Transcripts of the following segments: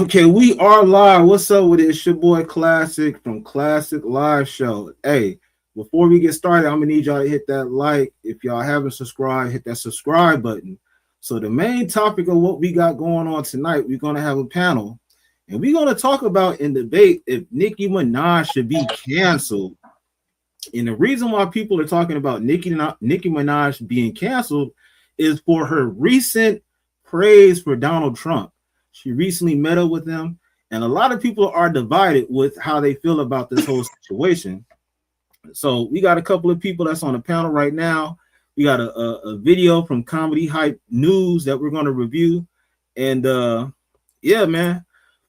Okay, we are live. What's up with it? It's your boy Classic from Classic Live Show. Hey, before we get started, I'm gonna need y'all to hit that like. If y'all haven't subscribed, hit that subscribe button. So the main topic of what we got going on tonight, we're gonna have a panel, and we're gonna talk about and debate if Nicki Minaj should be canceled. And the reason why people are talking about Nicki Minaj being canceled is for her recent praise for Donald Trump. She recently met up with him, and a lot of people are divided with how they feel about this whole situation. So we got a couple of people that's on the panel right now. We got a video from Comedy Hype News that we're going to review. And yeah, man,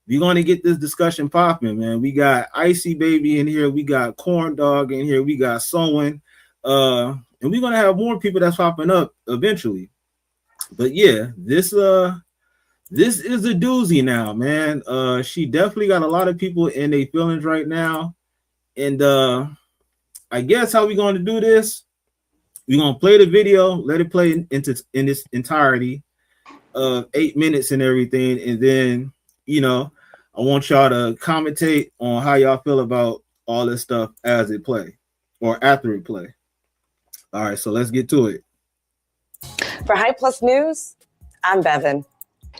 we're going to get this discussion popping, man. We got Icy Baby in here. We got Corn Dog in here. We got Someone. And we're going to have more people that's popping up eventually. But yeah, this is a doozy now, man. She definitely got a lot of people in their feelings right now. And I guess how we going to do this, we're going to play the video, let it play in its entirety, 8 minutes and everything. And then, you know, I want y'all to commentate on how y'all feel about all this stuff as it play or after it play. All right, so let's get to it. For Hype Plus News, I'm Bevan.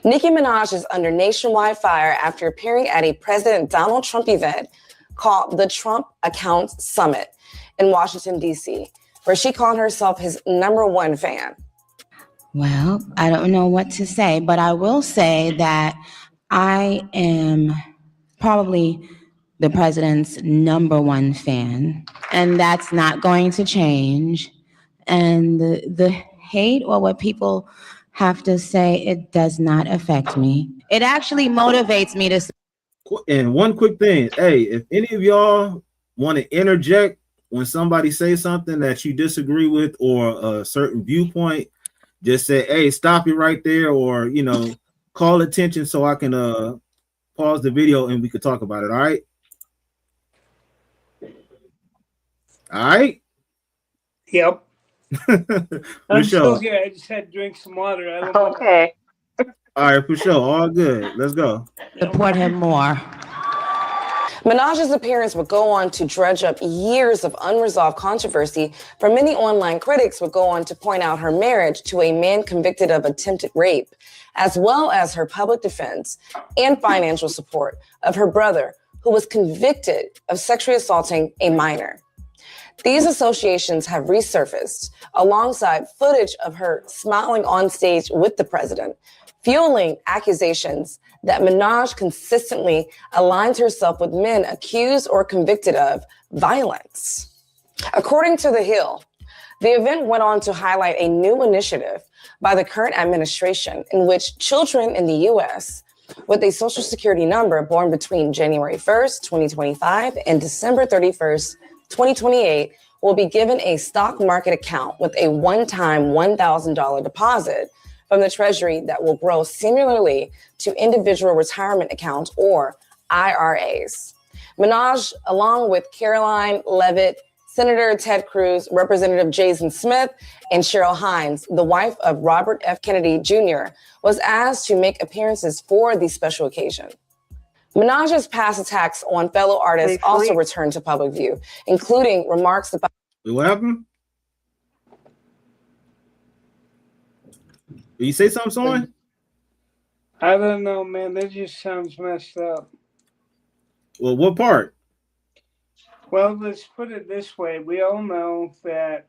Nicki Minaj is under nationwide fire after appearing at a President Donald Trump event called the Trump Accounts Summit in Washington, D.C., where she called herself his #1 fan. Well, I don't know what to say, but I will say that I am probably the president's #1 fan, and that's not going to change. And the hate or what people have to say, it does not affect me. It actually motivates me to. And one quick thing, hey, if any of y'all want to interject when somebody says something that you disagree with or a certain viewpoint, just say, hey, stop it right there, or, you know, call attention so I can pause the video and we could talk about it. All right. All right. Yep. I'm sure. still here. I just had to drink some water. Okay. All right, for sure. All good. Let's go. Support him more. Minaj's appearance would go on to dredge up years of unresolved controversy, for many online critics would go on to point out her marriage to a man convicted of attempted rape, as well as her public defense and financial support of her brother, who was convicted of sexually assaulting a minor. These associations have resurfaced alongside footage of her smiling on stage with the president, fueling accusations that Minaj consistently aligns herself with men accused or convicted of violence. According to The Hill, the event went on to highlight a new initiative by the current administration in which children in the U.S. with a Social Security number born between January 1st, 2025 and December 31st, 2028 will be given a stock market account with a one-time $1,000 deposit from the Treasury that will grow similarly to individual retirement accounts or IRAs. Minaj, along with Caroline Leavitt, Senator Ted Cruz, Representative Jason Smith, and Cheryl Hines, the wife of Robert F. Kennedy Jr., was asked to make appearances for the special occasion. Minaj's past attacks on fellow artists also returned to public view, including remarks about... What happened? Did you say something, someone? I don't know, man. That just sounds messed up. Well, what part? Well, let's put it this way. We all know that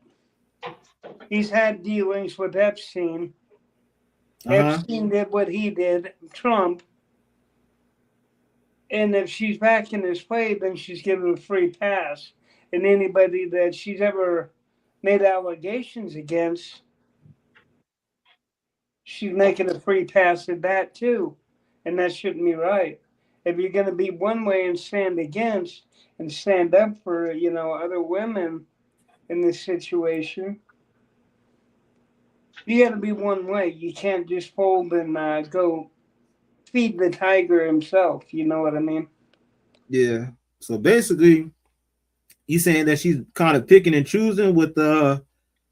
he's had dealings with Epstein. Epstein did what he did, Trump. And if she's back in his play, then she's given a free pass. And anybody that she's ever made allegations against, she's making a free pass at that too. And that shouldn't be right. If you're going to be one way and stand against and stand up for, you know, other women in this situation, you got to be one way. You can't just fold and go feed the tiger himself. You know what I mean? Yeah. So basically, he's saying that she's kind of picking and choosing with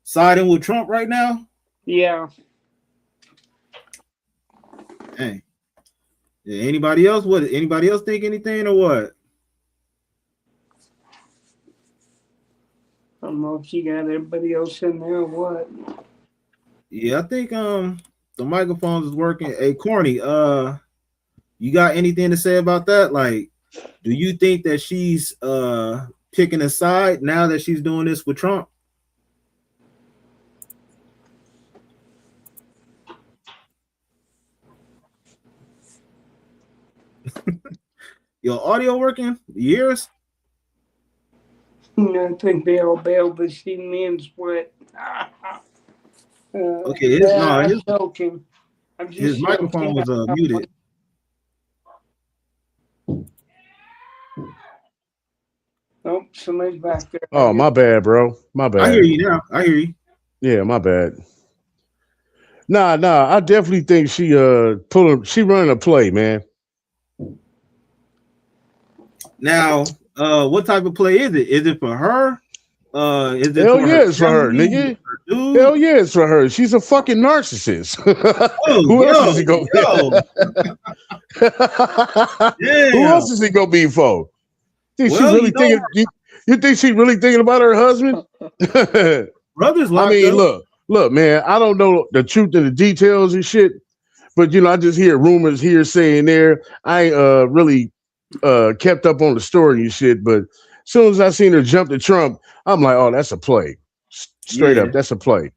siding with Trump right now. Yeah. Hey. Yeah, anybody else? What? Anybody else think anything or what? I don't know if she got everybody else in there or what. Yeah, I think the microphones is working. Hey, Corny, you got anything to say about that? Like, do you think that she's picking a side now that she's doing this with Trump? Your audio working? Years? I think they all bailed to see me and sweat. Okay, I'm joking. I'm just his microphone was muted. Oh, somebody's back there. Oh, my bad, bro. My bad. I hear you now. I hear you. Yeah, my bad. Nah. I definitely think she running a play, man. Now, what type of play is it? Is it for her? Is it Hell for yeah, her it's for her, family? nigga. Her dude? Hell yeah, it's for her. She's a fucking narcissist. Oh, Who else is he gonna Who else is he gonna be for? Think she really thinking? You think she really thinking about her husband? Brothers locked I mean, up. look, man. I don't know the truth and the details and shit, but I just hear rumors here saying there. I ain't really kept up on the story and shit, but as soon as I seen her jump to Trump, I'm like, oh, that's a play. Straight up, that's a play.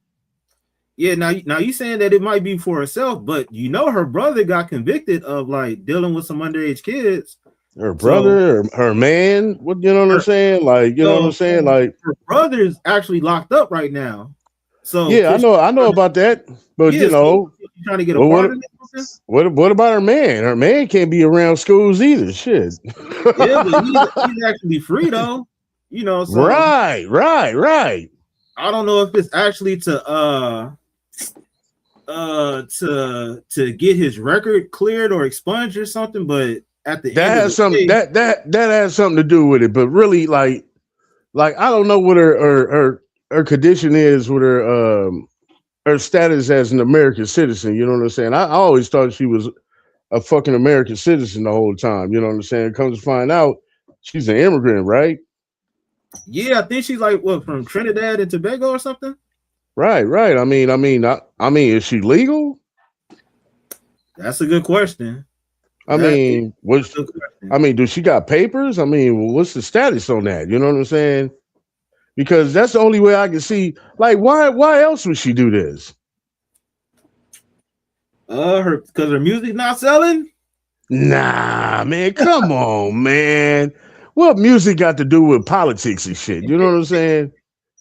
Yeah, now you saying that it might be for herself, but her brother got convicted of like dealing with some underage kids. Her brother, her man, what what I'm saying? Like, know what I'm saying? Like, her brother's actually locked up right now. So yeah, I know about that, but so trying to get a part of it. What about her man? Her man can't be around schools either. Shit. Yeah, but he's actually free though. So right. I don't know if it's actually to get his record cleared or expunged or something, but at the that end has something that has something to do with it. But really, like I don't know what her condition is with her status as an American citizen. You know what I'm saying? I always thought she was a fucking American citizen the whole time. You know what I'm saying? Comes to find out, she's an immigrant, right? Yeah, I think she's like from Trinidad and Tobago or something. Right. I mean, is she legal? That's a good question. Do she got papers? I mean, what's the status on that? You know what I'm saying? Because that's the only way I can see. Like, why else would she do this? Because her music's not selling? Nah, man, come on, man. What music got to do with politics and shit? You know what I'm saying?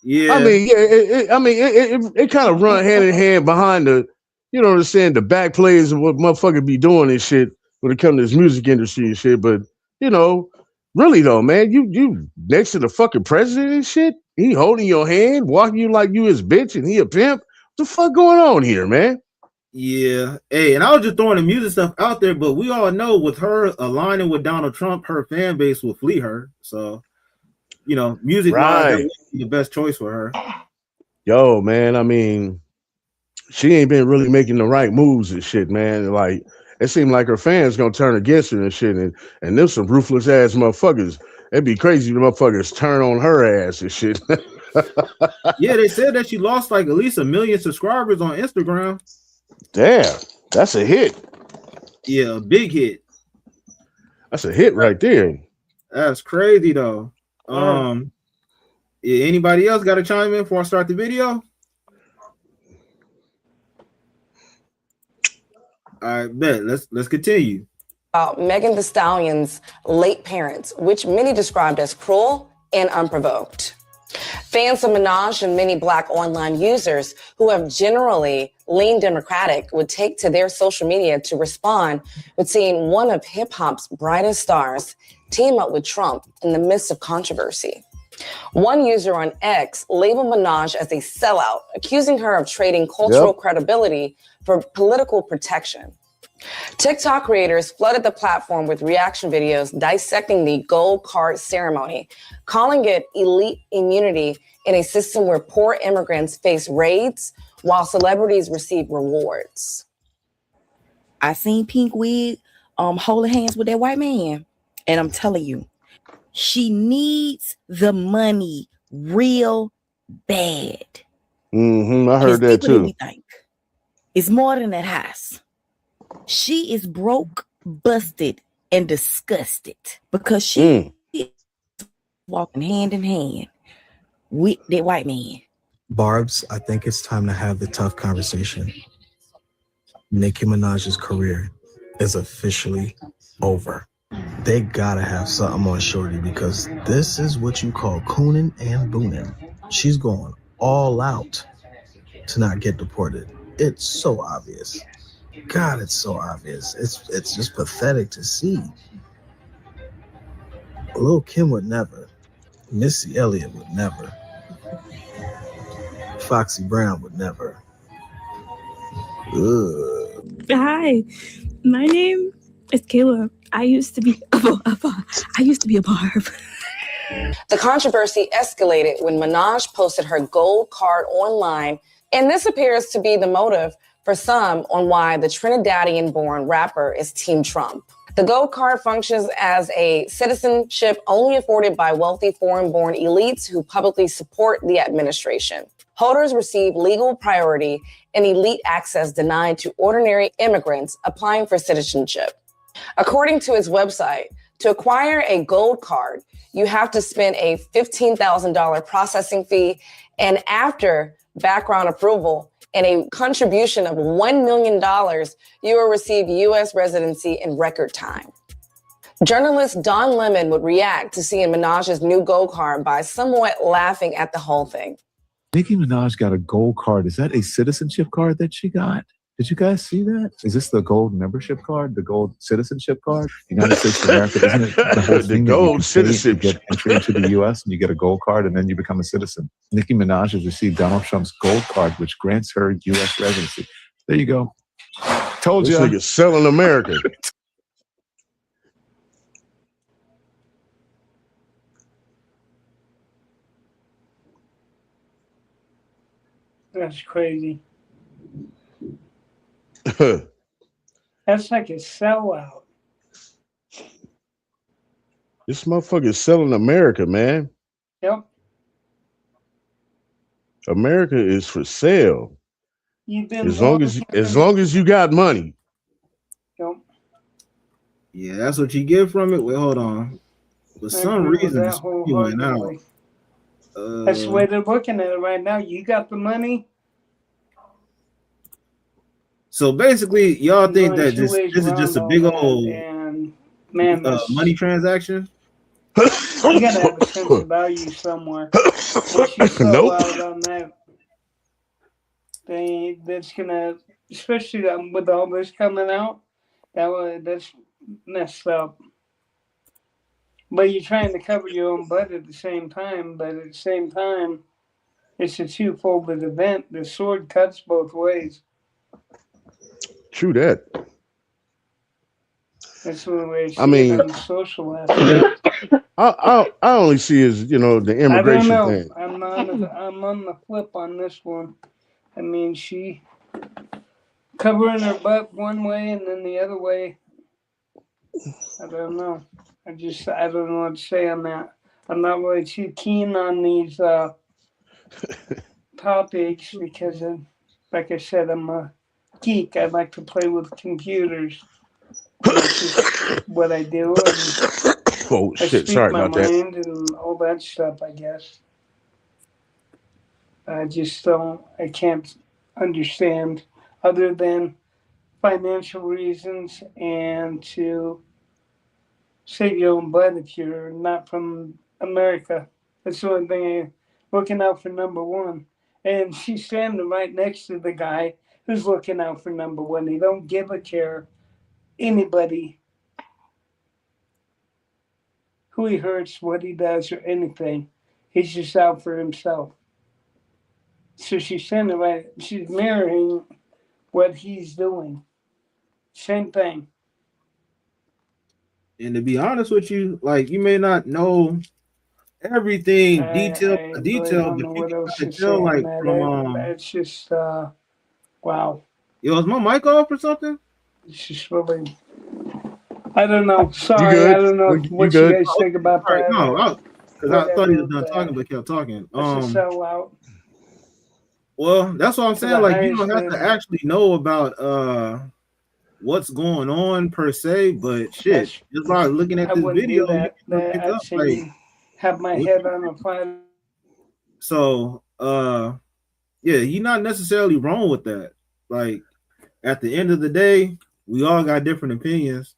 Yeah. I mean, it kind of run hand in hand behind the, you know what I'm saying, the back plays of what motherfuckers be doing and shit when it comes to this music industry and shit. But really though, man, you next to the fucking president and shit, he holding your hand, walking you like you his bitch, and he a pimp. What the fuck going on here, man? Yeah. Hey, and I was just throwing the music stuff out there, but we all know with her aligning with Donald Trump, her fan base will flee her. So, music wise, that would be the best choice for her. Yo, man, I mean, she ain't been really making the right moves and shit, man. Like, it seemed like her fans gonna turn against her and shit, and there's some ruthless ass motherfuckers. It'd be crazy if the motherfuckers turn on her ass and shit. Yeah, they said that she lost like at least 1 million subscribers on Instagram. Damn, that's a hit. Yeah, a big hit. That's a hit right there. That's crazy though. Anybody else got to chime in before I start the video? All right, bet. Let's continue. Megan Thee Stallion's late parents, which many described as cruel and unprovoked. Fans of Minaj and many Black online users who have generally leaned Democratic would take to their social media to respond with seeing one of hip-hop's brightest stars team up with Trump in the midst of controversy. One user on X labeled Minaj as a sellout, accusing her of trading cultural credibility for political protection. TikTok creators flooded the platform with reaction videos dissecting the gold card ceremony, calling it elite immunity in a system where poor immigrants face raids while celebrities receive rewards. I seen Pink wig, holding hands with that white man. And I'm telling you, she needs the money real bad. I heard that deeper than too. we think. It's more than that house. She is broke, busted, and disgusted because she is walking hand in hand with that white man. Barb's, I think it's time to have the tough conversation. Nicki Minaj's career is officially over. They gotta have something on Shorty because this is what you call cooning and booning. She's going all out to not get deported. It's so obvious. God, it's so obvious. It's just pathetic to see. Lil' Kim would never. Missy Elliott would never. Foxy Brown would never. Ugh. Hi, my name is Kayla. I used to be a barb. The controversy escalated when Minaj posted her gold card online, and this appears to be the motive for some on why the Trinidadian-born rapper is Team Trump. The gold card functions as a citizenship only afforded by wealthy foreign-born elites who publicly support the administration. Holders receive legal priority and elite access denied to ordinary immigrants applying for citizenship. According to its website, to acquire a gold card, you have to spend a $15,000 processing fee, and after background approval and a contribution of $1 million, you will receive U.S. residency in record time. Journalist Don Lemon would react to seeing Minaj's new gold card by somewhat laughing at the whole thing. Nicki Minaj got a gold card. Is that a citizenship card that she got? Did you guys see that? Is this the gold membership card, the gold citizenship card? United States of America, isn't it the whole thing? The gold citizenship. You get entry into the U.S. and you get a gold card and then you become a citizen. Nicki Minaj has received Donald Trump's gold card, which grants her U.S. residency. There you go. Told you. This nigga's selling America. That's crazy. That's like a sellout. This motherfucker is selling America, man. Yep. America is for sale. You've been as long as you got money. Yep. Yeah, that's what you get from it. Wait, hold on. For some reason, it's spewing out. That's the way they're looking at it right now. You got the money. So basically, y'all think that this is just a big old money transaction? You gotta have a sense of value somewhere. Once you sell out on that, that's gonna, especially with all this coming out, that's messed up. But you're trying to cover your own butt at the same time. But at the same time, it's a two-folded event. The sword cuts both ways. True that. That's the way I mean, on the social aspect. I only see as the immigration thing. I'm on the flip on this one. I mean, she covering her butt one way and then the other way. I don't know. I don't know what to say on that. I'm not really too keen on these topics because, like I said, I'm a geek. I like to play with computers. That's just what I do. Oh shit! Sorry about that. And all that stuff. I guess. I just don't. I can't understand other than financial reasons and to save your own butt if you're not from America. That's the only thing. Looking out for number one, and she's standing right next to the guy who's looking out for number one. He don't give a care anybody who he hurts, what he does, or anything. He's just out for himself. So she's standing right. She's mirroring what he's doing. Same thing. And to be honest with you, like, you may not know everything detail, but you can tell, like, from it's just wow. Yo, is my mic off or something? It's just really I don't know. Sorry, I don't know what you guys think about that. No, because I thought he was done talking, but kept talking. That's a sellout. Well, that's what I'm saying. Like, you don't have to actually know about what's going on per se, but shit, just by looking at this video, have my head on a fire. So, yeah, you're not necessarily wrong with that. Like, at the end of the day, we all got different opinions.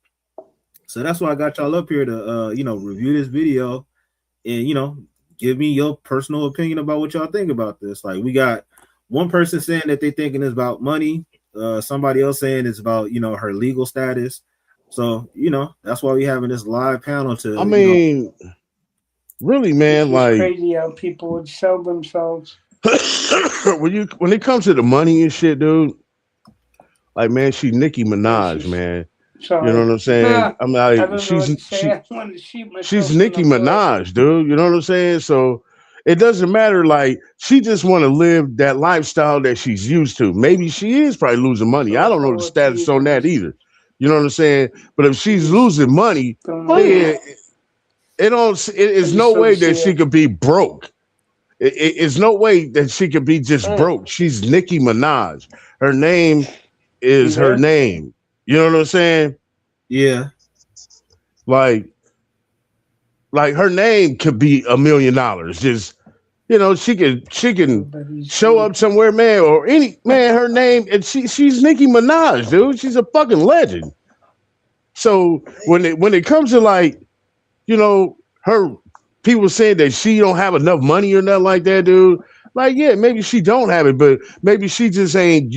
So that's why I got y'all up here to, review this video and, give me your personal opinion about what y'all think about this. Like, we got one person saying that they thinking it's about money. Somebody else saying it's about, her legal status. So, that's why we having this live panel to. I mean, really, man, like crazy how people would sell themselves. when it comes to the money and shit, dude, like, man, she Nicki Minaj, man. Sorry. You know what I'm saying? I'm like, she's Nicki Minaj, dude. You know what I'm saying? So it doesn't matter. Like, she just want to live that lifestyle that she's used to. Maybe she is probably losing money. I don't know the status on that either. You know what I'm saying? But if she's losing money, it's no way that she could be broke. It's no way that she could be just broke. She's Nicki Minaj. Her name is her name. You know what I'm saying? Yeah. Like her name could be $1 million. Just, she can show up somewhere, man, or her name, and she's Nicki Minaj, dude. She's a fucking legend. So when it comes to, like, her people saying that she don't have enough money or nothing like that, dude. Like, yeah, maybe she don't have it, but maybe she just ain't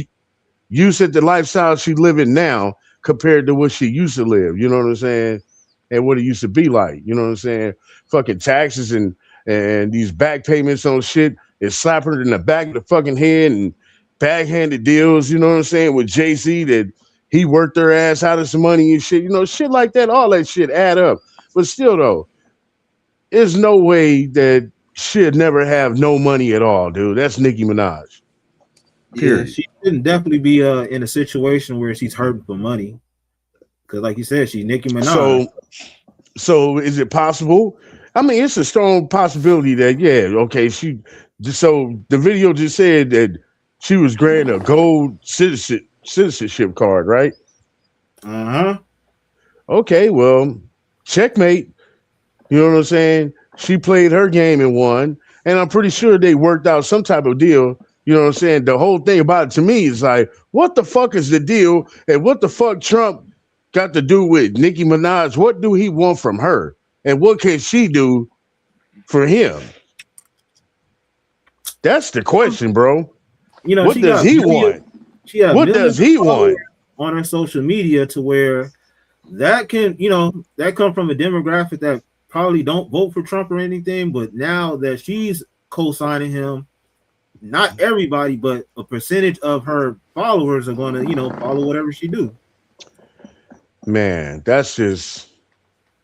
used to the lifestyle she living now compared to what she used to live. You know what I'm saying? And what it used to be like. You know what I'm saying? Fucking taxes and these back payments on shit is slapping her in the back of the fucking head and backhanded deals. You know what I'm saying? With JC that he worked their ass out of some money and shit. Shit like that. All that shit add up. But still, though, there's no way that she'd never have no money at all, dude. That's Nicki Minaj. Period. Yeah, she shouldn't definitely be in a situation where she's hurting for money. Because, like you said, she's Nicki Minaj. So is it possible? I mean, it's a strong possibility that, yeah, okay, so the video just said that she was granted a gold citizenship card, right? Uh-huh. Okay, well, checkmate. You know what I'm saying? She played her game and won, and I'm pretty sure they worked out some type of deal. You know what I'm saying? The whole thing about it to me is like, what the fuck is the deal? And what the fuck Trump got to do with Nicki Minaj? What do he want from her? And what can she do for him? That's the question, bro. What does he want? What does he want? On her social media to where that can, that come from a demographic that probably don't vote for Trump or anything, but now that she's co-signing him, not everybody, but a percentage of her followers are going to, follow whatever she do. Man, that's just,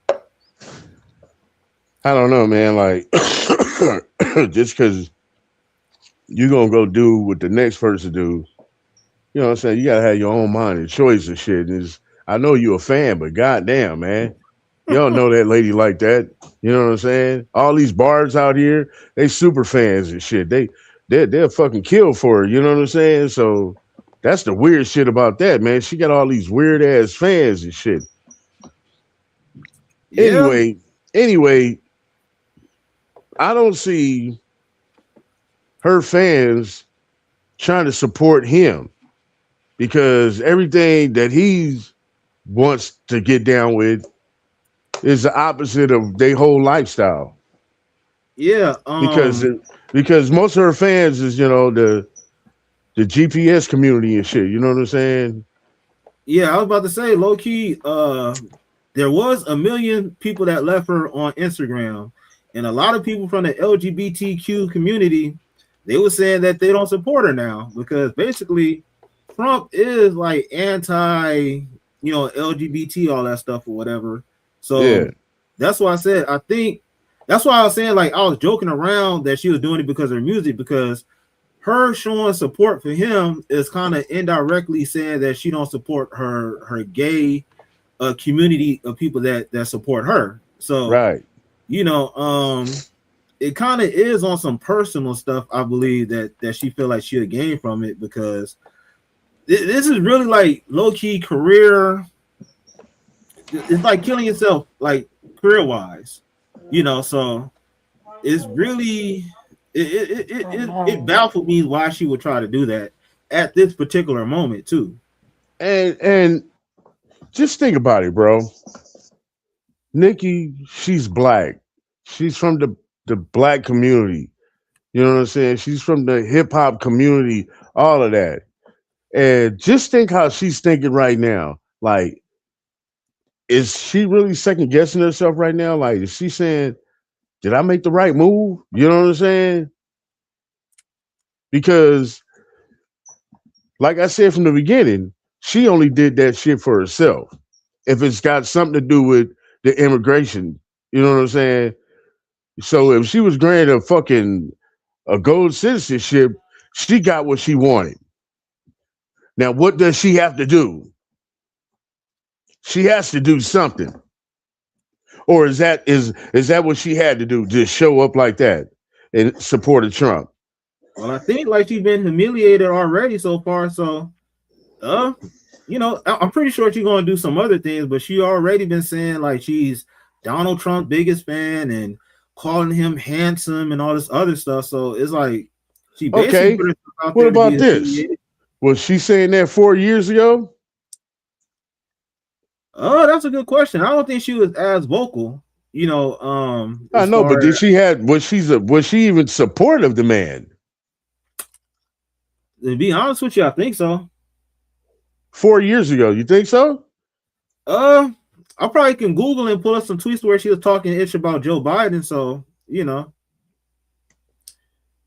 I don't know, man. Like, just because you're going to go do what the next person do, you know what I'm saying? You got to have your own mind and choice and shit. And I know you're a fan, but goddamn, man. You don't know that lady like that. You know what I'm saying? All these bars out here, they super fans and shit. They're fucking kill for her. You know what I'm saying? So that's the weird shit about that, man. She got all these weird ass fans and shit. Yeah. Anyway, I don't see her fans trying to support him because everything that he wants to get down with is the opposite of their whole lifestyle. Yeah, because most of her fans is the GPS community and shit. You know what I'm saying? Yeah, I was about to say, low key. There was 1 million people that left her on Instagram, and a lot of people from the LGBTQ community, they were saying that they don't support her now because basically Trump is like anti, LGBT, all that stuff or whatever. So yeah. That's why I said, I think that's why I was saying, like, I was joking around that she was doing it because of her music, because her showing support for him is kind of indirectly saying that she don't support her gay a community of people that support her. So right. You know, it kind of is on some personal stuff. I believe that she feel like she'll gain from it, because this is really like low key career. It's like killing yourself, like career wise, you know. So it's really it baffled me why she would try to do that at this particular moment too. And just think about it, bro. Nicki, she's black. She's from the black community. You know what I'm saying? She's from the hip hop community, all of that. And just think how she's thinking right now. Like, is she really second guessing herself right now? Like, is she saying, did I make the right move? You know what I'm saying? Because, like I said from the beginning, she only did that shit for herself. If it's got something to do with the immigration, you know what I'm saying? So if she was granted a gold citizenship, she got what she wanted. Now, what does she have to do? She has to do something. Or is that what she had to do? Just show up like that and support Trump? Well, I think like she's been humiliated already so far. So, you know, I'm pretty sure she's gonna do some other things, but she already been saying like she's Donald Trump's biggest fan and calling him handsome and all this other stuff. So it's like she basically put herself out what there about this? Was she saying that 4 years ago? Oh, that's a good question. I don't think she was as vocal, you know. I know, but was she even supportive of the man? To be honest with you, I think so. 4 years ago, you think so? I probably can Google and pull up some tweets where she was talking ish about Joe Biden. So, you know,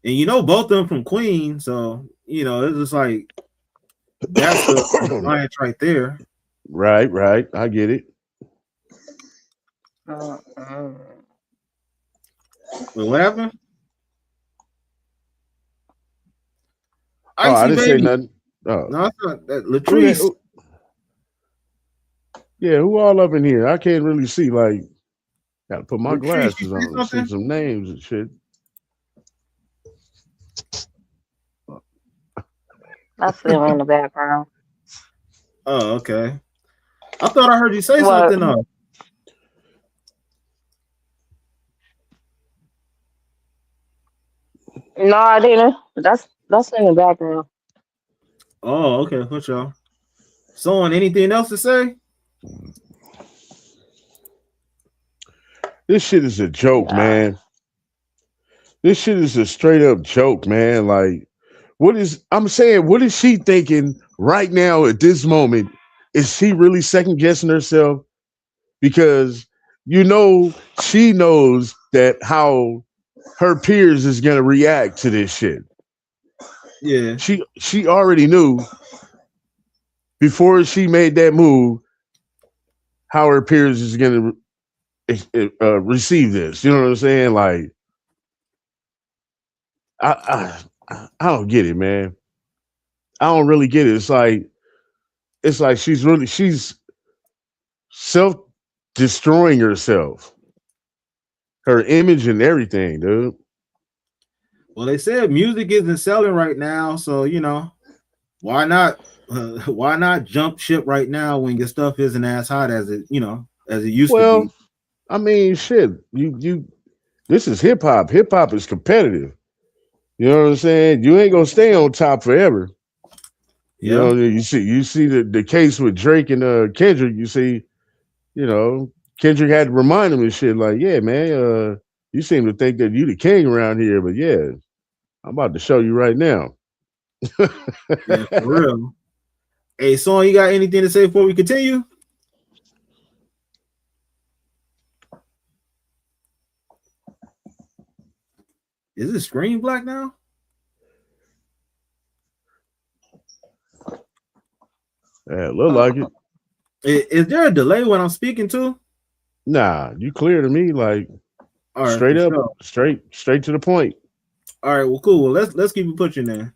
and you know, both of them from Queen. So, you know, it's just like that's the alliance right there. Right. I get it. Wait, what happened? I didn't say nothing. Oh. No, it's not that. Latrice. Yeah, who all up in here? I can't really see. Like, gotta put my glasses on and see some names and shit. I see him in the background. Oh, okay. I thought I heard you say something. No, I didn't. That's in the background. Oh, okay. For sure. So, anything else to say? This shit is a joke, man. This shit is a straight up joke, man. Like, what is she thinking right now at this moment? Is she really second guessing herself? Because, you know, she knows that how her peers is gonna react to this shit. Yeah. She already knew before she made that move how her peers is gonna receive this. You know what I'm saying? Like, I don't get it, man. I don't really get it. It's like she's self-destroying herself, her image and everything, dude. Well, they said music isn't selling right now, so you know, why not jump ship right now when your stuff isn't as hot as it used to be? I mean, shit. This is hip hop. Hip hop is competitive. You know what I'm saying? You ain't gonna stay on top forever. You know, you see the case with Drake and Kendrick. You see, you know, Kendrick had to remind him and shit like, yeah, man, you seem to think that you the king around here, but yeah, I'm about to show you right now. Yeah, for real. Hey, Son, you got anything to say before we continue? Is the screen black now? Yeah, look like it. Is there a delay when I'm speaking to? Nah, you clear to me, like right, straight up, straight to the point. All right, well, cool. Well, let's keep it pushing there.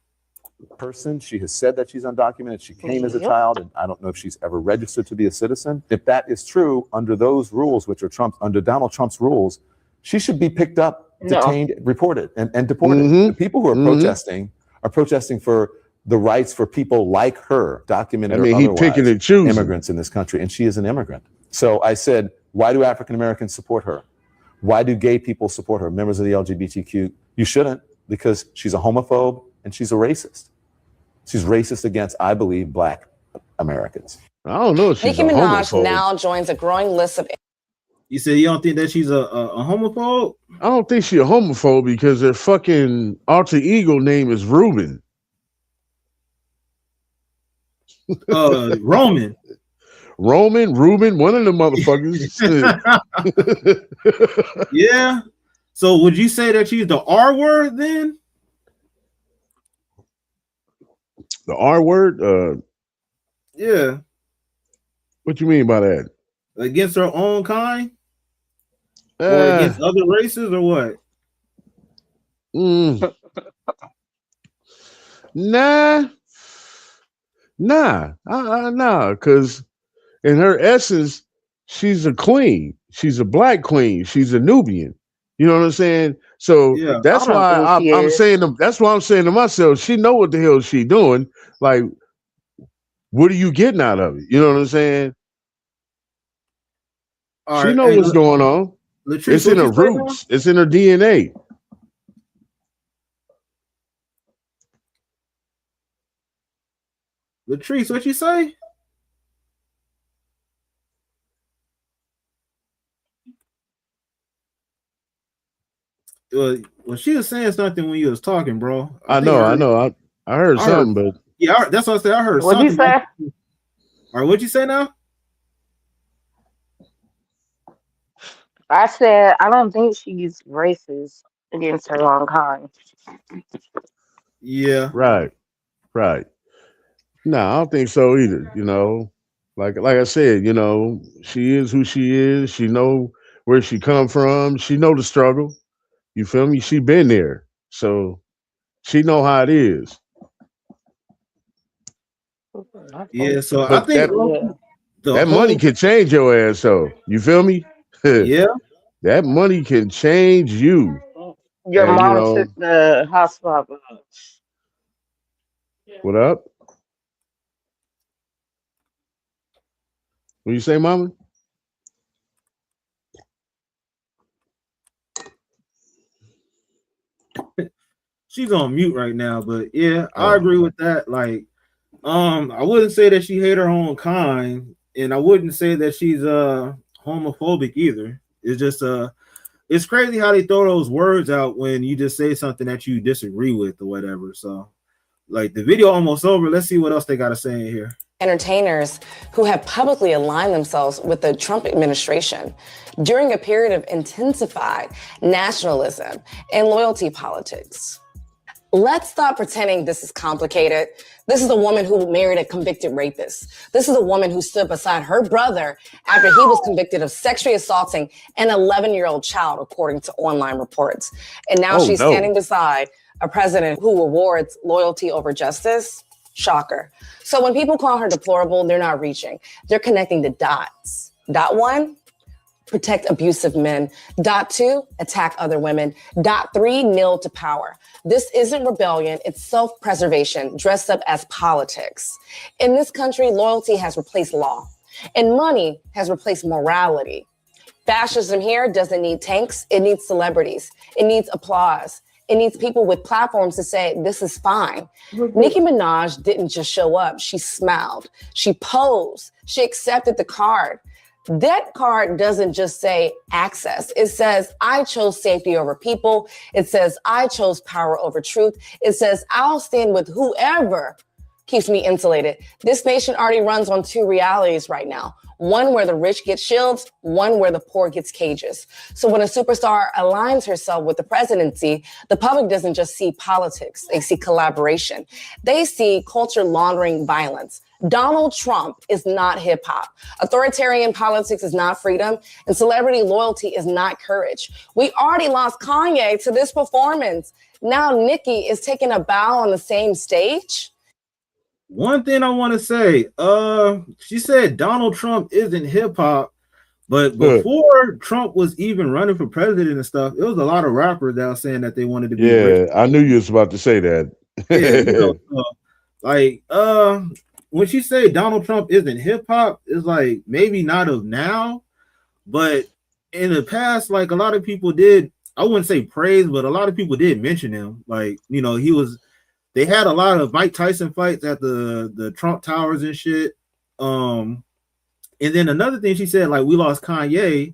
person. She has said that she's undocumented. She came as a child, and I don't know if she's ever registered to be a citizen. If that is true, under those rules, which are under Donald Trump's rules, she should be picked up, detained, reported, and deported. The people who are protesting for the rights for people like her, documented or otherwise, picking and choosing immigrants in this country, and she is an immigrant. So I said, why do African Americans support her? Why do gay people support her? Members of the LGBTQ? You shouldn't, because she's a homophobe and she's a racist. She's racist against, I believe, Black Americans. I don't know if she's Nicki Minaj now joins a growing list of. You said you don't think that she's a homophobe? I don't think she's a homophobe because her fucking alter ego name is Ruben. Roman, Ruben, one of the motherfuckers. Yeah. So would you say that she's the R word then? The R word? Yeah. What you mean by that? Against her own kind? Or against other races or what? Nah, because in her essence, she's a queen. She's a Black queen. She's a Nubian. You know what I'm saying? So that's why I'm saying to myself, she know what the hell she doing. Like, what are you getting out of it? You know what I'm saying? She know what's going on. Latrice, it's in her roots. It's in her DNA. Latrice, what you say? Well, she was saying something when you was talking, bro. I know. I heard something, but yeah, that's what I said. I heard What'd something. you say? All right, what'd you say now? I said I don't think she's racist against her own kind. Yeah. Right. No, I don't think so either. You know, like I said, you know, she is who she is. She know where she come from. She know the struggle. You feel me? She been there, so she know how it is. Yeah. So but I think that money can change your ass. So you feel me? Yeah. That money can change you. Your mom took the hospital. What up? What you say, mama? She's on mute right now, but yeah, I agree with that. Like, I wouldn't say that she hate her own kind, and I wouldn't say that she's homophobic either. It's just it's crazy how they throw those words out when you just say something that you disagree with or whatever. So, like, the video almost over. Let's see what else they got to say in here. Entertainers who have publicly aligned themselves with the Trump administration during a period of intensified nationalism and loyalty politics. Let's stop pretending this is complicated. This is a woman who married a convicted rapist. This is a woman who stood beside her brother after he was convicted of sexually assaulting an 11-year-old child, according to online reports. And now she's standing beside a president who rewards loyalty over justice. Shocker. So when people call her deplorable, they're not reaching. They're connecting the dots. Dot one, protect abusive men. Dot two, attack other women. Dot three, kneel to power. This isn't rebellion. It's self-preservation dressed up as politics. In this country, loyalty has replaced law, and money has replaced morality. Fascism here doesn't need tanks. It needs celebrities. It needs applause. It needs people with platforms to say, this is fine. Nicki Minaj didn't just show up. She smiled. She posed. She accepted the card. That card doesn't just say access. It says, I chose safety over people. It says, I chose power over truth. It says, I'll stand with whoever keeps me insulated. This nation already runs on two realities right now. One where the rich get shields, one where the poor gets cages. So when a superstar aligns herself with the presidency, the public doesn't just see politics, they see collaboration. They see culture laundering violence, Donald Trump is not hip hop. Authoritarian politics is not freedom, and celebrity loyalty is not courage. We already lost Kanye to this performance. Now Nicki is taking a bow on the same stage. One thing I want to say, she said Donald Trump isn't hip hop, but before Trump was even running for president and stuff, it was a lot of rappers that were saying that they wanted to be rich. I knew you was about to say that. When she say Donald Trump isn't hip hop, it's like maybe not of now, but in the past, like a lot of people did, I wouldn't say praise, but a lot of people did mention him. Like, you know, they had a lot of Mike Tyson fights at the Trump Towers and shit. And then another thing she said, like, we lost Kanye.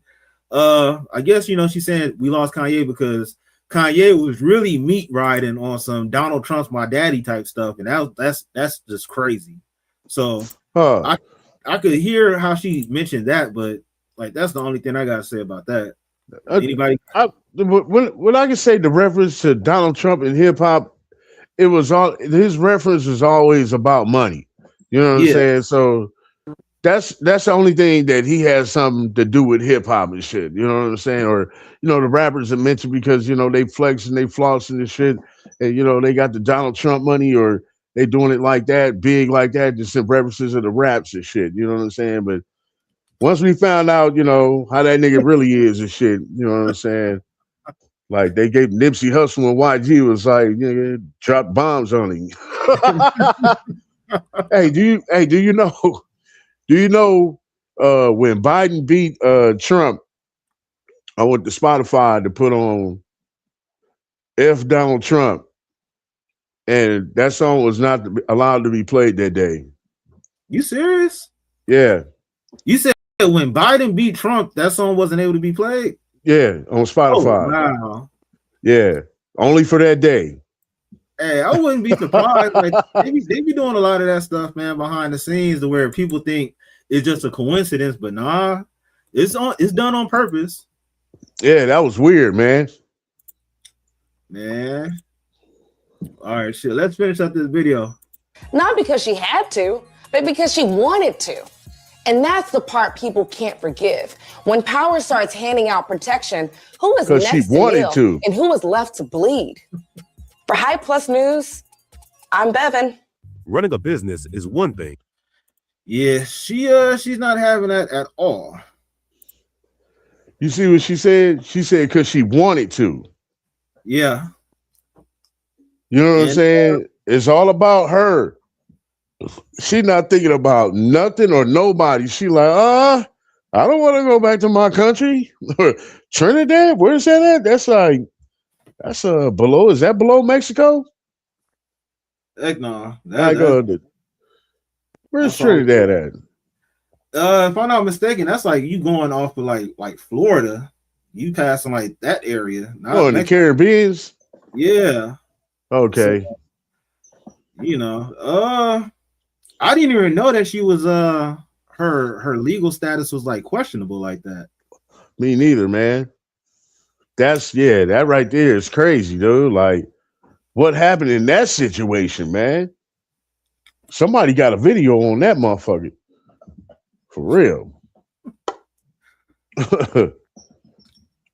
I guess, you know, she said we lost Kanye because Kanye was really meat riding on some Donald Trump's my daddy type stuff, and that's just crazy. So I could hear how she mentioned that, but like that's the only thing I gotta say about that. Anybody? When I can say the reference to Donald Trump in hip hop, it was all his reference was always about money. You know what I'm saying? So that's the only thing that he has something to do with hip hop and shit. You know what I'm saying? Or, you know, the rappers are mentioned because, you know, they flex and they floss and shit. And, you know, they got the Donald Trump money or they doing it like that, big like that, just in references of the raps and shit. You know what I'm saying? But once we found out, you know, how that nigga really is and shit, you know what I'm saying? Like they gave Nipsey Hussle and YG was like, nigga, drop bombs on him. Hey, do you know when Biden beat Trump, I went to Spotify to put on F Donald Trump, and that song was not allowed to be played that day. You serious? Yeah. You said when Biden beat Trump, that song wasn't able to be played? Yeah, on Spotify. Oh, wow. Yeah, only for that day. Hey, I wouldn't be surprised. Like they be doing a lot of that stuff, man, behind the scenes, to where people think it's just a coincidence, but nah, it's done on purpose. Yeah, that was weird, man. Man. All right, shit. Let's finish up this video. Not because she had to, but because she wanted to. And that's the part people can't forgive. When power starts handing out protection, who is next she wanted to, and who is left to bleed? For High Plus News, I'm Bevan. Running a business is one thing. Yeah, she's not having that at all. You see what she said? She said because she wanted to. Yeah. You know what I'm saying? It's all about her. She not thinking about nothing or nobody. She like, I don't want to go back to my country. Trinidad, where's that at? That's below. Is that below Mexico? Heck no. Where's Trinidad at? If I'm not mistaken, that's like you going off of like Florida. You passing like that area. In the Caribbean? Yeah. Okay. So, you know, I didn't even know that she was her legal status was like questionable like that. Me neither, man. That right there is crazy, dude. Like, what happened in that situation, man? Somebody got a video on that motherfucker. For real.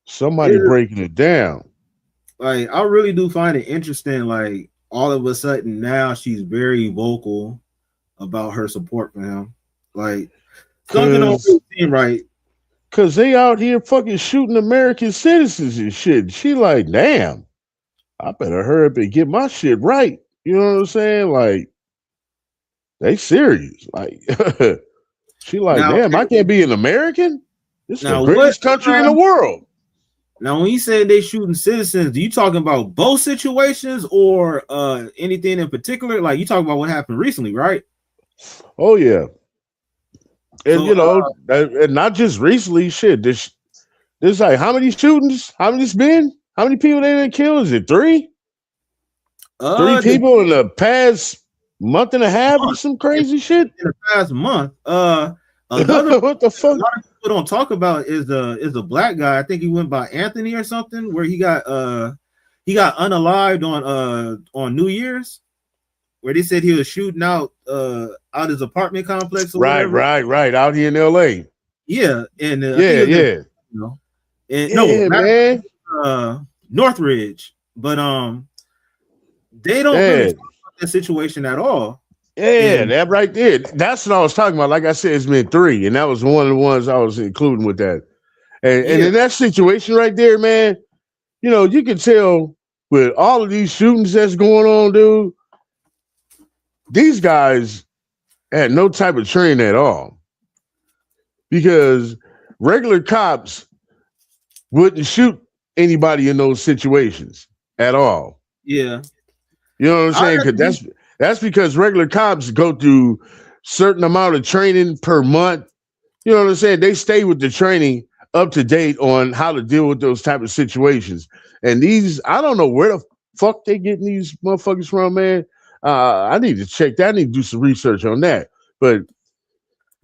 Somebody breaking it down. Like, I really do find it interesting. Like, all of a sudden now she's very vocal about her support for him. Like, something don't seem right. Cause they out here fucking shooting American citizens and shit. She like, damn, I better hurry up and get my shit right. You know what I'm saying? Like, they serious. Like, she like, now, damn, I can't be an American? This is the greatest country in the world. Now, when you say they shooting citizens, are you talking about both situations or anything in particular? Like, you talking about what happened recently, right? Oh, yeah. And, and not just recently, shit. This like, how many shootings? How many been? How many people they done killed? Is it 3? 3 people in the past month and a half or some crazy shit? In the past month. What the fuck? A lot of people don't talk about is a black guy. I think he went by Anthony or something, where he got unalived on New Year's, where they said he was shooting out. I out his apartment complex or Right, whatever. right. Out here in L.A. Yeah, and I Yeah, think it was yeah. you know, and Yeah, man. Northridge, but they don't really Yeah. talk about that situation at all. Yeah, And that right there. That's what I was talking about. Like I said, it's been 3, and that was one of the ones I was including with that. And yeah, in that situation right there, man, you know, you can tell with all of these shootings that's going on, dude, these guys had no type of training at all. Because regular cops wouldn't shoot anybody in those situations at all. yeah. You know what I'm saying? Because that's because regular cops go through certain amount of training per month. You know what I'm saying? They stay with the training up to date on how to deal with those type of situations. And these, I don't know where the fuck they getting these motherfuckers from, man. I need to check that. I need to do some research on that. But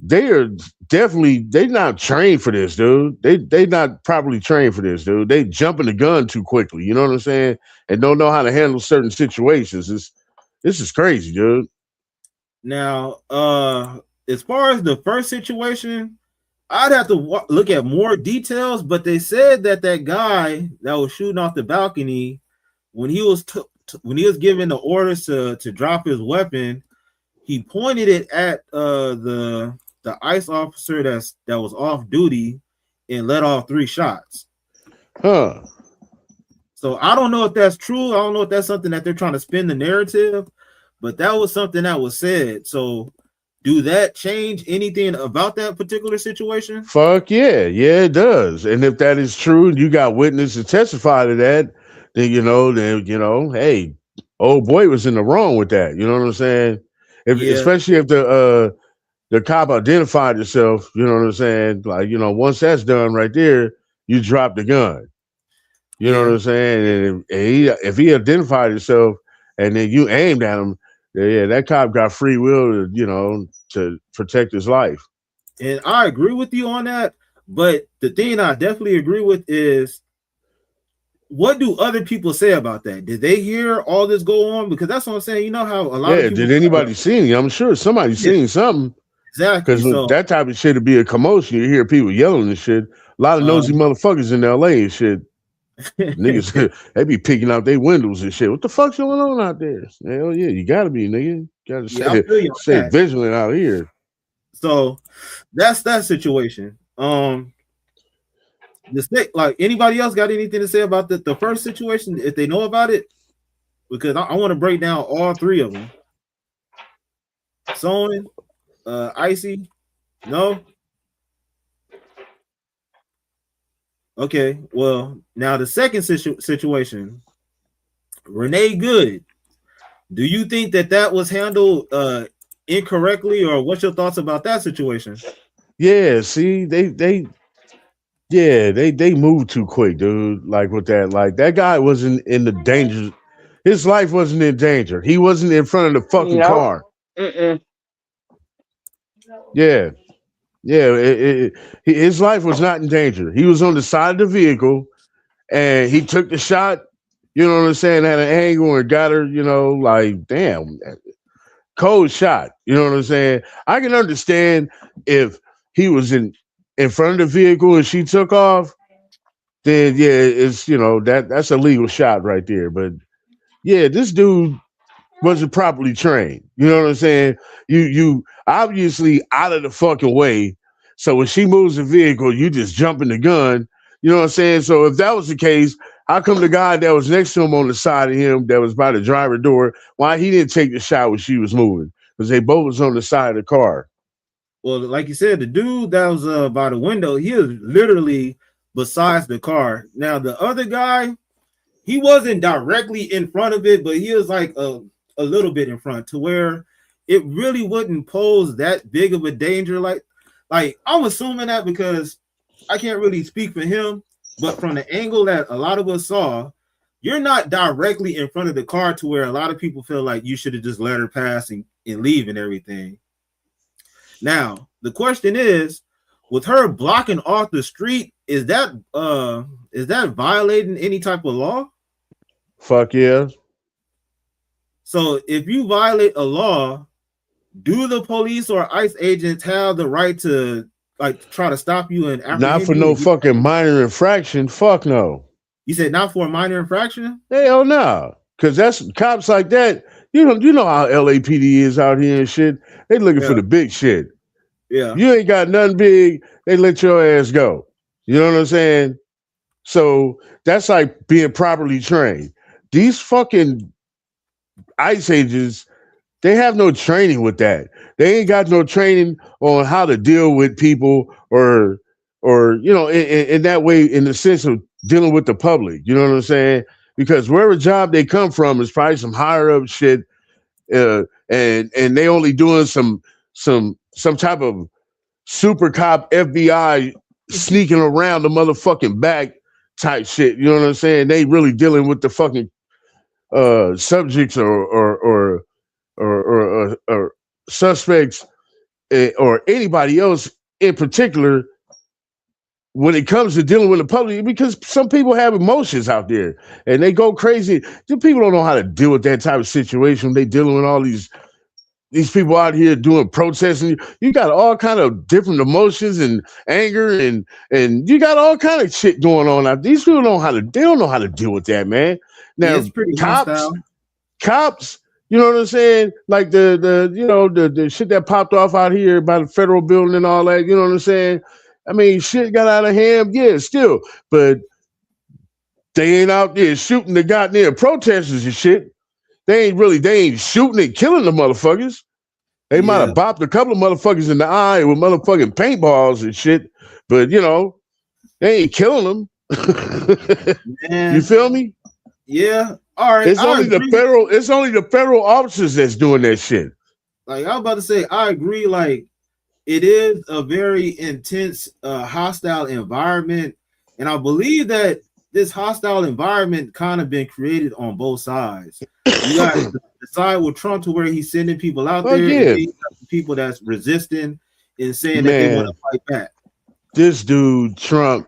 they are definitely, they not trained for this, dude. They not properly trained for this, dude. They jumping the gun too quickly. You know what I'm saying? And don't know how to handle certain situations. This is crazy, dude. Now, as far as the first situation, I'd have to look at more details, but they said that guy that was shooting off the balcony, when he was given the orders to drop his weapon, he pointed it at the ICE officer that was off duty and let off 3 shots. Huh. So I don't know if that's true. I don't know if that's something that they're trying to spin the narrative, but that was something that was said. So do that change anything about that particular situation? Fuck yeah. Yeah, it does. And if that is true and you got witnesses to testify to that, then hey, old boy was in the wrong with that. You know what I'm saying? Especially if the cop identified himself, you know what I'm saying? Like, once that's done right there, you drop the gun. You know what I'm saying? And if he identified himself and then you aimed at him, yeah, that cop got free will to protect his life. And I agree with you on that. But the thing I definitely agree with is, what do other people say about that? Did they hear all this go on? Because that's what I'm saying. You know how a lot of people. Did anybody see it? I'm sure somebody seen something. Exactly. Because that type of shit would be a commotion. You hear people yelling and shit. A lot of nosy motherfuckers in LA and shit. Niggas, they be peeking out their windows and shit. What the fuck's going on out there? Hell yeah, you gotta be, nigga. You gotta stay vigilant out here. So that's that situation. Like, anybody else got anything to say about the first situation if they know about it? Because I want to break down all 3 of them. Soen, Icy, no. Okay, well, now the second situation, Renee Good. Do you think that was handled incorrectly, or what's your thoughts about that situation? Yeah, see, they moved too quick, dude. Like with that, like that guy wasn't in the danger. His life wasn't in danger. He wasn't in front of the fucking car. Yeah. His life was not in danger. He was on the side of the vehicle, and he took the shot. You know what I'm saying? Had an angle and got her. Like damn, cold shot. You know what I'm saying? I can understand if he was in front of the vehicle and she took off. Then yeah, it's that's a legal shot right there. But yeah, this dude wasn't properly trained. You know what I'm saying? You obviously out of the fucking way. So when she moves the vehicle, you just jump in the gun. You know what I'm saying? So if that was the case, how come the guy that was next to him on the side of him that was by the driver door, why he didn't take the shot when she was moving? Because they both was on the side of the car. Well, like you said, the dude that was by the window, he was literally besides the car. Now the other guy, he wasn't directly in front of it, but he was like a little bit in front, to where it really wouldn't pose that big of a danger. Like I'm assuming that, because I can't really speak for him, but from the angle that a lot of us saw, you're not directly in front of the car to where a lot of people feel like you should have just let her pass and leave and everything. Now, the question is, with her blocking off the street, is that violating any type of law? Fuck yeah. So if you violate a law, do the police or ICE agents have the right to like try to stop you and Not apprehend for you? no fucking minor infraction. Fuck no. You said not for a minor infraction? Hell no. Cause that's cops like that. You know how LAPD is out here and shit. They looking for the big shit. Yeah. You ain't got nothing big, they let your ass go. You know what I'm saying? So that's like being properly trained. These fucking ICE agents, they have no training with that. They ain't got no training on how to deal with people or you know, in that way, in the sense of dealing with the public. You know what I'm saying? Because wherever job they come from is probably some higher up shit, and they only doing some type of super cop FBI sneaking around the motherfucking back type shit. You know what I'm saying? They really dealing with the fucking subjects or suspects or anybody else in particular when it comes to dealing with the public, because some people have emotions out there and they go crazy. The people don't know how to deal with that type of situation. They dealing with all these people out here doing protesting. You got all kind of different emotions and anger and you got all kind of shit going on out. These people don't know how to deal with that, man. Now, it's pretty hostile. Cops, you know what I'm saying? Like the shit that popped off out here by the federal building and all that, you know what I'm saying? I mean, shit got out of hand, yeah, still, but they ain't out there shooting the goddamn protesters and shit. They ain't shooting and killing the motherfuckers. They might have bopped a couple of motherfuckers in the eye with motherfucking paintballs and shit, but you know, they ain't killing them. You feel me? Yeah. All right. It's only the federal officers that's doing that shit. Like I was about to say, I agree. Like it is a very intense, hostile environment, and I believe that this hostile environment kind of been created on both sides. You got the side with Trump to where he's sending people out there, and you got people that's resisting and saying that they want to fight back. This dude Trump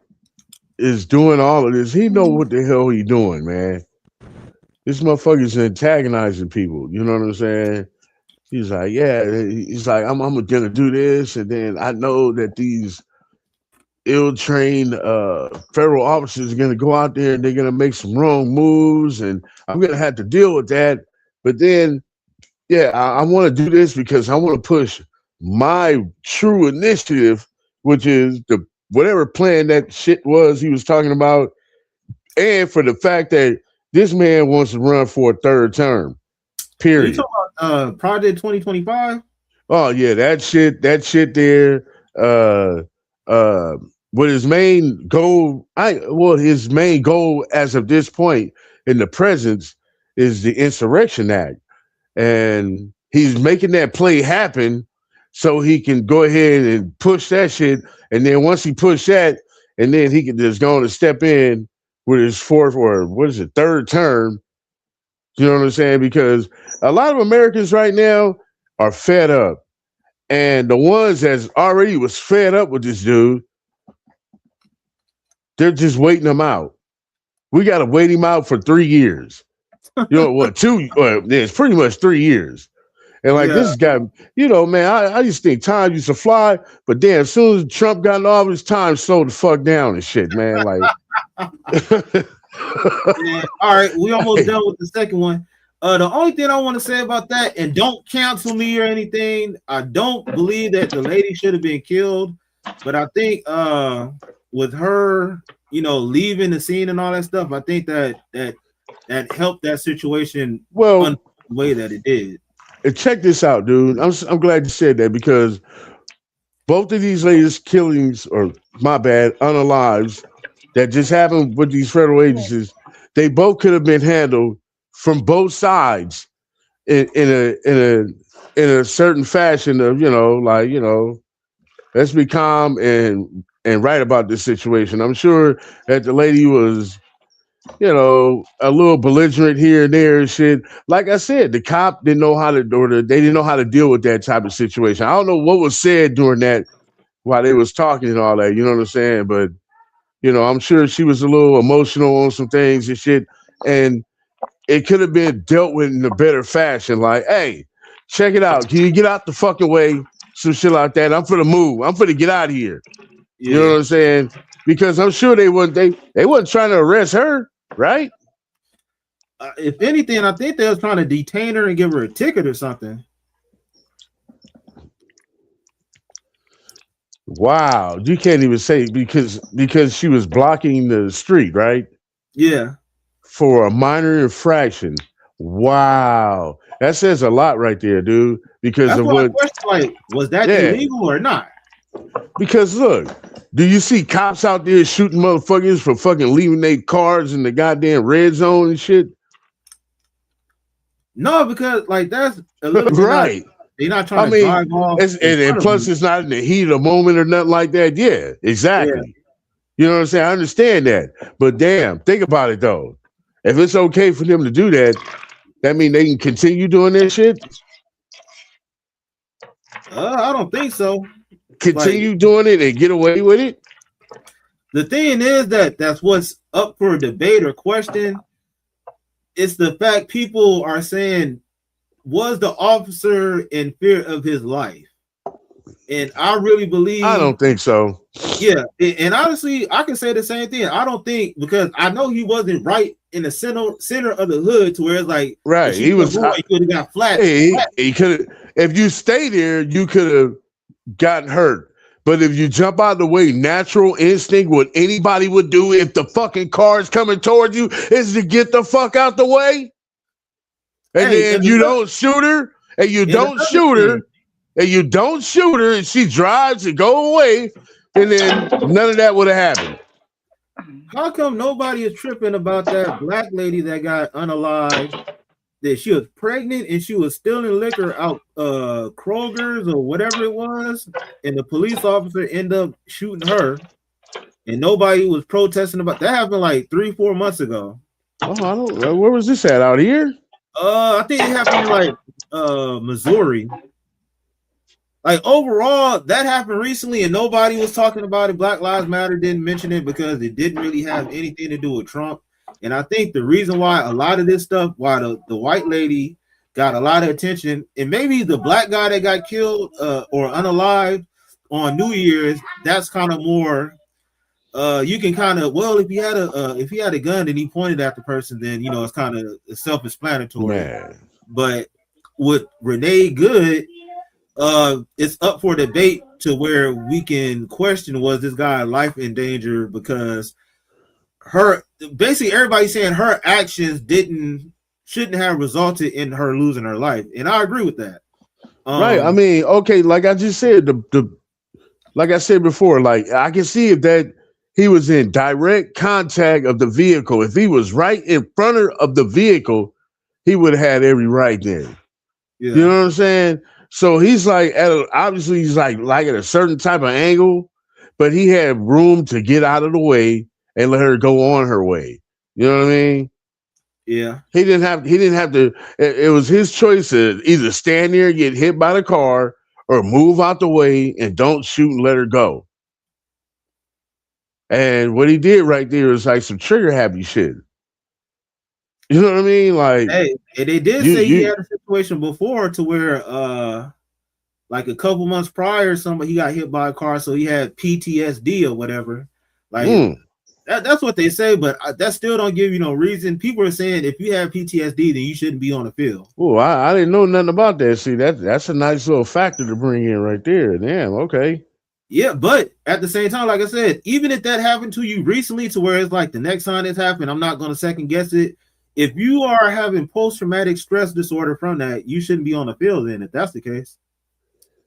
is doing all of this. He know what the hell he doing, man. This motherfucker's antagonizing people. You know what I'm saying? He's like, yeah. He's like, I'm gonna do this, and then I know that these ill-trained federal officers are gonna go out there and they're gonna make some wrong moves, and I'm gonna have to deal with that. But then, yeah, I want to do this because I want to push my true initiative, which is the whatever plan that shit was he was talking about, and for the fact that this man wants to run for a third term. Period. You talking about Project 2025? Oh yeah, that shit there. What his main goal, his main goal as of this point in the presence is the Insurrection Act, and he's making that play happen so he can go ahead and push that shit. And then once he push that, and then he can just go on and step in with his third term. You know what I'm saying? Because a lot of Americans right now are fed up. And the ones that already was fed up with this dude, they're just waiting him out. We got to wait him out for 3 years. You know what? It's pretty much 3 years. And like this guy, you know, man, I just think time used to fly. But damn, as soon as Trump got in office, time slowed the fuck down and shit, man. Like, yeah. All right, we almost done with the second one. The only thing I want to say about that, and don't cancel me or anything, I don't believe that the lady should have been killed, but I think with her, you know, leaving the scene and all that stuff, I think that helped that situation the way that it did. And check this out, dude. I'm glad you said that, because both of these ladies' killings, or my bad, unalives, that just happened with these federal agencies, they both could have been handled from both sides in a certain fashion of, you know, like, you know, let's be calm and write about this situation. I'm sure that the lady was, you know, a little belligerent here and there and shit. Like I said, the cop didn't know how to, they didn't know how to deal with that type of situation. I don't know what was said during that while they was talking and all that, you know what I'm saying? But, you know, I'm sure she was a little emotional on some things and shit. And it could have been dealt with in a better fashion. Like, hey, check it out. Can you get out the fucking way? Some shit like that. I'm finna move. I'm finna get out of here. Yeah. You know what I'm saying? Because I'm sure they wasn't trying to arrest her, right? If anything, I think they was trying to detain her and give her a ticket or something. Wow, you can't even say because she was blocking the street, right? Yeah. For a minor infraction. Wow, that says a lot right there, dude. Because that's of what what? Like, was that illegal or not? Because look, do you see cops out there shooting motherfuckers for fucking leaving their cars in the goddamn red zone and shit? No, because like that's a little bit right. They're not trying to drive off. And plus, it's not in the heat of the moment or nothing like that. Yeah, exactly. Yeah. You know what I'm saying? I understand that. But damn, think about it though. If it's okay for them to do that, that mean they can continue doing that shit? I don't think so. Continue doing it and get away with it? The thing is that's what's up for debate or question. It's the fact people are saying, was the officer in fear of his life? And I really believe I don't think so. Yeah, and honestly, I can say the same thing. I don't think, because I know he wasn't right in the center of the hood to where it's like right. He was. He could have got flat. He could have. If you stay there, you could have gotten hurt. But if you jump out of the way, natural instinct, what anybody would do if the fucking car is coming towards you is to get the fuck out the way. And then you don't shoot her, and you don't shoot her, and you don't shoot her, and she drives and go away, and then none of that would have happened. How come nobody is tripping about that black lady that got unalived? That she was pregnant and she was stealing liquor out Kroger's or whatever it was, and the police officer ended up shooting her, and nobody was protesting about that. Happened like 3-4 months ago. Oh, I don't know. Where was this at? Out here? I think it happened in like Missouri. Like overall, that happened recently, and nobody was talking about it. Black Lives Matter didn't mention it because it didn't really have anything to do with Trump. And I think the reason why a lot of this stuff, why the white lady got a lot of attention, and maybe the black guy that got killed or unalived on New Year's, that's kind of more. You can kind of, well, if he had a gun and he pointed at the person, then it's kind of self-explanatory. Man. But with Renee Good, it's up for debate to where we can question, was this guy life in danger, because basically everybody's saying her actions shouldn't have resulted in her losing her life, and I agree with that. Right. I mean, okay, like I just said, like I said before, like I can see if that he was in direct contact of the vehicle. If he was right in front of the vehicle, he would have had every right then. Yeah. You know what I'm saying? So he's like obviously he's like at a certain type of angle, but he had room to get out of the way and let her go on her way. You know what I mean? Yeah. He didn't have to. It was his choice to either stand there and get hit by the car or move out the way and don't shoot and let her go. And what he did right there is like some trigger happy shit. You know what I mean? Like, hey, and they did say he had a situation before to where like a couple months prior, he got hit by a car, so he had PTSD or whatever. Like that's what they say, but that still don't give you no reason. People are saying if you have PTSD, then you shouldn't be on the field. Oh, I didn't know nothing about that. See, that's a nice little factor to bring in right there. Damn, okay. Yeah, but at the same time, like I said, even if that happened to you recently, to where it's like the next time it's happened, I'm not going to second guess it. If you are having post-traumatic stress disorder from that, you shouldn't be on the field then, if that's the case.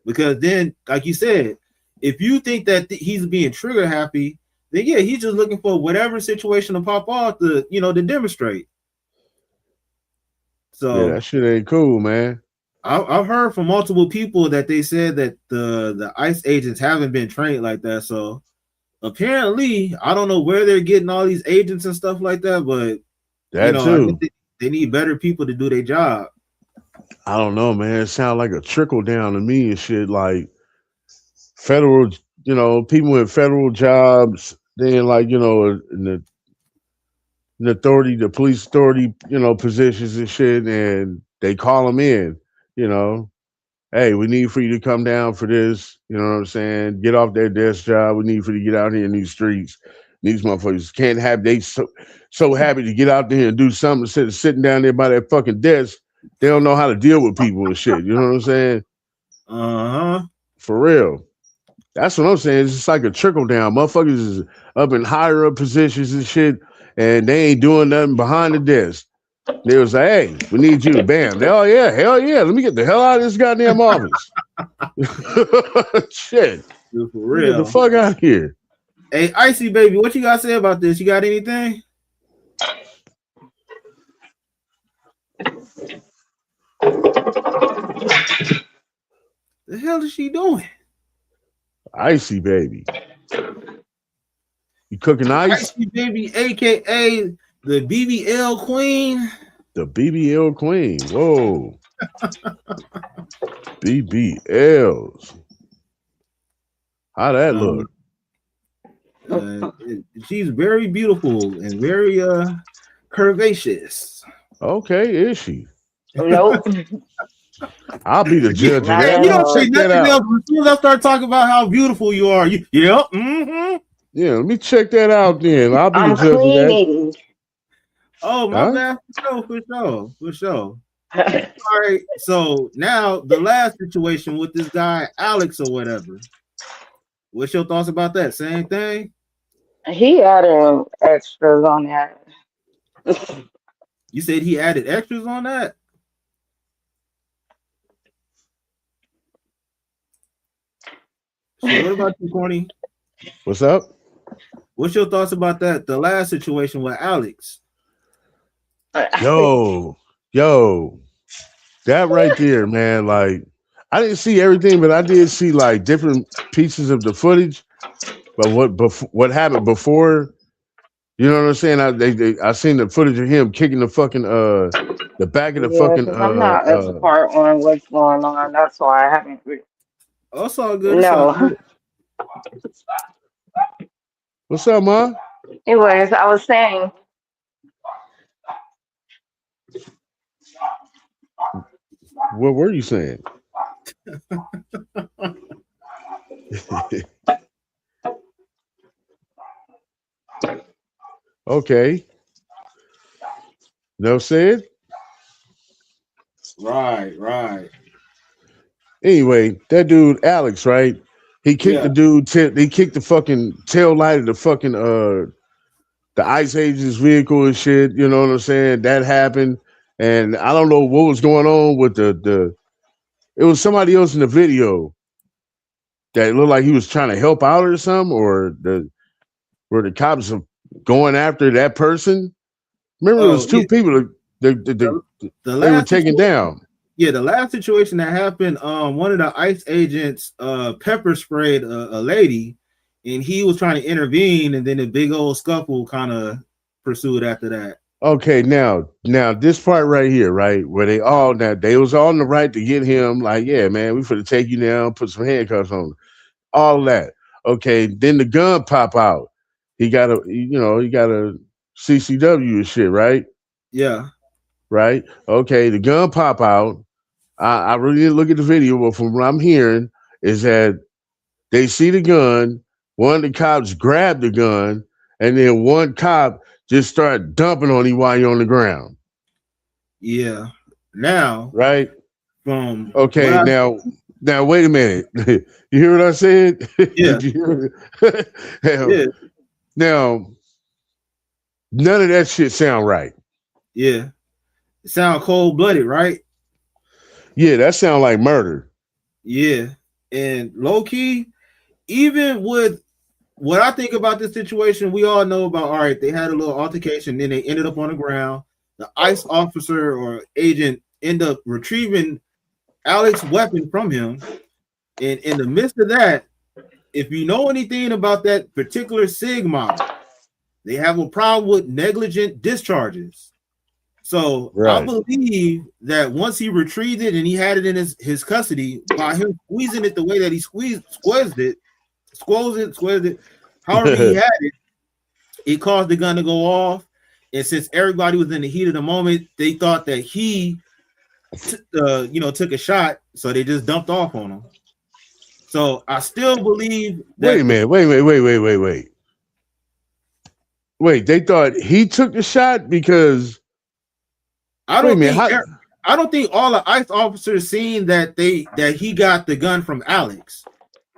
Because then, like you said, if you think that he's being trigger happy, then yeah, he's just looking for whatever situation to pop off to demonstrate. So yeah, that shit ain't cool, man. I've heard from multiple people that they said that the ICE agents haven't been trained like that. So apparently, I don't know where they're getting all these agents and stuff like that, but too. They need better people to do their job. I don't know, man. It sounds like a trickle down to me and shit. Like federal, people with federal jobs, then like in the authority, the police authority, positions and shit, and they call them in. you know, hey, we need for you to come down for this. You know what I'm saying? Get off that desk job. We need for you to get out here in these streets. These motherfuckers can't have they so happy to get out there and do something instead of sitting down there by that fucking desk. They don't know how to deal with people and shit. You know what I'm saying? For real. That's what I'm saying. It's just like a trickle down. Motherfuckers is up in higher up positions and shit, and they ain't doing nothing behind the desk. They was like, hey, we need you. Bam. Hell yeah. Let me get the hell out of this goddamn office. Shit. For real. Get the fuck out of here. Hey, Icy baby, what you got to say about this? You got anything? The hell is she doing? Icy baby. You cooking ice? Icy baby, aka the BBL queen. The BBL queen. Whoa. BBLs. How that look? She's very beautiful and very curvaceous. Okay, is she? Nope. I'll be the judge of that. You don't say nothing else. As soon as I start talking about how beautiful you are, yeah, yeah. Let me check that out then. I'll be the judge of that. Oh my bad, for sure. All right. So now the last situation with this guy Alex or whatever. What's your thoughts about that? Same thing. He added extras on that. You said he added extras on that? So what about you, Corny? What's up? What's your thoughts about that? The last situation with Alex. Yo, that right there, man. Like, I didn't see everything, but I did see like different pieces of the footage. But what happened before? You know what I'm saying? I seen the footage of him kicking the fucking the back of the fucking. I'm not up to part on what's going on. That's why I haven't. Oh, it's all good. No. What's up, Ma? Anyways, I was saying. What were you saying? Okay. No said? Right. Anyway, that dude Alex, right? He kicked the dude. He kicked the fucking tail light of the fucking the ICE agent's vehicle and shit. You know what I'm saying? That happened, and I don't know what was going on with the. It was somebody else in the video that looked like he was trying to help out or something, or the cops are going after that person. Remember, there was two people that they were taken down. Yeah, the last situation that happened, one of the ICE agents pepper sprayed a lady, and he was trying to intervene, and then a big old scuffle kind of pursued after that. Okay, now this part right here, right, where they was all on the right to get him, like, yeah, man, we finna take you down, put some handcuffs on him, all that. Okay, then the gun pop out. He got a CCW and shit, right? Yeah. Right. Okay, the gun pop out. I really didn't look at the video, but from what I'm hearing is that they see the gun. One of the cops grabbed the gun, and then one cop just started dumping on you while you're on the ground. Yeah. Now. Right. Okay. Now wait a minute. You hear what I said? Yeah. Yeah. Now, none of that shit sound right. Yeah. It sound cold-blooded, right? Yeah, that sound like murder. Yeah. And low-key, even with what I think about this situation, we all know about, all right, they had a little altercation, then they ended up on the ground. The ICE officer or agent ended up retrieving Alex's weapon from him. And in the midst of that, if you know anything about that particular SIG model, they have a problem with negligent discharges. So right. I believe that once he retrieved it and he had it in his custody, by him squeezing it the way that he squeezed it, however he had it, it caused the gun to go off. And since everybody was in the heat of the moment, they thought that he took a shot, so they just dumped off on him. So I still believe that. Wait a minute. Wait, they thought he took the shot because I don't think all the ICE officers seen that he got the gun from Alex.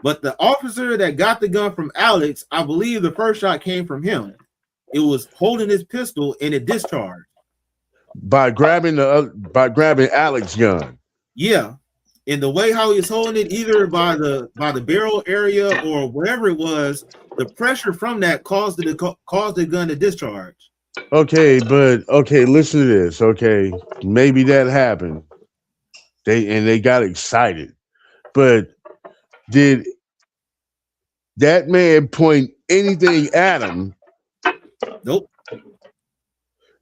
But the officer that got the gun from Alex, I believe the first shot came from him. It was holding his pistol and it discharged. By grabbing Alex's gun. Yeah. And the way how he's holding it, either by the barrel area or wherever it was, the pressure from that caused the gun to discharge. Okay, listen to this. Okay, maybe that happened. They got excited. But did that man point anything at him? Nope.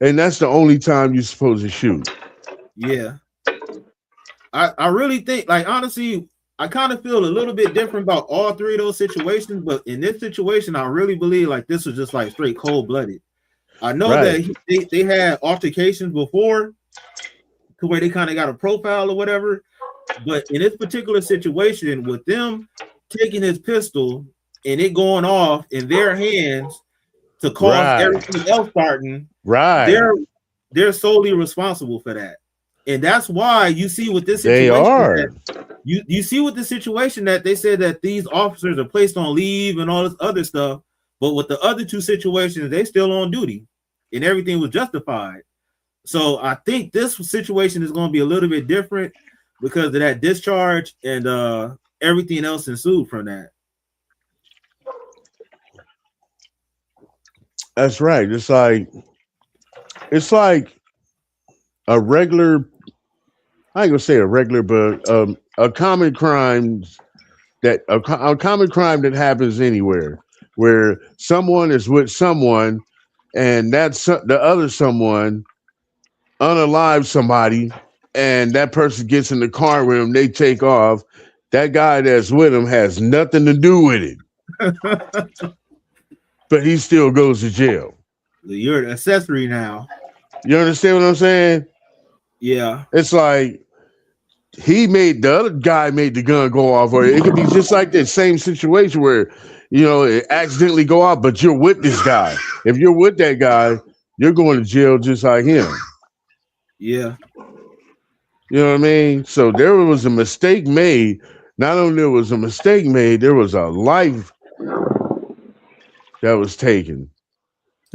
And that's the only time you're supposed to shoot. Yeah. I really think, like, honestly, I kind of feel a little bit different about all three of those situations, but in this situation, I really believe like this was just like straight cold-blooded. I know that they had altercations before to where they kind of got a profile or whatever, but in this particular situation with them taking his pistol and it going off in their hands to cause everything else starting, they're solely responsible for that. And that's why you see with this situation, they are. You see with the situation that they said that these officers are placed on leave and all this other stuff, but with the other two situations, they still on duty and everything was justified. So I think this situation is going to be a little bit different because of that discharge and everything else ensued from that. That's right. It's like a regular, I ain't gonna say a regular, but a common crime that happens anywhere where someone is with someone and that's the other someone unalive somebody and that person gets in the car with him, they take off. That guy that's with him has nothing to do with it. But he still goes to jail. You're an accessory now. You understand what I'm saying? Yeah. It's like the other guy made the gun go off, or it could be just like that same situation where, it accidentally go off, but you're with this guy. If you're with that guy, you're going to jail just like him. Yeah. You know what I mean? So there was a mistake made. Not only there was a mistake made, there was a life that was taken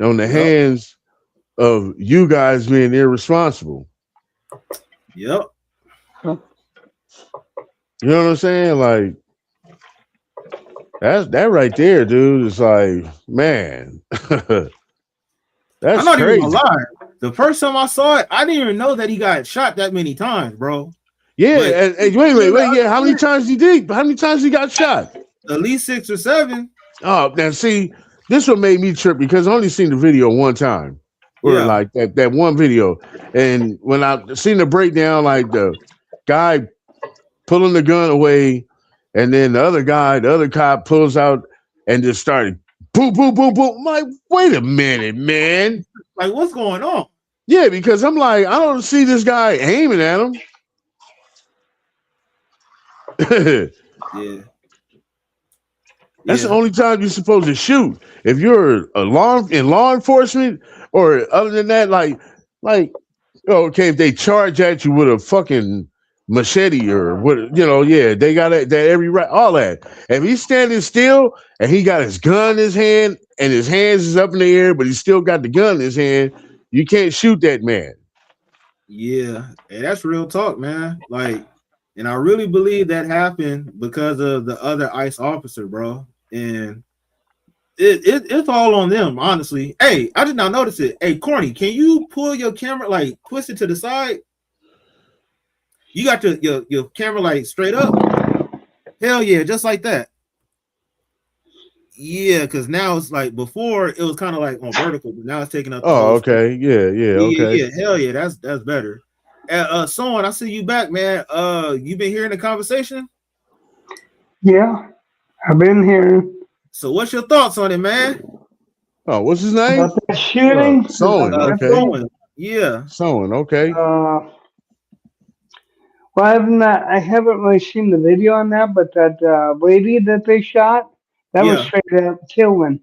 on the hands of you guys being irresponsible. Yep. You know what I'm saying? Like that right there, dude. Is like, man, that's I'm not crazy. even gonna lie. The first time I saw it, I didn't even know that he got shot that many times, bro. Yeah, and wait. Yeah, how many times he did? How many times he got shot? At least 6 or 7. Oh, now see, this one made me trip because I only seen the video one time. Or like that one video. And when I seen the breakdown, like the guy pulling the gun away, and then the other cop pulls out and just started boom, boom, boom, boom. I'm like, wait a minute, man. Like, what's going on? Yeah, because I'm like, I don't see this guy aiming at him. Yeah. That's the only time you're supposed to shoot. If you're in law enforcement, or other than that, like, okay, if they charge at you with a fucking machete or what, they got that every right, all that. If he's standing still and he got his gun in his hand and his hands is up in the air, but he still got the gun in his hand, you can't shoot that man. Yeah, and that's real talk, man. Like, and I really believe that happened because of the other ICE officer, bro. And it's all on them, honestly. Hey, I did not notice it. Hey, Corny, can you pull your camera, like, twist it to the side? You got your camera, like, straight up? Hell yeah, just like that. Yeah, because now it's like, before it was kind of like on vertical, but now it's taking up. Oh, okay. Yeah, okay. Yeah, hell yeah, that's better. Son, I see you back, man. You been hearing the conversation? Yeah, I've been hearing. So what's your thoughts on it, man? Oh, what's his name? About that shooting? Sowen, okay. Sowen, yeah. Sowen, okay. Well, I haven't really seen the video on that, but that lady that they shot, that was Yeah. straight up killing.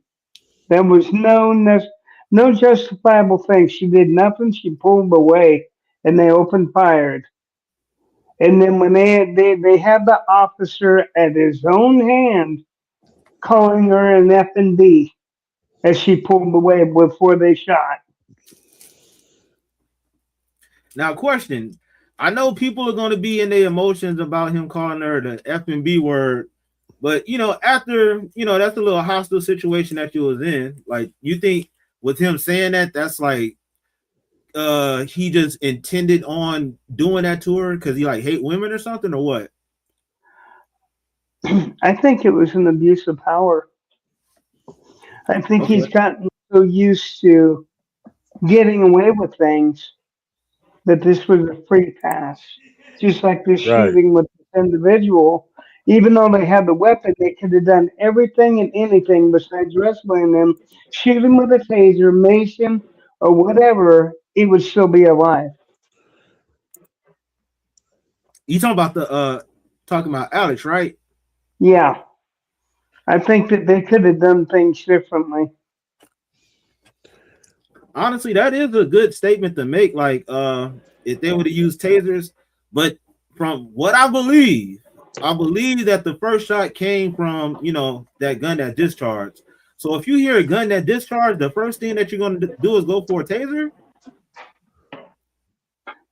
There was no justifiable thing. She did nothing. She pulled away, and they opened fire. And then when they had the officer at his own hand calling her an F and B as she pulled away before they shot. Now, question. I know people are going to be in their emotions about him calling her the F and B word, but after that's a little hostile situation that you was in. Like, you think with him saying that, that's like he just intended on doing that to her because he like hate women or something, or what? I think it was an abuse of power. I think Okay. he's gotten so used to getting away with things that this was a free pass. Just like this Right. shooting with this individual. Even though they had the weapon, they could have done everything and anything besides wrestling him, shoot him with a taser, mace him, or whatever, he would still be alive. You talking about Alex, right? Yeah. I think that they could have done things differently. Honestly, that is a good statement to make. Like, if they would have used tasers, but from what I believe that the first shot came from that gun that discharged. So if you hear a gun that discharged, the first thing that you're going to do is go for a taser.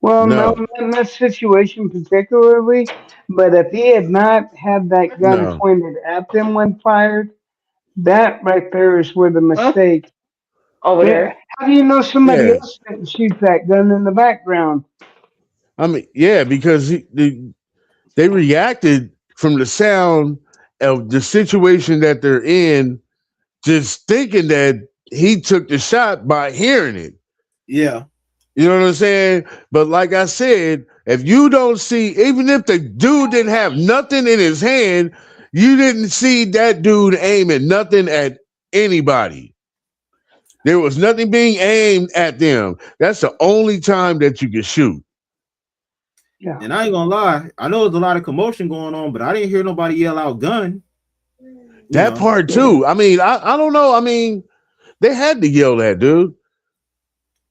Well, no, not in that situation particularly, but if he had not had that gun No. pointed at them when fired, that right there is where the mistake. Over there. How do you know somebody Yeah. else didn't shoot that gun in the background? I mean, yeah, because they reacted from the sound of the situation that they're in, just thinking that he took the shot by hearing it. Yeah. You know what I'm saying? But like I said, if you don't see, even if the dude didn't have nothing in his hand, you didn't see that dude aiming nothing at anybody. There was nothing being aimed at them. That's the only time that you can shoot. Yeah. And I ain't gonna lie, I know there's a lot of commotion going on, but I didn't hear nobody yell out gun. That part too. I mean, I don't know. I mean, they had to yell that, dude.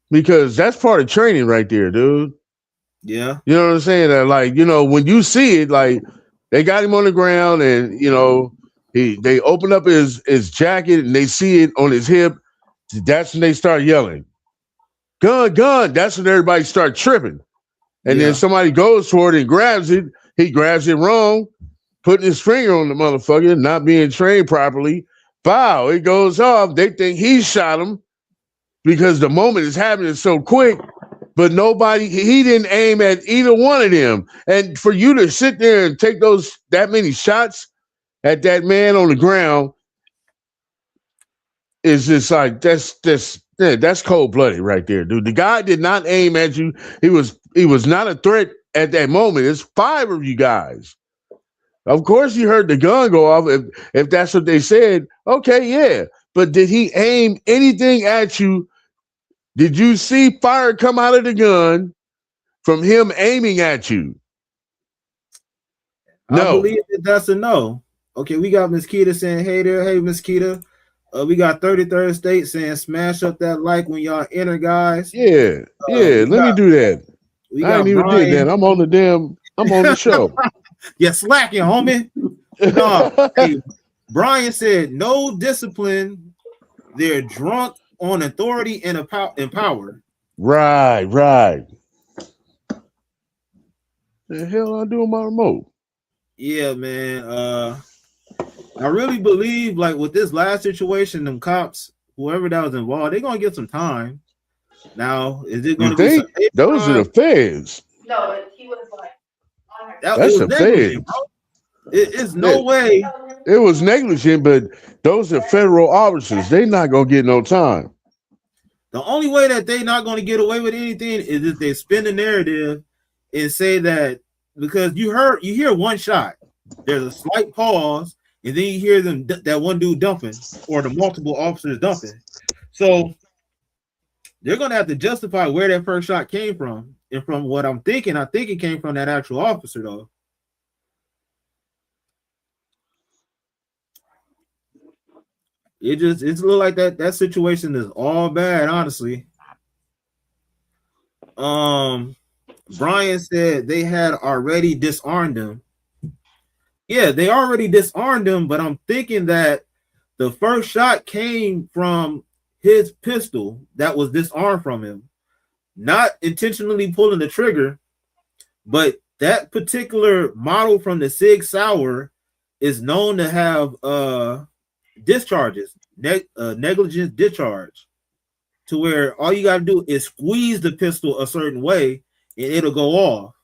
Because that's part of training right there, dude. Yeah. You know what I'm saying? Like, when you see it, like they got him on the ground and they open up his jacket and they see it on his hip. That's when they start yelling. Gun, gun. That's when everybody start tripping. And then somebody goes for it and grabs it. He grabs it wrong, putting his finger on the motherfucker, not being trained properly. Bow, it goes off. They think he shot him because the moment is happening so quick, but he didn't aim at either one of them. And for you to sit there and take that many shots at that man on the ground is just like, that's cold-blooded right there, dude. The guy did not aim at you. He was not a threat at that moment. It's 5 of you guys. Of course you heard the gun go off if that's what they said. Okay, yeah. But did he aim anything at you? Did you see fire come out of the gun from him aiming at you? No. I believe that's a no. Okay, we got Miss Keita saying, hey there. Hey, Miss Keita. We got 33rd State saying, smash up that like when y'all enter, guys. Yeah, let me do that. I ain't even Brian. did that. I'm on the show. You're slacking, homie. No, hey, Brian said, no discipline. They're drunk on authority and power. Right. The hell I do with my remote? Yeah, man. I really believe, like, with this last situation, them cops, whoever that was involved, they're gonna get some time. Now, is it gonna be some those are the feds? No, but he was like, that's the feds. It's no way. It was negligent, but those are federal officers. They're not gonna get no time. The only way that they're not gonna get away with anything is if they spin the narrative and say that, because you hear one shot, there's a slight pause, and then you hear that one dude dumping, or the multiple officers dumping. So they're gonna have to justify where that first shot came from. And from what I'm thinking, I think it came from that actual officer, though. It's look like that situation is all bad, honestly. Brian said they had already disarmed him. Yeah, they already disarmed him, but I'm thinking that the first shot came from his pistol that was disarmed from him, not intentionally pulling the trigger, but that particular model from the Sig Sauer is known to have discharges, negligent discharge, to where all you got to do is squeeze the pistol a certain way and it'll go off.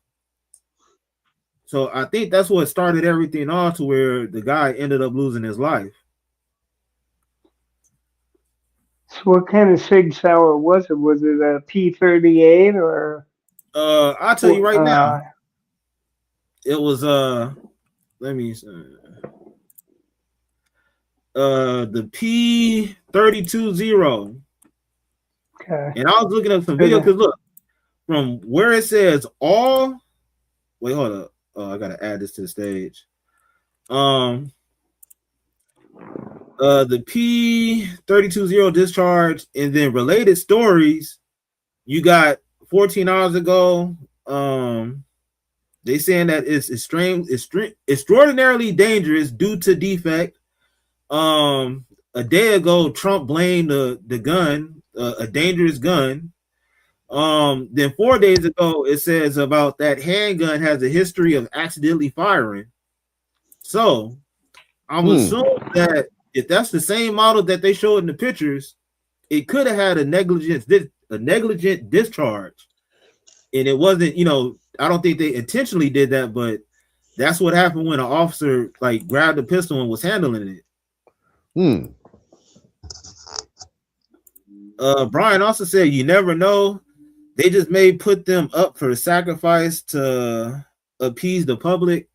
So I think that's what started everything off, to where the guy ended up losing his life. So what kind of Sig Sauer was it? Was it a P38 or? I'll tell you right now. It was let me the P320. Okay. And I was looking up some video because look, from where it says all. Wait, hold up. Oh, I gotta add this to the stage. The P320 discharge, and then related stories. You got 14 hours ago. They saying that it's extraordinarily dangerous due to defect. A day ago, Trump blamed the gun, a dangerous gun. Then 4 days ago, it says about that handgun has a history of accidentally firing. So I'm assuming that if that's the same model that they showed in the pictures, it could have had a negligent discharge, and it wasn't. I don't think they intentionally did that, but that's what happened when an officer like grabbed the pistol and was handling it. Brian also said, "You never know. They just may put them up for a sacrifice to appease the public."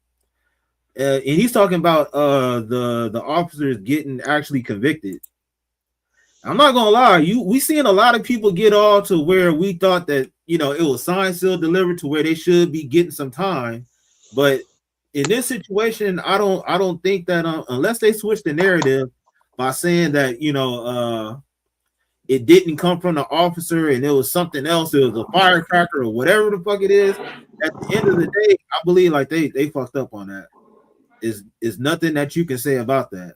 And he's talking about the officers getting actually convicted. I'm not gonna lie, we seen a lot of people get all to where we thought that it was signed, sealed, delivered, to where they should be getting some time. But in this situation, I don't think that unless they switch the narrative by saying that it didn't come from the officer and it was something else, it was a firecracker or whatever the fuck it is. At the end of the day, I believe like they fucked up on that. Is nothing that you can say about that.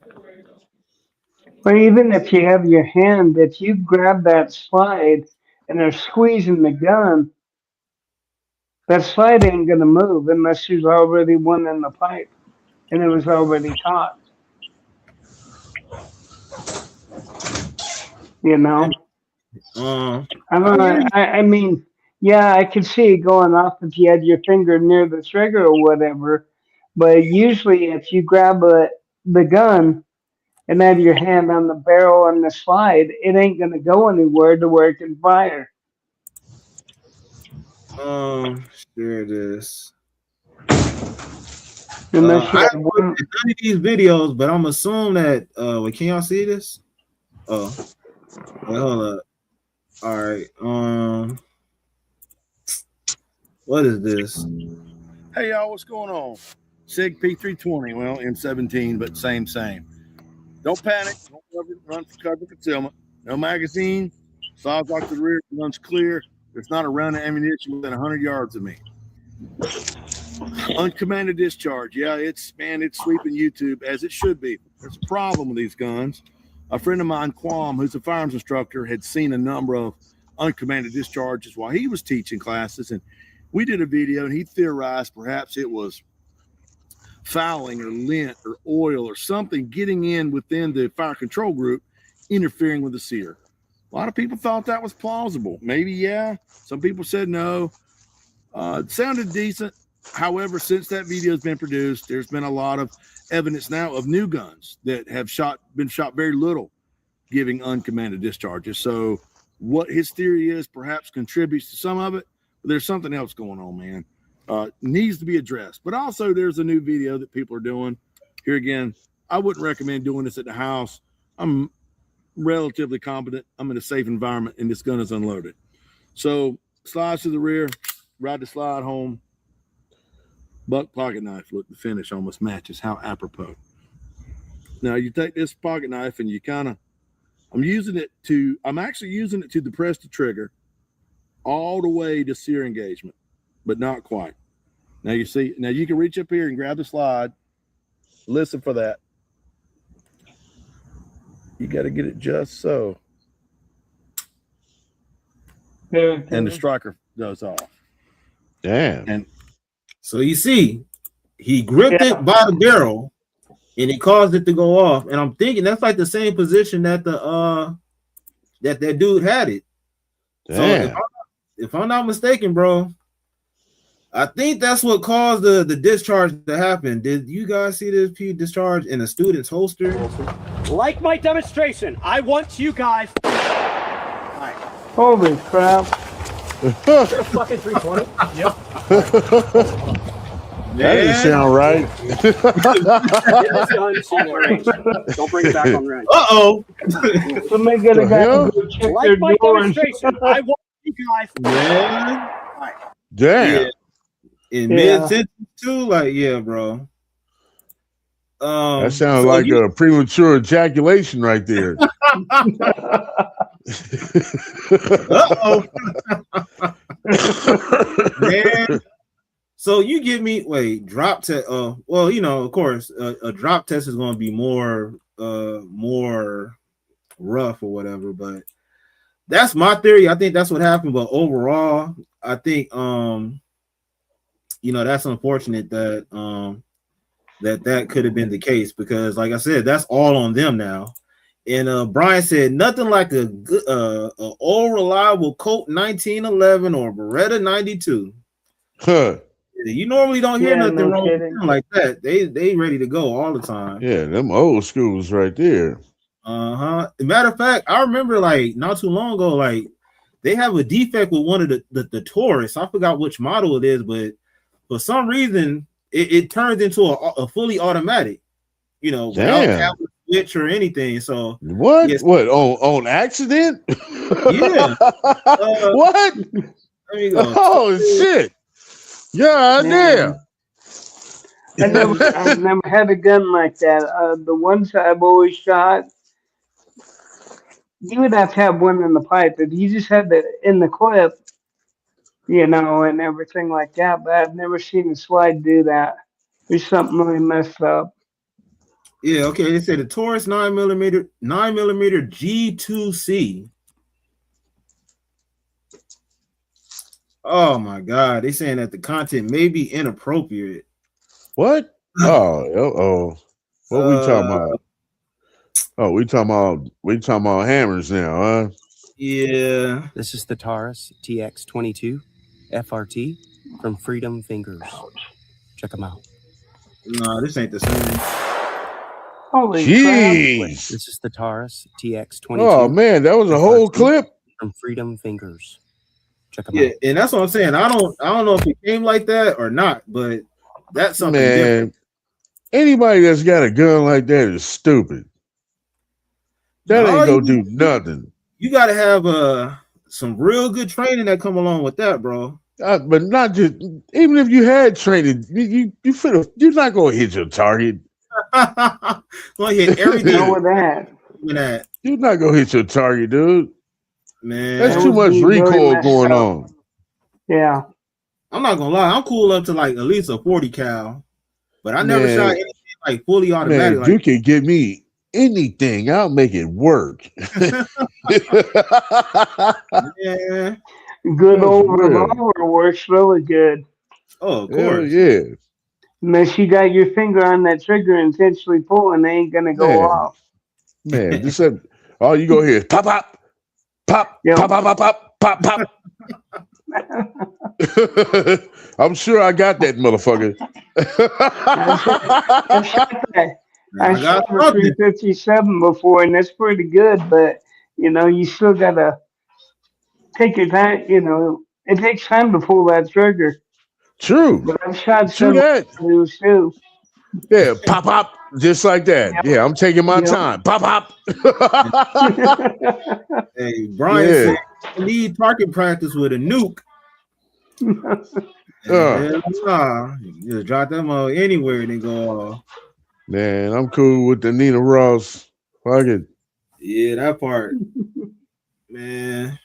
But even if you have your hand, if you grab that slide and they're squeezing the gun, that slide ain't gonna move unless there's already one in the pipe and it was already caught. I mean, yeah, I could see it going off if you had your finger near the trigger or whatever. But usually, if you grab the gun and have your hand on the barrel and the slide, it ain't gonna go anywhere to where it can fire. Share this. I haven't looked at none of these videos, but I'm assuming that wait, can y'all see this? Oh, wait, hold up. All right. What is this? Hey y'all, what's going on? SIG P320, well, M17, but same. Don't panic. Don't run for cover concealment. No magazine. Saws off to the rear. Runs clear. There's not a round of ammunition within 100 yards of me. Uncommanded discharge. Yeah, it's sweeping YouTube as it should be. There's a problem with these guns. A friend of mine, Quam, who's a firearms instructor, had seen a number of uncommanded discharges while he was teaching classes, and we did a video, and he theorized perhaps it was fouling or lint or oil or something getting in within the fire control group, interfering with the sear. A lot of people thought that was plausible. Maybe, yeah. Some people said no. It sounded decent. However, since that video has been produced, there's been a lot of evidence now of new guns that have been shot very little, giving uncommanded discharges. So what his theory is perhaps contributes to some of it, but there's something else going on, man. Needs to be addressed. But also there's a new video that people are doing. Here again, I wouldn't recommend doing this at the house. I'm relatively competent. I'm in a safe environment, and this gun is unloaded. So slides to the rear, ride the slide home. Buck pocket knife. Look, the finish almost matches. How apropos. Now you take this pocket knife and you kind of, I'm actually using it to depress the trigger all the way to sear engagement, but not quite. Now you see, now you can reach up here and grab the slide. Listen for that. You got to get it just so. And the striker goes off. Damn. And so you see, he gripped it by the barrel and it caused it to go off. And I'm thinking that's like the same position that that dude had it. Damn. So if I'm not mistaken, bro, I think that's what caused the discharge to happen. Did you guys see this discharge in a student's holster? Like my demonstration, I want you guys. Holy crap. Fucking 320. Yep. That didn't sound right. Don't bring it back on range. Uh-oh. Somebody gotta go check Like their my doors. demonstration, I want you guys. Man. Damn. Yeah. In mid-sentence too? Like, yeah, bro. That sounds like a premature ejaculation right there. Uh-oh. Man. So you give me drop test. Well, you know, of course, a drop test is going to be more rough or whatever. But that's my theory. I think that's what happened. But overall, I think you know, that's unfortunate that that could have been the case because, like I said, that's all on them now. And Brian said nothing like a good, old reliable Colt 1911 or Beretta 92. Huh. You normally don't hear nothing wrong with them like that. They ready to go all the time. Yeah, them old schools right there. Matter of fact, I remember like not too long ago, like they have a defect with one of the Taurus. I forgot which model it is, but for some reason it turns into a fully automatic. You know, without having a switch or anything. So what? Yes. What on accident? Yeah. What? There you go. Oh shit! Yeah, damn. I've never had a gun like that. The ones I've always shot, you would have to have one in the pipe. If you just had that in the clip, you know, and everything like that. But I've never seen a slide do that. There's something really messed up. Yeah, okay. They said the Taurus 9mm G2C. Oh my God! They saying that the content may be inappropriate. What? Oh. What we talking about? Oh, we talking about hammers now, huh? Yeah. This is the Taurus TX22 FRT from Freedom Fingers. Check them out. No, this ain't the same. Holy jeez! crap. This is the Taurus TX22. Oh man, that was a whole clip from Freedom Fingers. Check them out. And that's what I'm saying. I don't know if it came like that or not, but that's something different. Anybody that's got a gun like that is stupid. That ain't gonna do nothing. You got to have some real good training that come along with that, bro. But not just even if you had training, you're not gonna hit your target. Gonna hit everything with that. You're not gonna hit your target, dude. Man, that's too much recoil going on. Yeah, I'm not gonna lie. I'm cool up to like at least a 40 cal, but I never shot anything like fully automatic. Man, you can give me anything. I'll make it work. Yeah, good old revolver works really good. Oh, of course. Yeah. Unless you got your finger on that trigger intentionally pulling, they ain't gonna go off. Man, just all you go here is pop, pop, pop, yep. Pop, pop, pop, pop, pop, pop. I'm sure I got that motherfucker. I shot for 357 before, and that's pretty good. But you know, you still gotta take your time. You know, it takes time to pull that trigger. True. But I've shot True that. Too. Yeah, pop, pop, Just like that. Yeah, I'm taking my time. Pop, pop. Hey, Brian said you need target practice with a nuke. Nah, you just drop them anywhere and they go off. Man, I'm cool with the Nina Ross. Fuck it. Yeah, that part. Man.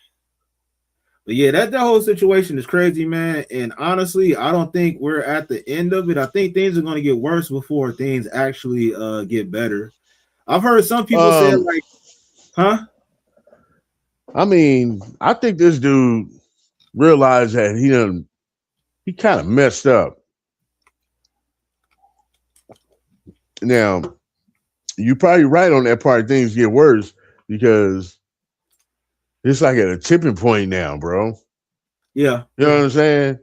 But yeah, that whole situation is crazy, man. And honestly, I don't think we're at the end of it. I think things are going to get worse before things actually get better. I've heard some people say like, huh? I mean, I think this dude realized that he kind of messed up. Now, you're probably right on that part. Things get worse because it's like at a tipping point now, bro. Yeah. You know what I'm saying?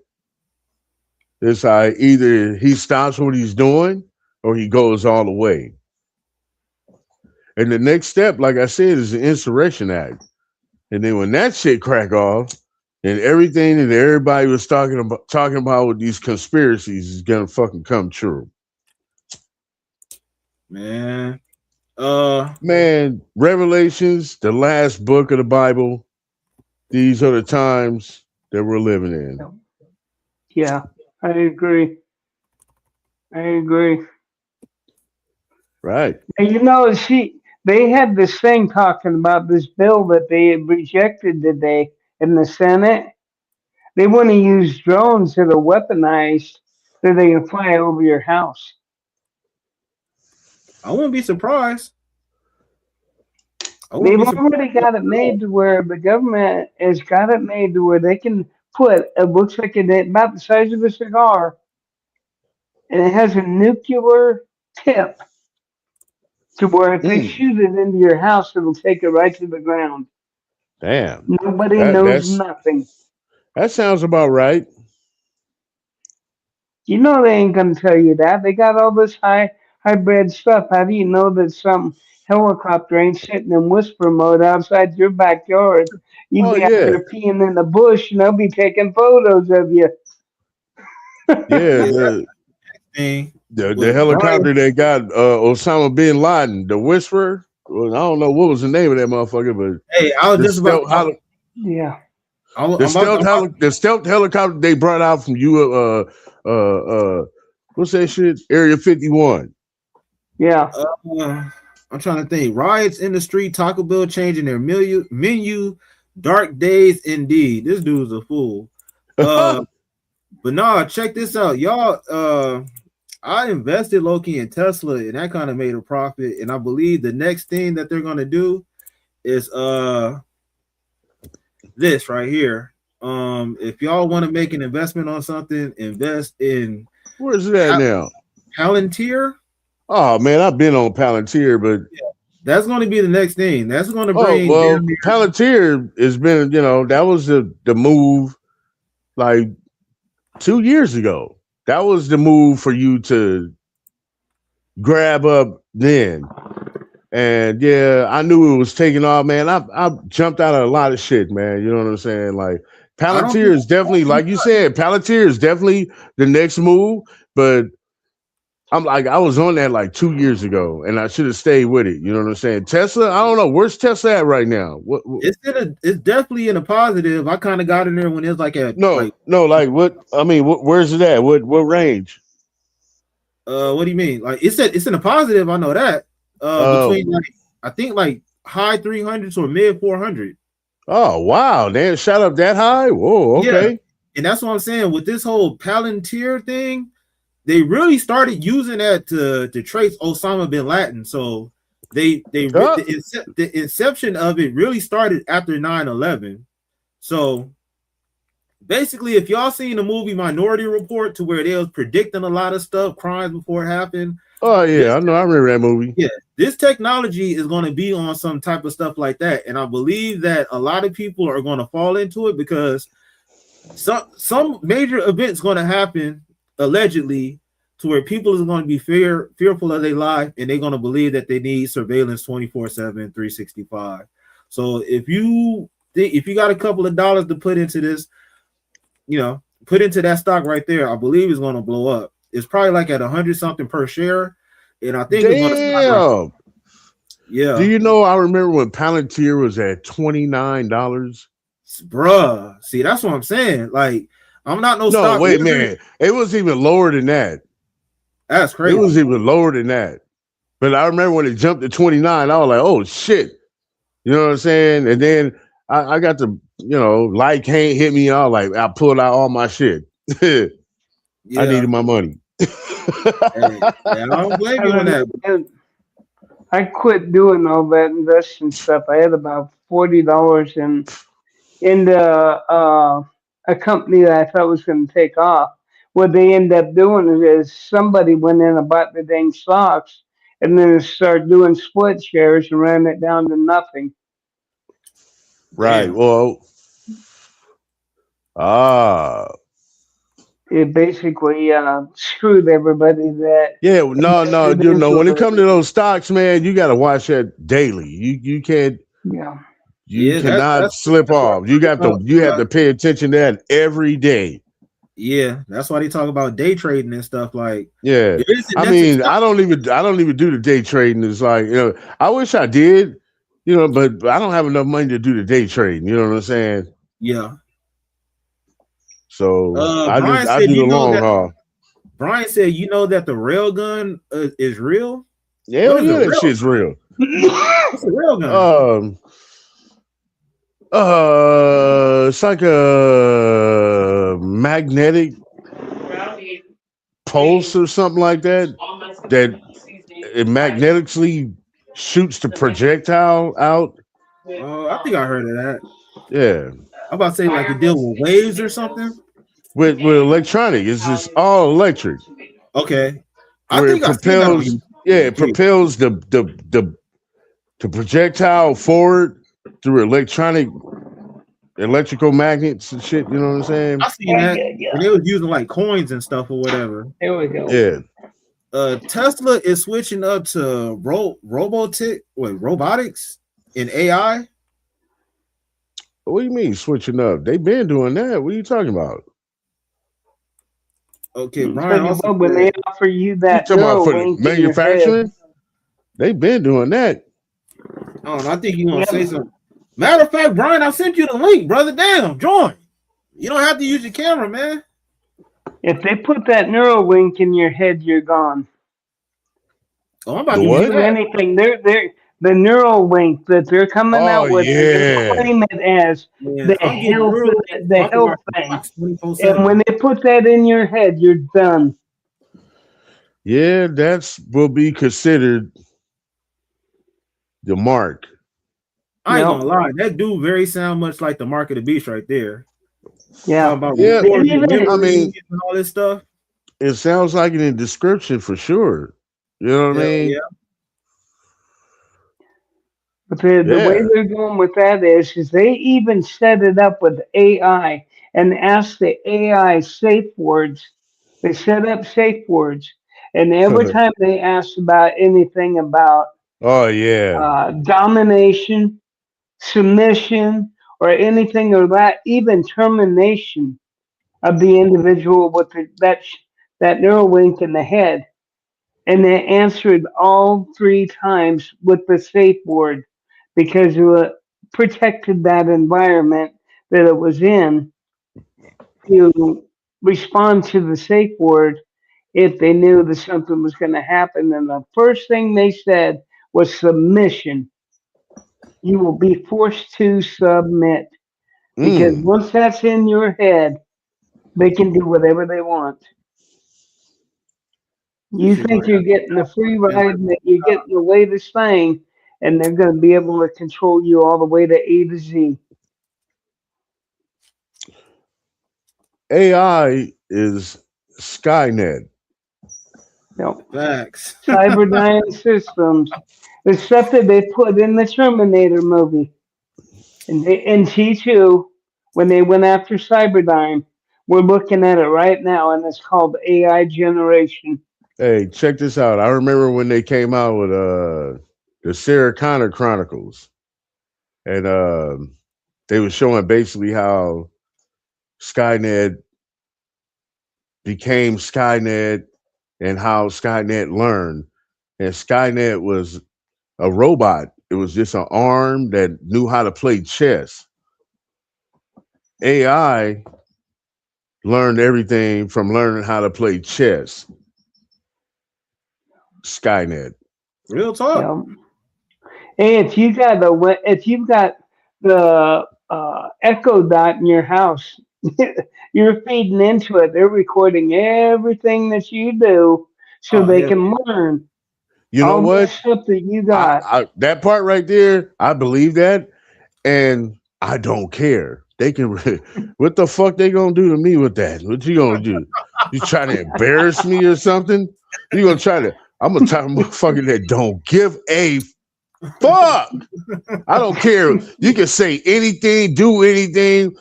It's like either he stops what he's doing or he goes all the way. And the next step, like I said, is the Insurrection Act. And then when that shit crack off and everything that everybody was talking about with these conspiracies is gonna fucking come true. Man. Man, Revelations, the last book of the Bible, these are the times that we're living in. Yeah, I agree. Right. And you know, they had this thing talking about this bill that they had rejected today in the Senate. They want to use drones that are weaponized so they can fly over your house. I wouldn't be surprised. They've already got it made to where the government has got it made to where they can put, it looks like about the size of a cigar, and it has a nuclear tip to where if they shoot it into your house, it'll take it right to the ground. Damn. Nobody knows nothing. That sounds about right. You know they ain't gonna tell you that. They got all this hybrid stuff. How do you know that some helicopter ain't sitting in whisper mode outside your backyard? You'd be out there peeing in the bush and they'll be taking photos of you. Yeah, the helicopter that got Osama bin Laden, the Whisperer. Well, I don't know what was the name of that motherfucker, but hey, I was just about the stealth helicopter they brought out from what's that shit? Area 51. Yeah. I'm trying to think. Riots in the street, Taco Bell changing their menu. Dark days indeed. This dude's a fool. But nah, check this out. Y'all, I invested low-key in Tesla and that kind of made a profit. And I believe the next thing that they're gonna do is this right here. If y'all want to make an investment on something, invest in where's that now? Palantir. Oh man, I've been on Palantir, but that's going to be the next thing. That's going to bring. Palantir has been, that was the move like 2 years ago. That was the move for you to grab up then. And yeah, I knew it was taking off, man. I jumped out of a lot of shit, man. You know what I'm saying? Like Palantir is definitely, like you said, Palantir is definitely the next move, but I was on that like 2 years ago, and I should have stayed with it. You know what I'm saying? Tesla, I don't know. Where's Tesla at right now? It's definitely in a positive. I kind of got in there when it's like what? I mean, where's it at? What range? What do you mean? Like it's in a positive. I know that. Between I think like high 300s or mid 400. Oh wow, they shot up that high. Whoa, okay. Yeah. And that's what I'm saying with this whole Palantir thing. They really started using that to trace Osama bin Laden. So the inception of it really started after 9/11. So basically, if y'all seen the movie Minority Report, to where they was predicting a lot of stuff, crimes before it happened. Oh yeah, I know. I remember that movie. Yeah, this technology is going to be on some type of stuff like that, and I believe that a lot of people are going to fall into it because some major events going to happen. Allegedly, to where people are going to be fearful of their life, and they're going to believe that they need surveillance 24/7, 365. So if you got a couple of dollars to put into this, put into that stock right there, I believe it's going to blow up. It's probably like at 100 something per share. and I think it's going to start. Damn. Yeah. Do you know? I remember when Palantir was at $29. Bruh, see, that's what I'm saying. Like, I'm not no No, stock wait, wizard. man. It was even lower than that. That's crazy. It was even lower than that. But I remember when it jumped to 29, I was like, oh shit. You know what I'm saying? And then I got to, light can't hit me. I was like, I pulled out all my shit. I needed my money. I don't blame you on that. I quit doing all that investing stuff. I had about $40 in a company that I thought was going to take off. What they end up doing is somebody went in and bought the dang stocks and then started doing split shares and ran it down to nothing. Right. Damn. Well, it basically screwed everybody that. Yeah, no. When it comes to those stocks, man, you got to watch that daily. You can't. Yeah. You cannot slip off. You have to pay attention to that every day. Yeah, that's why they talk about day trading and stuff. Like, yeah, I mean, I don't even do the day trading. It's like, I wish I did, but I don't have enough money to do the day trading. You know what I'm saying? Yeah. So I do the long haul. Brian said, "You know that the rail gun is real." Yeah, that shit's real. What's a rail gun? It's like a magnetic pulse or something like that. That it magnetically shoots the projectile out. Oh, I think I heard of that. Yeah. I'm about to say like it deal with waves or something. With electronic, it's just all electric. Okay. Where it propels, it propels the projectile forward through electrical magnets and shit. You know what I'm saying? I seen that. And they was using like coins and stuff or whatever. There we go. Yeah. Tesla is switching up to robotics and AI. What do you mean switching up? They've been doing that. What are you talking about? Okay, Brian. Also when they offer you that, you talking about for the manufacturing? They've been doing that. Oh, I think you want to say something. Matter of fact, Brian, I sent you the link, brother. Damn, join. You don't have to use your camera, man. If they put that Neuralink in your head, you're gone. Oh, I'm about to do anything. They're the Neuralink that they're coming out with. They're claim it as the health thing. And when they put that in your head, you're done. Yeah, will be considered the mark. I ain't gonna lie, that do very sound much like the mark of the beast right there. Yeah, I mean, all this stuff. It sounds like it in description for sure. You know what I mean? Yeah. But the way they're going with that is they even set it up with AI and ask the AI safe words. They set up safe words, and every time they ask about anything about domination, submission, or anything or that, even termination of the individual with that Neuralink in the head, and they answered all 3 times with the safe word because it protected that environment that it was in to respond to the safe word if they knew that something was going to happen. And the first thing they said was submission. You will be forced to submit because once that's in your head, they can do whatever they want. You think you're getting a free ride and that you're getting the latest thing, and they're going to be able to control you all the way to A to Z. AI is Skynet. Yep. Facts. Cyberdyne systems. The stuff that they put in the Terminator movie. And in T2, when they went after Cyberdyne, we're looking at it right now, and it's called AI generation. Hey, check this out. I remember when they came out with the Sarah Connor Chronicles, and they were showing basically how Skynet became Skynet and how Skynet learned. and Skynet was a robot. It was just an arm that knew how to play chess. AI learned everything from learning how to play chess. Skynet. Real talk. Hey, if you've got the Echo Dot in your house, you're feeding into it. They're recording everything that you do, so they can learn. You know all what? the stuff that you got. That part right there, I believe that, and I don't care. They can. What the fuck they gonna do to me with that? What you gonna do? You trying to embarrass me or something? You gonna try to? I'm gonna try to motherfucker that don't give a fuck. I don't care. You can say anything, do anything.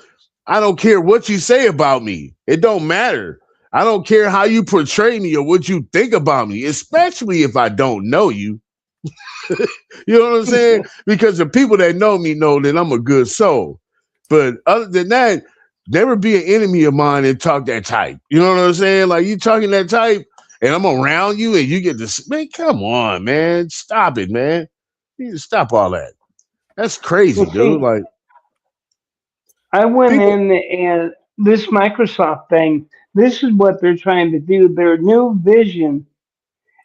I don't care what you say about me. It don't matter. I don't care how you portray me or what you think about me, especially if I don't know you. You know what I'm saying? Because the people that know me know that I'm a good soul. But other than that, never be an enemy of mine and talk that type. You know what I'm saying? Like you talking that type and I'm around you and you get this, man, come on, man. Stop it, man. You need to stop all that. That's crazy, dude. Like I went in and this Microsoft thing, this is what they're trying to do. Their new vision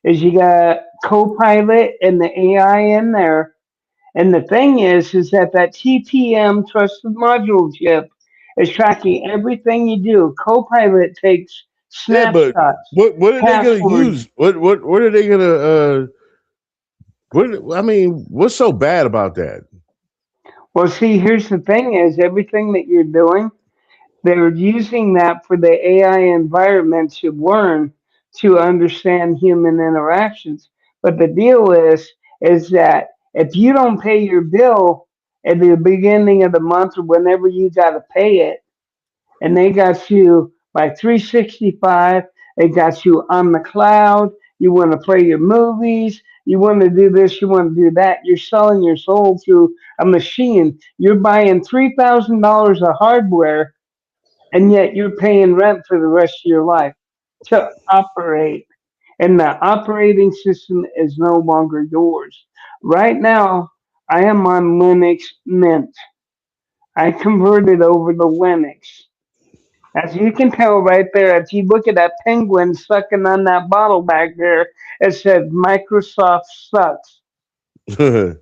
is you got Copilot and the AI in there. And the thing is that TPM trusted module chip is tracking everything you do. Copilot takes snapshots. What are they gonna use? What are they gonna what's so bad about that? Well, see, here's the thing is everything that you're doing, they're using that for the AI environment to learn to understand human interactions. But the deal is that if you don't pay your bill at the beginning of the month or whenever you got to pay it, and they got you by 365, they got you on the cloud, you want to play your movies, you want to do this, you want to do that, you're selling your soul to a machine. You're buying $3,000 of hardware and yet you're paying rent for the rest of your life to operate. And the operating system is no longer yours. Right now, I am on Linux Mint. I converted over to Linux. As you can tell right there, if you look at that penguin sucking on that bottle back there, it says Microsoft sucks. Yeah,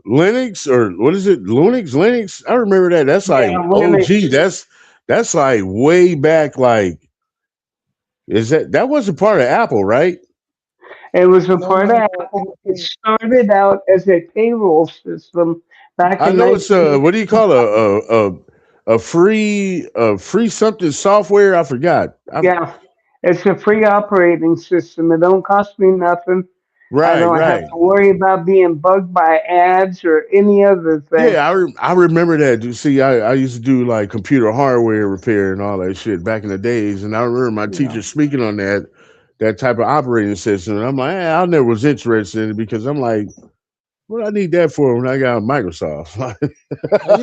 Linux or what is it? Linux. I remember that. That's like Linux. That's like way back. Like, is that wasn't part of Apple, right? It was a part of Apple. It started out as a payroll system back in. I know it's what do you call a free something software? I forgot. Yeah, it's a free operating system. It don't cost me nothing. I don't have to worry about being bugged by ads or any other thing. Yeah, I remember that. You see, I used to do like computer hardware repair and all that shit back in the days, and I remember my teacher speaking on that type of operating system, and I'm like, I never was interested in it because I'm like, what do I need that for when I got Microsoft?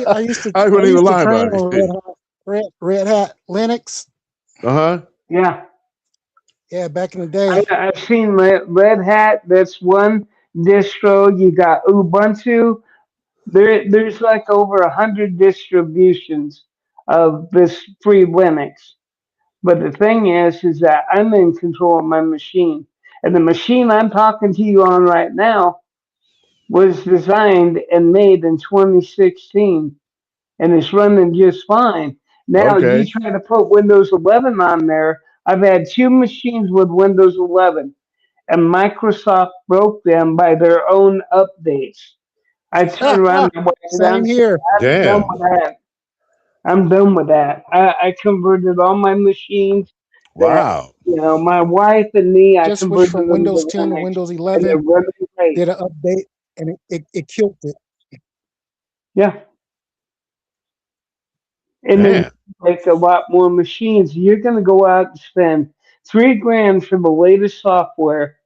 I used to. I wouldn't even lie train about it. on Red Hat Linux. Yeah. Yeah, back in the day. I've seen Red Hat. That's one distro. You got Ubuntu. There's like over 100 distributions of this free Linux. But the thing is that I'm in control of my machine. And the machine I'm talking to you on right now was designed and made in 2016. And it's running just fine. Now you try to put Windows 11 on there. I've had two machines with Windows 11, and Microsoft broke them by their own updates. I turned around and Same here. I'm done with that. I'm done with that. I converted all my machines. Wow. My wife and me, I just converted switched from Windows 10 to Windows 11. Did an update, and it killed it. Yeah. And then like a lot more machines. You're going to go out and spend $3,000 for the latest software,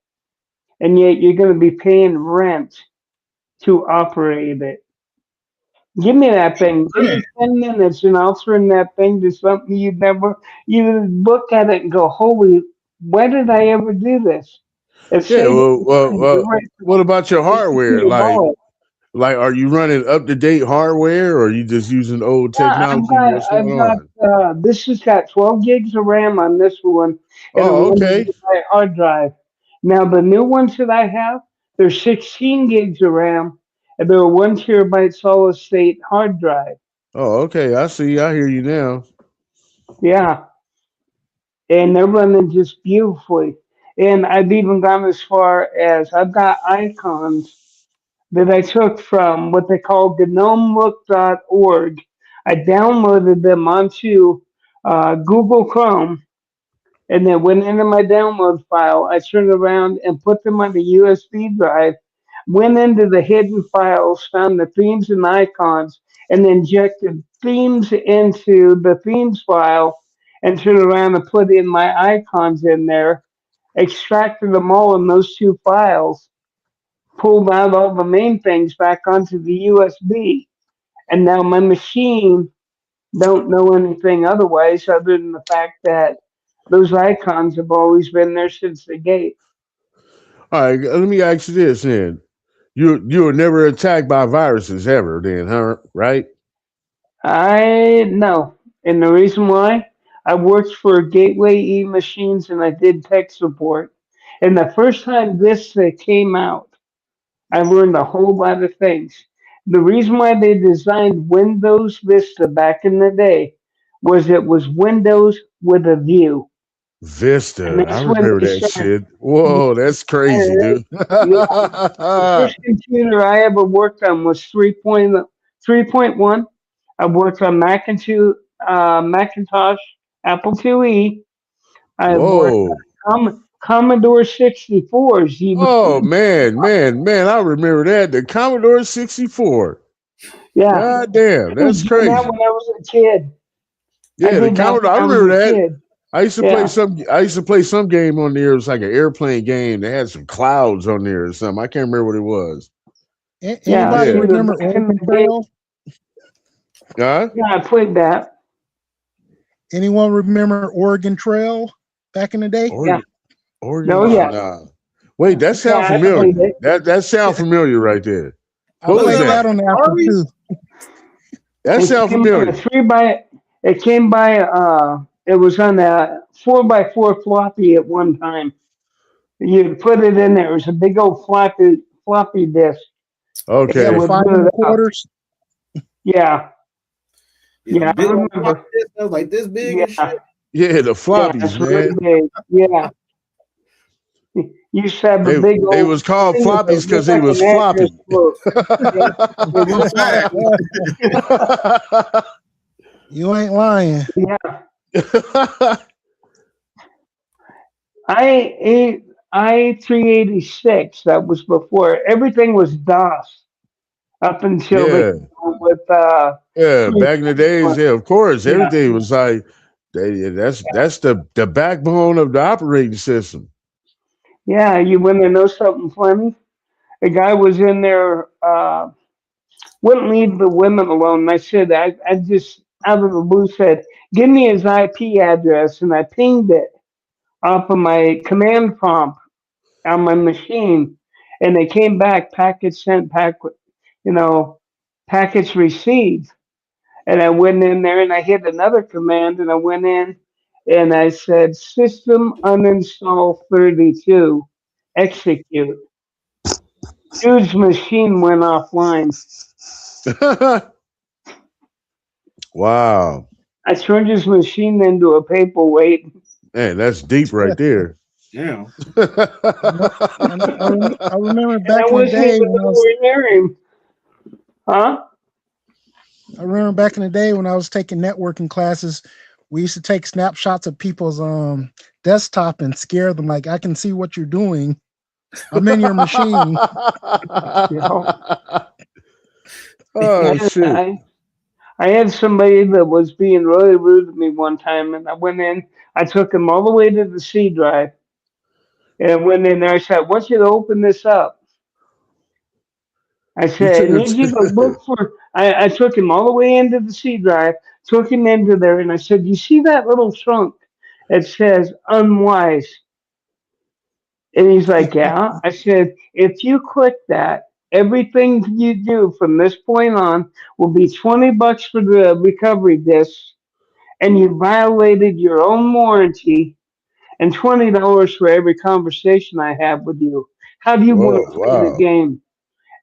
and yet you're going to be paying rent to operate it. Give me that thing. Give me 10 minutes, and I'll turn that thing to something you look at it and go, holy, why did I ever do this? It Yeah. saves Well, right what about your hardware? your wallet. Like, are you running up to date hardware, or are you just using old Yeah, technology? What's going on? this has got 12 gigs of RAM on this one and a Oh, 1 okay. gigabyte hard drive. Now the new ones that I have, they're 16 gigs of RAM and they're a 1 terabyte solid state hard drive. Oh, okay. I see. I hear you now. Yeah, and they're running just beautifully. And I've even gone as far as I've got icons that I took from what they call gnomelook.org. I downloaded them onto Google Chrome and then went into my download file. I turned around and put them on the USB drive, went into the hidden files, found the themes and icons, and injected themes into the themes file and turned around and put in my icons in there, extracted them all in those two files, pulled out all the main things back onto the USB, and now my machine don't know anything otherwise other than the fact that those icons have always been there since the gate. All right. Let me ask you this then. You were never attacked by viruses ever, then, huh? Right? I know. And the reason why I worked for Gateway E Machines and I did tech support. And the first time this came out, I learned a whole lot of things. The reason why they designed Windows Vista back in the day was it was Windows with a view. And Vista. I that's when remember they that started. shit. Whoa, that's crazy, dude. Yeah, the first computer I ever worked on was 3.1. I worked on Macintosh, Apple IIe. I worked Whoa. on Commodore 64s. Oh man. I remember that. The Commodore 64. Yeah, God damn, I was that's doing that crazy. when I was a kid. I Yeah, the did that Commodore. when I I was remember a that. kid. I used to play Yeah. some game on there. It was like an airplane game. They had some clouds on there or something. I can't remember what it was. Anybody Yeah. remember Oregon Trail? Huh? Yeah, I played that. Anyone remember Oregon Trail back in the day? Yeah. Oregon. No, yeah. Nah. Wait, that Yeah, sounds I familiar. played it. That sounds familiar right there. I What was played that? that on the Apple II. That It sounds came on a familiar. 3 by. It came by. It was on a 4 by 4 floppy at one time. You put it in there. It was a big old floppy disk. It Okay. Yeah, would 5 boot up. 1/4. Yeah, Yeah, them yeah, I big old floppy remember. disks, that was like this big and Yeah, shit. Yeah, the yeah, floppies, it's really man. big. Yeah, you used to have a They big they old was called thing that floppies because looked they like was an address floppy. book. Yeah, they were floppy. You ain't lying. Yeah, I 386. That was before everything was DOS up until they Yeah. came out with Yeah, back in the days, 361. yeah, of course, Yeah, everything was like that's the backbone of the operating system. yeah. You want to know something funny? A guy was in there, wouldn't leave the women alone. And I said, I just out of the blue said, give me his IP address, and I pinged it off of my command prompt on my machine, and they came back, package sent, you know, package received. And I went in there and I hit another command, and I went in and I said, system uninstall 32, execute. Dude's machine went offline. Wow. I turned his machine into a paperweight. Man, that's deep right there. Yeah. I remember And I back in the wasn't day even when I was nowhere near him. Huh? I remember back in the day when I was taking networking classes, we used to take snapshots of people's desktop and scare them like, I can see what you're doing. I'm in your machine. Oh shit. I had somebody that was being really rude to me one time, and I went in. I took him all the way to the C drive, and I went in there. I said, I want you to open this up. I You said, I took need you to it. look for. I took him all the way into the C drive, took him into there, and I said, you see that little trunk? It says unwise. And he's like, yeah. I said, if you click that, everything you do from this point on will be $20 for the recovery disc, and you violated your own warranty, and $20 for every conversation I have with you. How do you want Oh to play the wow. game?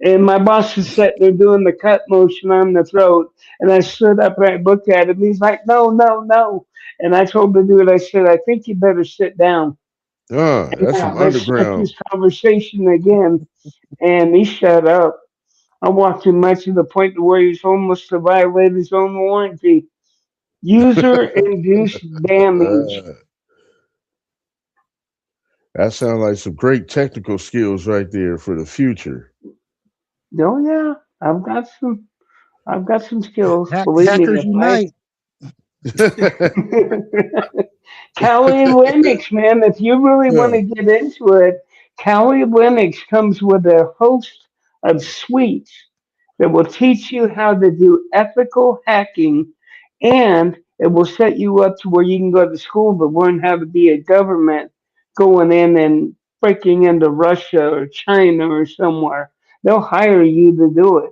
And my boss is sitting there doing the cut motion on the throat. And I stood up and I looked at him. He's like, no, no, no. And I told the dude, I said, I think you better sit down. That's some Let's start underground. this conversation again. And he shut up. I walked him much to the point to where he was almost to violate his own warranty. User induced damage. That sounds like some great technical skills right there for the future. Oh yeah, I've got some skills. Believe me, Hackers if I unite. Kali Linux, man, if you really want Yeah. to get into it, Kali Linux comes with a host of suites that will teach you how to do ethical hacking, and it will set you up to where you can go to school to learn how to be a government going in and breaking into Russia or China or somewhere. They'll hire you to do it.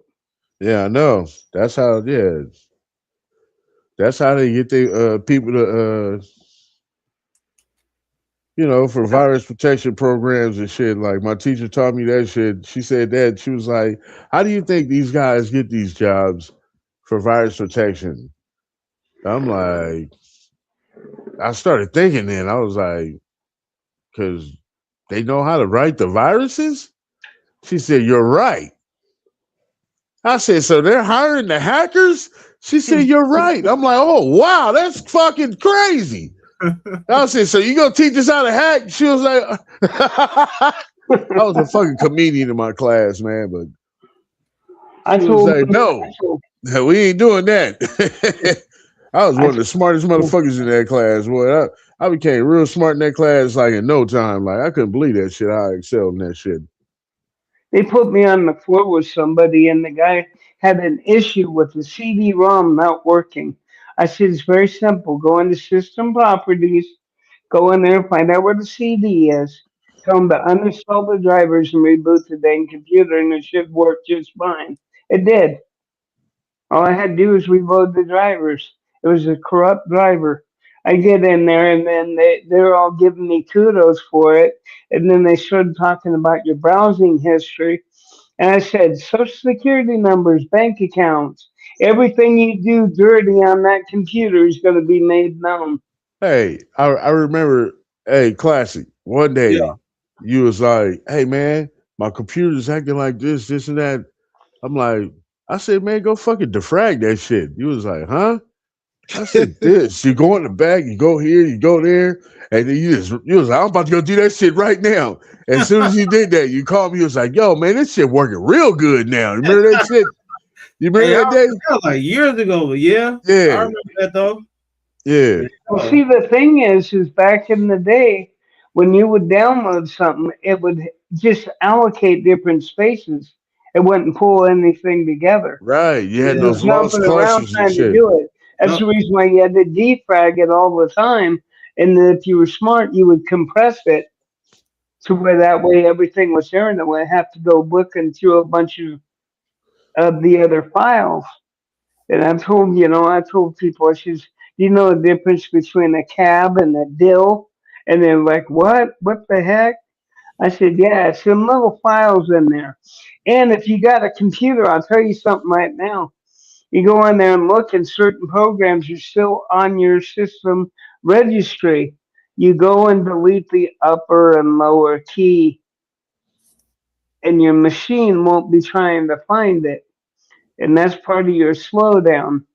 Yeah, I know. That's how. Yeah, that's how they get the people to for virus protection programs and shit. Like my teacher taught me that shit. She said that she was like, "How do you think these guys get these jobs for virus protection?" I'm like, I started thinking. Then I was like, because they know how to write the viruses. She said, "You're right." I said, "So they're hiring the hackers?" She said, "You're right." I'm like, "Oh wow, that's fucking crazy." I said, "So you gonna teach us how to hack?" She was like, I was a fucking comedian in my class, man, but I she was told like, "No, we ain't doing that." I was one of the smartest motherfuckers in that class. Boy, I became real smart in that class like in no time. Like I couldn't believe that shit. I excelled in that shit. they put me on the floor with somebody, and the guy had an issue with the CD-ROM not working. I said, it's very simple. Go into System Properties, go in there, find out where the CD is, tell them to uninstall the drivers and reboot the dang computer, and it should work just fine. It did. All I had to do was reload the drivers. It was a corrupt driver. I get in there, and then they're all giving me kudos for it. And then they started talking about your browsing history. And I said, Social Security numbers, bank accounts, everything you do dirty on that computer is going to be made known. Hey, I remember, hey, Classic, one Yeah. day you was like, "Hey man, my computer's acting like this and that." I'm like, I said, "Man, go fucking defrag that shit." You was like, "Huh?" I said, "This. You go in the back, you go here, you go there, and then you was like, I'm about to go do that shit right now." As soon as you did that, you called me. You was like, "Yo, man, this shit working real good now." Remember that shit? You remember Hey, that day? that was like years ago, but yeah, I Yeah, remember that though. yeah, Well, see, the thing is back in the day, when you would download something, it would just allocate different spaces. It wouldn't pull anything together. right. You had You were those lost jumping around clusters and trying to shit. do it. That's Yep. the reason why you had to defrag it all the time. And then if you were smart, you would compress it to where that way everything was there, and it would have to go looking through a bunch of the other files. And I told people, I says, do you know the difference between a cab and a dill? And they're like, what? What the heck? I said, yeah, it's some little files in there. And if you got a computer, I'll tell you something right now. You go in there and look, and certain programs are still on your system registry. You go and delete the upper and lower key, and your machine won't be trying to find it. And that's part of your slowdown.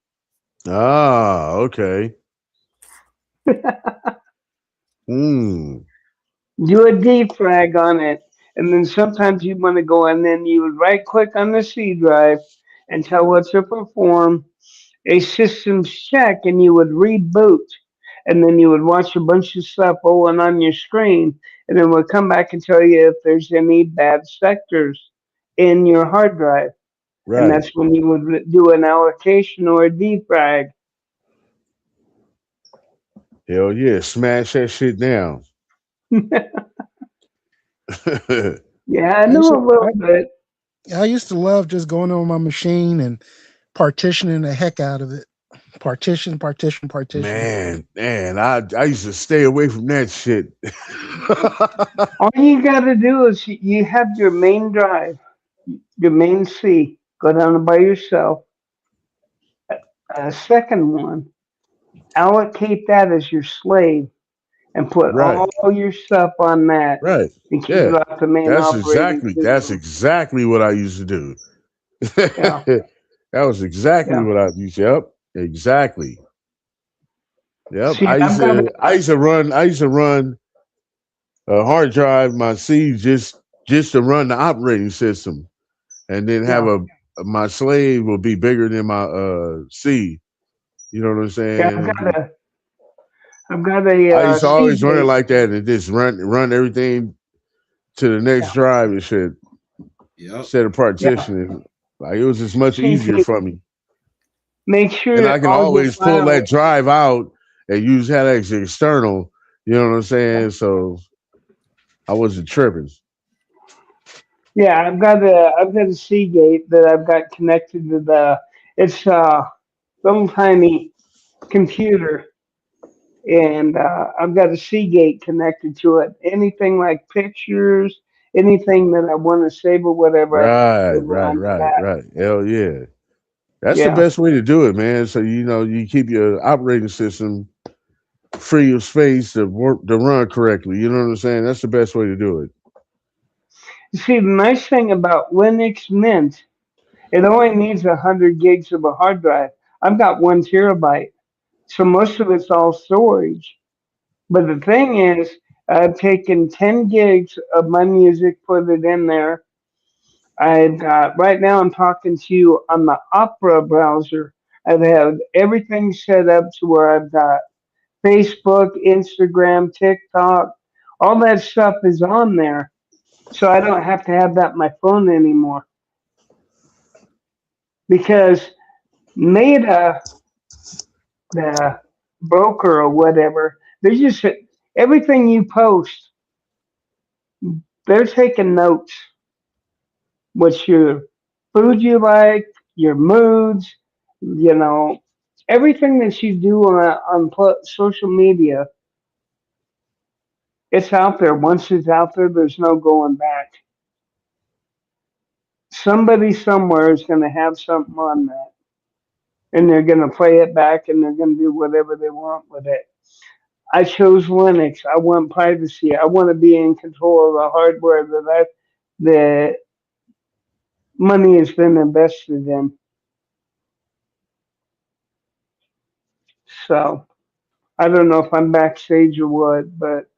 Ah, okay. Hmm. Do a defrag on it. And then sometimes you want to go and then you would right click on the C drive and tell it to perform a systems check, and you would reboot. And then you would watch a bunch of stuff rolling on your screen, and then we'll come back and tell you if there's any bad sectors in your hard drive. And Right. that's when you would do an allocation or a defrag. Hell yeah. Smash that shit down. Yeah, I know a little bit. I used to love just going on my machine and partitioning the heck out of it. Partition. Man, I used to stay away from that shit. All you got to do is you have your main drive, your main C, go down by yourself. A second one, allocate that as your slave and put Right, all your stuff on that right. and keep Yeah. it off the main operating That's system. exactly what I used to do. Yeah, That was exactly yeah. what I used. Yep, exactly. Yep. See, I've got I used to run a hard drive, my C just to run the operating system, and then have yeah, my slave will be bigger than my C. You know what I'm yeah. saying? I've got a I used to always run it Seagate. like that and just run everything to the next Yeah, drive and shit Yep. instead of yeah. partitioning. Like it was just much See, easier for me. make And sure I can all your always pull that files. drive out and use that as external. You know what I'm saying? So I wasn't tripping. Yeah, I've got a Seagate that I've got connected to it's little tiny computer, and I've got a Seagate connected to it. Anything like pictures, anything that I want to save or whatever, I Right, can go right, onto right, that. right. Hell yeah. That's the Yeah. best way to do it, man. So you keep your operating system free of space to work to run correctly. You know what I'm saying? That's the best way to do it. See, the nice thing about Linux Mint, it only needs 100 gigs of a hard drive. I've got 1 terabyte, so most of it's all storage. But the thing is, I've taken 10 gigs of my music, put it in there. I've got, right now I'm talking to you on the Opera browser. I've had everything set up to where I've got Facebook, Instagram, TikTok, all that stuff is on there. So I don't have to have that on my phone anymore. Because Meta, the broker or whatever, they just, everything you post, they're taking notes. What's your food you like, your moods, you know, everything that you do on social media, it's out there. Once it's out there, there's no going back. Somebody somewhere is going to have something on that, and they're going to play it back, and they're going to do whatever they want with it. I chose Linux. I want privacy. I want to be in control of the hardware that money has been invested in. So I don't know if I'm backstage or what, but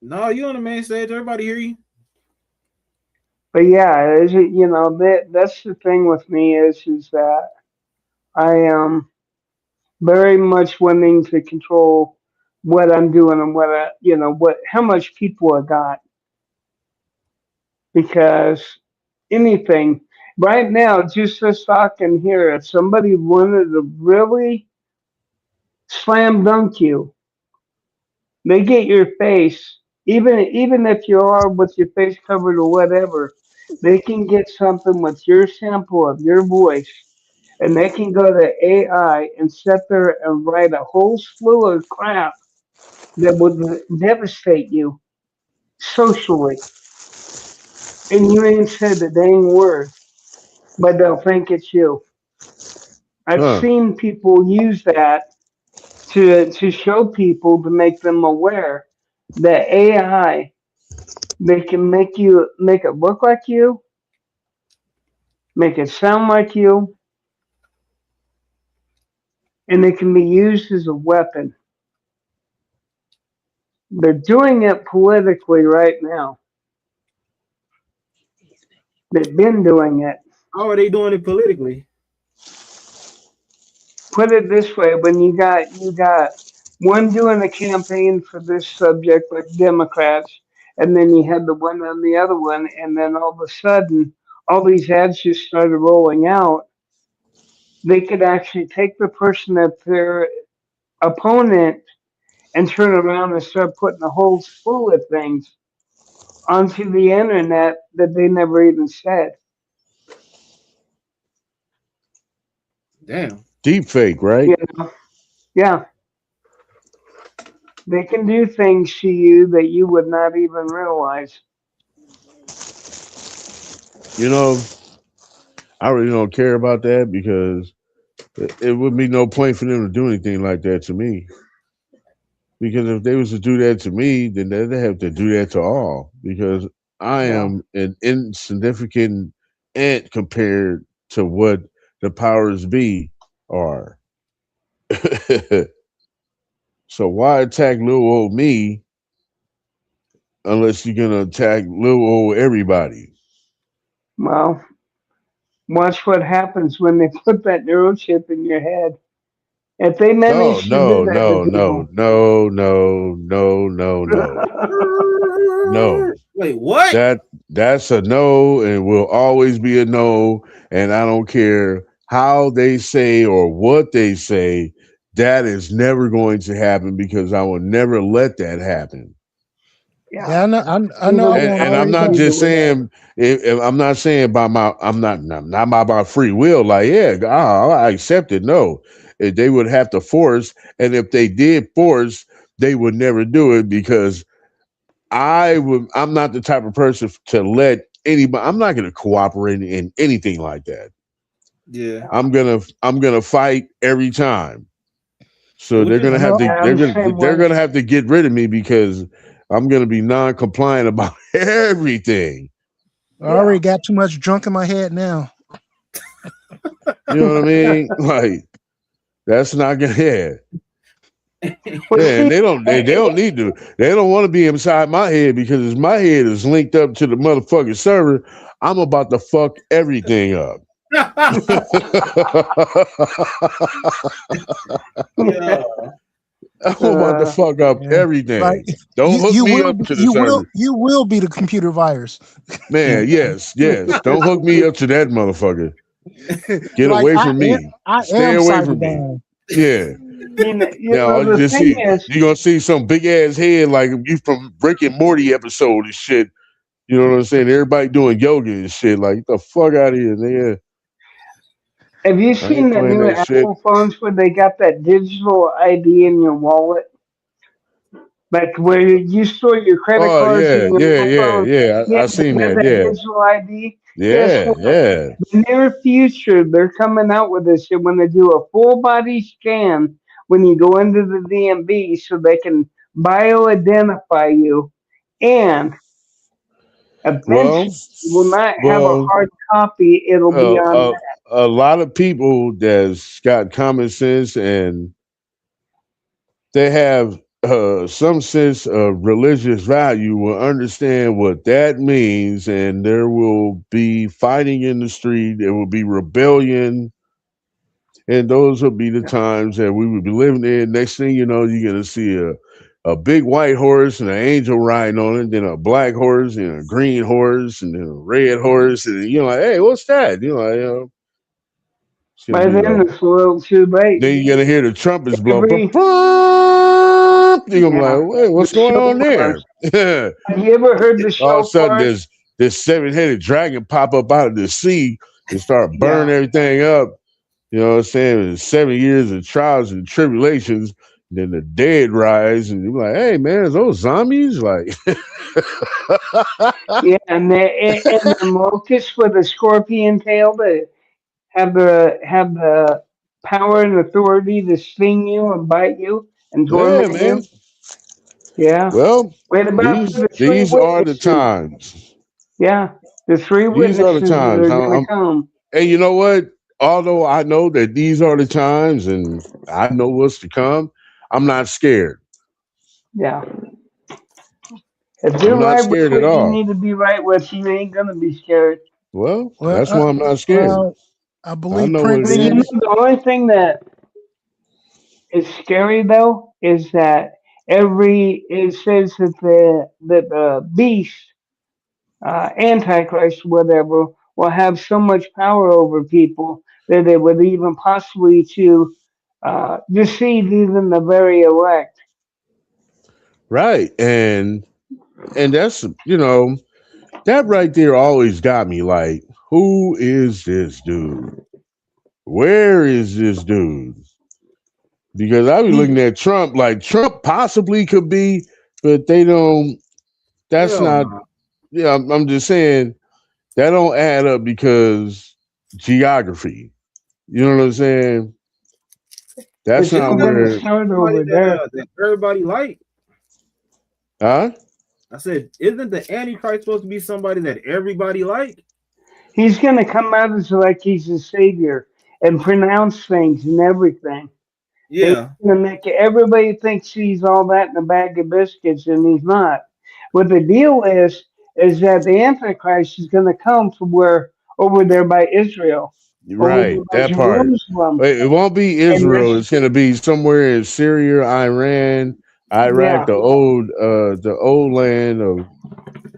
No, you on the main stage. Everybody hear you. yeah, that's the thing with me is that I am very much wanting to control what I'm doing and what how much people I got, because anything right now, just this talking here, if somebody wanted to really slam dunk you, they get your face, even if you are with your face covered or whatever, they can get something with your sample of your voice, and they can go to AI and sit there and write a whole slew of crap that would devastate you socially, and you ain't said a dang word, but they'll think it's you. I've Huh. seen people use that to show people, to make them aware that AI, they can make it look like you, make it sound like you, and it can be used as a weapon. They're doing it politically right now. They've been doing it. How are they doing it politically? Put it this way: when you got one doing a campaign for this subject, like Democrats, and then you had the one on the other one, and then all of a sudden, all these ads just started rolling out. They could actually take the person that their opponent and turn around and start putting a whole slew of things. onto the internet that they never even said. Damn. Deep fake, right? You know? Yeah. They can do things to you that you would not even realize. You know, I really don't care about that because it would be no point for them to do anything like that to me. Because if they was to do that to me, then they'd have to do that to all. Because I Yeah. am an insignificant ant compared to what the powers be are. So why attack little old me unless you're gonna attack little old everybody? Well, watch what happens when they put that neurochip in your head. If they No, manage to do no, that no, to no, people. no, no, no, no, no, no. Wait, what? That's a no and will always be a no. And I don't care how they say or what they say, that is never going to happen because I will never let that happen. Yeah, I know I won't And I'm always not have just saying if I'm not saying by my I'm not by my free will, like, yeah, I accept it. No. They would have to force, and if they did force, they would never do it because I'm not the type of person to let anybody. I'm not going to cooperate in anything like that. Yeah. I'm gonna fight every time. So What they're is gonna have to Yeah, I'm the same they're way. gonna have to get rid of me because I'm gonna be non-compliant about everything. I already got too much junk in my head now. You know what I mean? Like that's not gonna Well, yeah, and see, they don't need to. They don't want to be inside my head because if my head is linked up to the motherfucking server, I'm about to fuck everything up. Yeah. I'm about to fuck up Yeah. everything. Like Don't hook me up to the server. you will be the computer virus. Man, yes. Don't hook me up to that motherfucker. Get Like away from me. I Stay am away from me. Cyberdyne. Yeah. you Now know you the just thing see is, you're gonna see some big ass head like you from Rick and Morty episode and shit. You know what I'm saying? Everybody doing yoga and shit. Like, get the fuck out of here, nigga. have you I seen ain't the playing new that shit. Apple phones where they got that digital ID in your wallet? Like where you store your credit Oh cards yeah, and your yeah, cell yeah, phone. yeah. Yeah, I they seen got that. that Yeah, digital ID. Guess yeah, what? yeah. The near future, they're coming out with this shit when they do a full body scan when you go into the DMV so they can bio-identify you and Well, eventually you will not have a well, hard copy. It'll be uh, on uh, a lot of people that's got common sense and they have some sense of religious value will understand what that means, and there will be fighting in the street. There will be rebellion, and those will be the times that we would be living in. Next thing you know, you're gonna see a big white horse and an angel riding on it, then a black horse and a green horse and then a red horse, and you're like, hey, what's that? It's gonna by be then it's a little too late. then you're gonna hear the trumpets blow. Every You're gonna be yeah, like, wait, the what's going on shofars. there? Have you ever heard the All of a sudden, shofars? this seven-headed dragon pop up out of the sea and start Yeah. burning everything up. You know what I'm saying? And 7 years of trials and tribulations. Then the dead rise, and you're like, "Hey, man, is those zombies?" Like, Yeah, and the locusts with a scorpion tail that have the power and authority to sting you and bite you and yeah, torment you. man. Yeah. Well, Wait about these for the three these are the witnesses. times. Yeah, the three These are the witnesses that times. are gonna come. And you know what? Although I know that these are the times, and I know what's to come, I'm not scared. Yeah. If I'm you're not right with scared at what you all. need to be right with, you ain't gonna be scared. Well, Well, that's why I'm not scared. I I believe know what it Prince But you know, said. is. the only thing that is scary though is that it says that the beast, Antichrist, whatever, will have so much power over people that it would even possibly to deceive even the very elect. Right. And And that's, that right there always got me like, who is this dude? Where is this dude? Because I be looking at Trump like Trump possibly could be, but they don't. That's Hell not. no. Yeah, I'm just saying that don't add up because geography. You know what I'm saying? That's It's not all going to where. start Somebody over there. that everybody like. Huh? I said, isn't the Antichrist supposed to be somebody that everybody like? He's going to come out as like he's a savior and pronounce things and everything. He's Yeah. going to make everybody think he's all that in a bag of biscuits, and he's not. What the deal is that the Antichrist is going to come from where over there by Israel, over there Right, by that part. Jerusalem, It won't be and Israel. that's It's going to be somewhere in Syria, Iran, Iraq, yeah. the old land of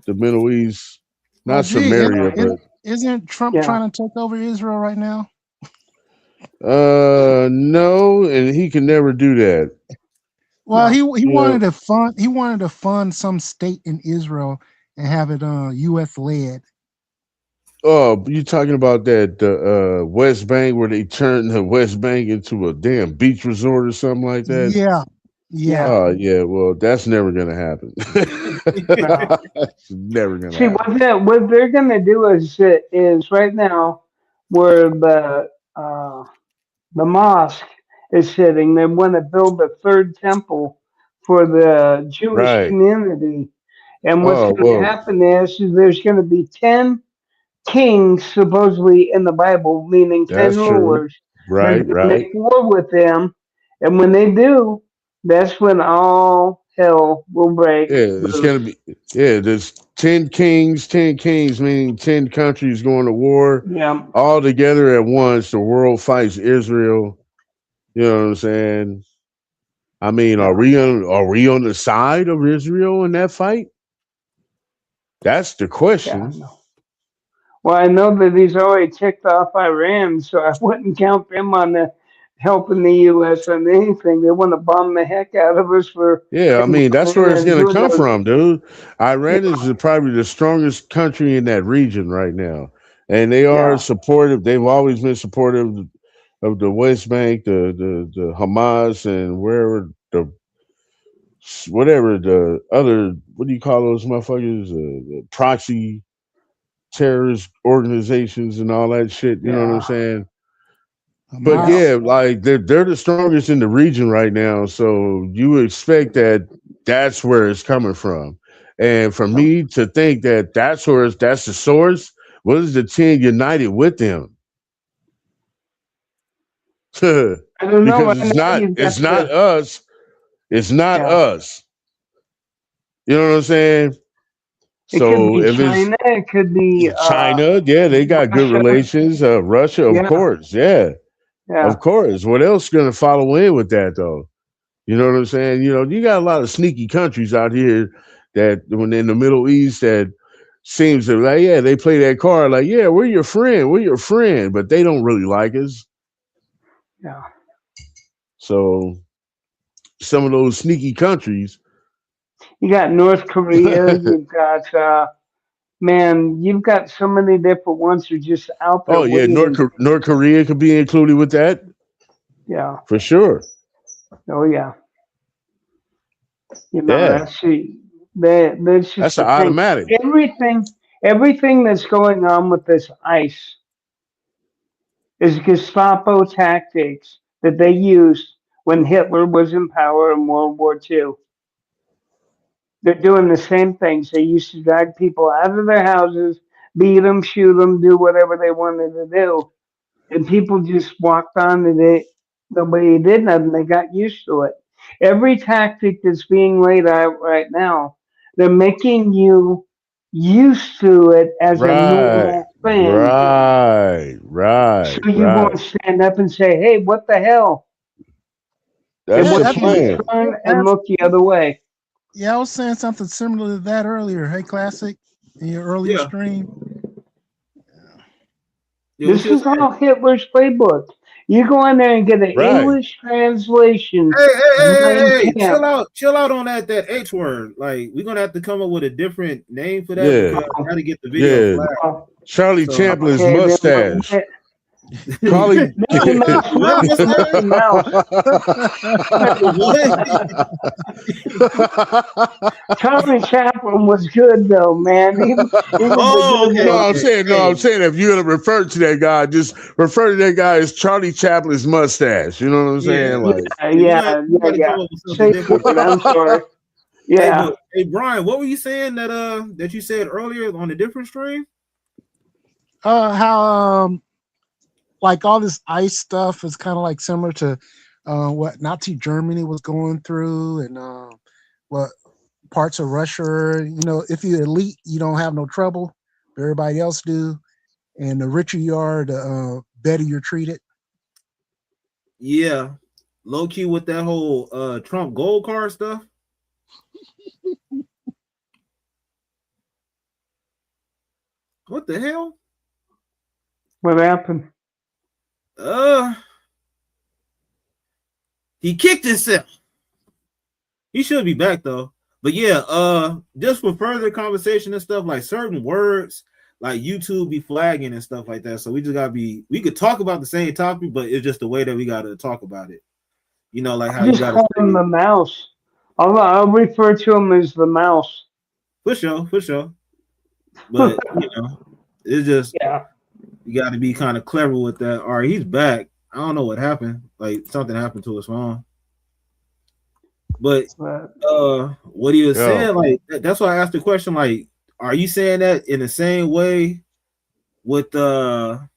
the Middle East. Well, Not gee, Samaria, but isn't Trump Yeah. trying to take over Israel right now? no, and he can never do that. Well, No. he wanted to fund some state in Israel and have it U.S. led. Oh, you talking about that West Bank where they turned the West Bank into a damn beach resort or something like that? Yeah, yeah. Oh yeah, well that's never gonna happen. No. It's never gonna See happen. what they're going to do is right now where the mosque is sitting. They want to build a third temple for the Jewish Right. community. And what's Oh going to well, happen is there's going to be 10 kings, supposedly in the Bible, meaning 10 that's true. rulers. They're Right, going to right. make war with them. And when they do, that's when all hell will break Yeah, it's loose. gonna be there's 10 kings, meaning 10 countries going to war Yeah. all together at once. The world fights Israel. You know what I'm saying? I mean, Yeah. are we on the side of Israel in that fight? That's the Yeah. question. No. Well, I know that he's already ticked off Iran, so I wouldn't count them on the helping the U.S. on anything. They want to bomb the heck out of us for Yeah, I him mean that's coming where in it's and gonna doing come those. from, dude. Iran Yeah, is probably the strongest country in that region right now, and they are yeah, supportive. They've always been supportive of the West Bank, the Hamas, and wherever the whatever the other what do you call those motherfuckers? The proxy terrorist organizations and all that shit. You know what I'm yeah, saying? But yeah. Hamas. yeah, like they're the strongest in the region right now, so you expect that that's where it's coming from. And for me to think that that's the source, what is the 10 united with them? I don't know. Because Right now, you've it's got not us. It's not yeah. us. You know what I'm saying? It could So be if it's China. It could be China, yeah, they got good Russia. relations. Russia, of Yeah, course, yeah, yeah, of course. What else gonna follow in with that though? You know what I'm saying? You got a lot of sneaky countries out here that when in the Middle East that seems to like, yeah, they play that card like, yeah, we're your friend, but they don't really like us. yeah. So some of those sneaky countries. You got North Korea. You've got man. You've got so many different ones who are just out there Oh yeah, waiting. North Korea could be included with that Yeah. for sure. Oh yeah. You know, Yeah, that's just that's an the thing. automatic. Everything that's going on with this ICE is Gestapo tactics that they used when Hitler was in power in World War II. They're doing the same things. They used to drag people out of their houses, beat them, shoot them, do whatever they wanted to do, and people just walked on and nobody did nothing. They got used to it. Every tactic that's being laid out right now, they're making you used to it as a Right, normal thing. right, So right, you right. won't stand up and say, "Hey, what the hell?" And That's Yeah, the what you would plan. turn and look the other way. yeah, I was saying something similar to that earlier. Hey, Classic, in your earlier Yeah. stream. Yeah, what This you is saying? all Hitler's playbook. You go in there and get an English translation. Hey, chill out on that H word. Like, we're gonna have to come up with a different name for that because I gotta get the video flagged. Charlie Chaplin's mustache. Charlie Charlie Chaplin was good though, man. No, I'm saying if you're gonna refer to that guy, just refer to that guy as Charlie Chaplin's mustache. You know what I'm saying? Yeah. I'm sorry. Yeah. Hey, Brian, what were you saying that you said earlier on a different stream? How like all this ICE stuff is kind of like similar to what Nazi Germany was going through, and what parts of Russia. You know, if you're elite, you don't have no trouble. Everybody else do, and the richer you are, the better you're treated. Yeah, low key with that whole Trump gold card stuff. What the hell? What happened? He kicked himself. He should be back though. But yeah, just for further conversation and stuff, like certain words, like YouTube be flagging and stuff like that. So we just gotta we could talk about the same topic, but it's just the way that we gotta talk about it. You know, like how you gotta call him the mouse. I'll refer to him as the mouse. For sure. But you know, it's just you got to be kind of clever with that. All right, he's back. I don't know what happened. Like something happened to his phone. But what he was saying, like that's why I asked the question. Like, are you saying that in the same way with the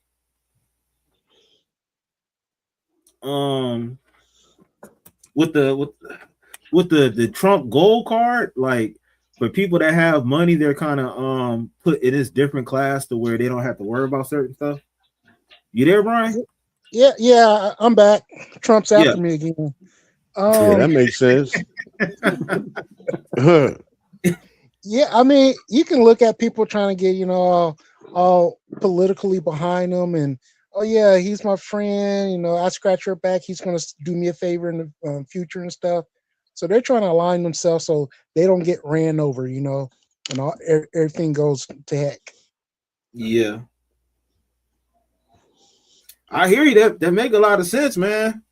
Trump gold card? Like, for people that have money, they're kind of put in this different class to where they don't have to worry about certain stuff. You there, Brian? Yeah, I'm back. Trump's after me again. Yeah, that makes sense. Yeah, I mean, you can look at people trying to get, you know, all politically behind them, and oh yeah, he's my friend. You know, I scratch your back, he's going to do me a favor in the future and stuff. So they're trying to align themselves so they don't get ran over, you know, and everything goes to heck. Yeah, I hear you. That make a lot of sense, man.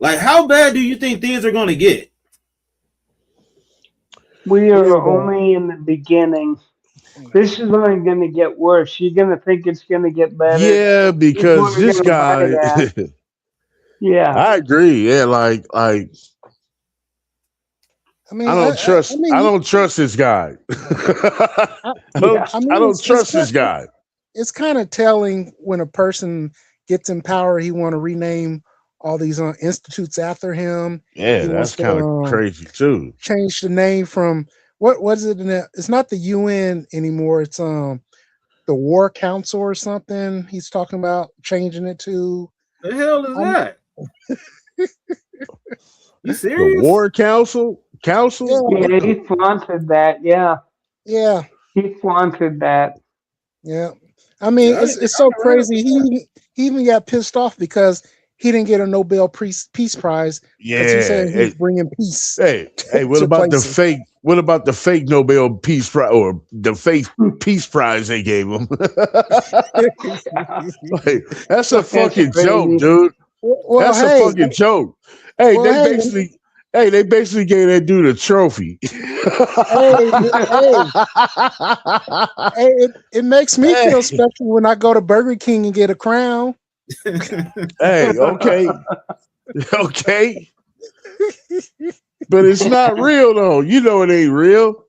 Like, how bad do you think things are going to get? We are only in the beginning. This is only going to get worse. You're going to think it's going to get better. Yeah, because this guy. Yeah, I agree. Yeah, like. I mean, I don't trust this guy. I don't trust this guy. It's kind of telling when a person gets in power, he want to rename all these institutes after him. Yeah, that's kind of crazy too. Change the name from what was it? It's not the UN anymore. It's the War Council or something. He's talking about changing it to. The hell is that? You serious? The War Council? Yeah, he flaunted that. Yeah, he flaunted that. Yeah, I mean, it's so crazy. He even got pissed off because he didn't get a Nobel Peace Prize. Yeah, he said he's bringing peace. Hey, what about the fake? What about the fake Nobel Peace Prize or the fake Peace Prize they gave him? Like, that's a fucking joke, dude. Well, that's a fucking joke. Hey, they basically gave that dude a trophy. It makes me feel special when I go to Burger King and get a crown. Hey, okay. But it's not real though. You know it ain't real.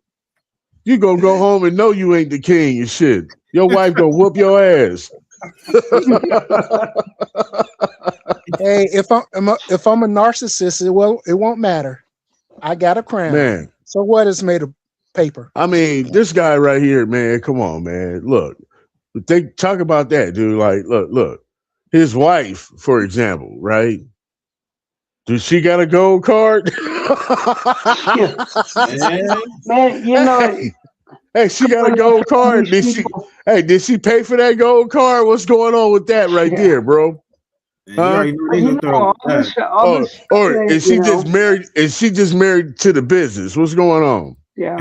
You gonna go home and know you ain't the king and shit. Your wife gonna whoop your ass. Hey, if I'm a narcissist, it won't matter. I got a crown. Man. So what is made of paper? I mean, this guy right here, man. Come on, man. Look, they talk about that, dude. Like, look. His wife, for example, right? Does she got a gold card? Man, you know. Hey, she got a gold card. Did she pay for that gold card? What's going on with that right there, bro? And you already know they You gonna throw know, it back. Or is she you just know, married? Is she just married to the business? What's going on? yeah.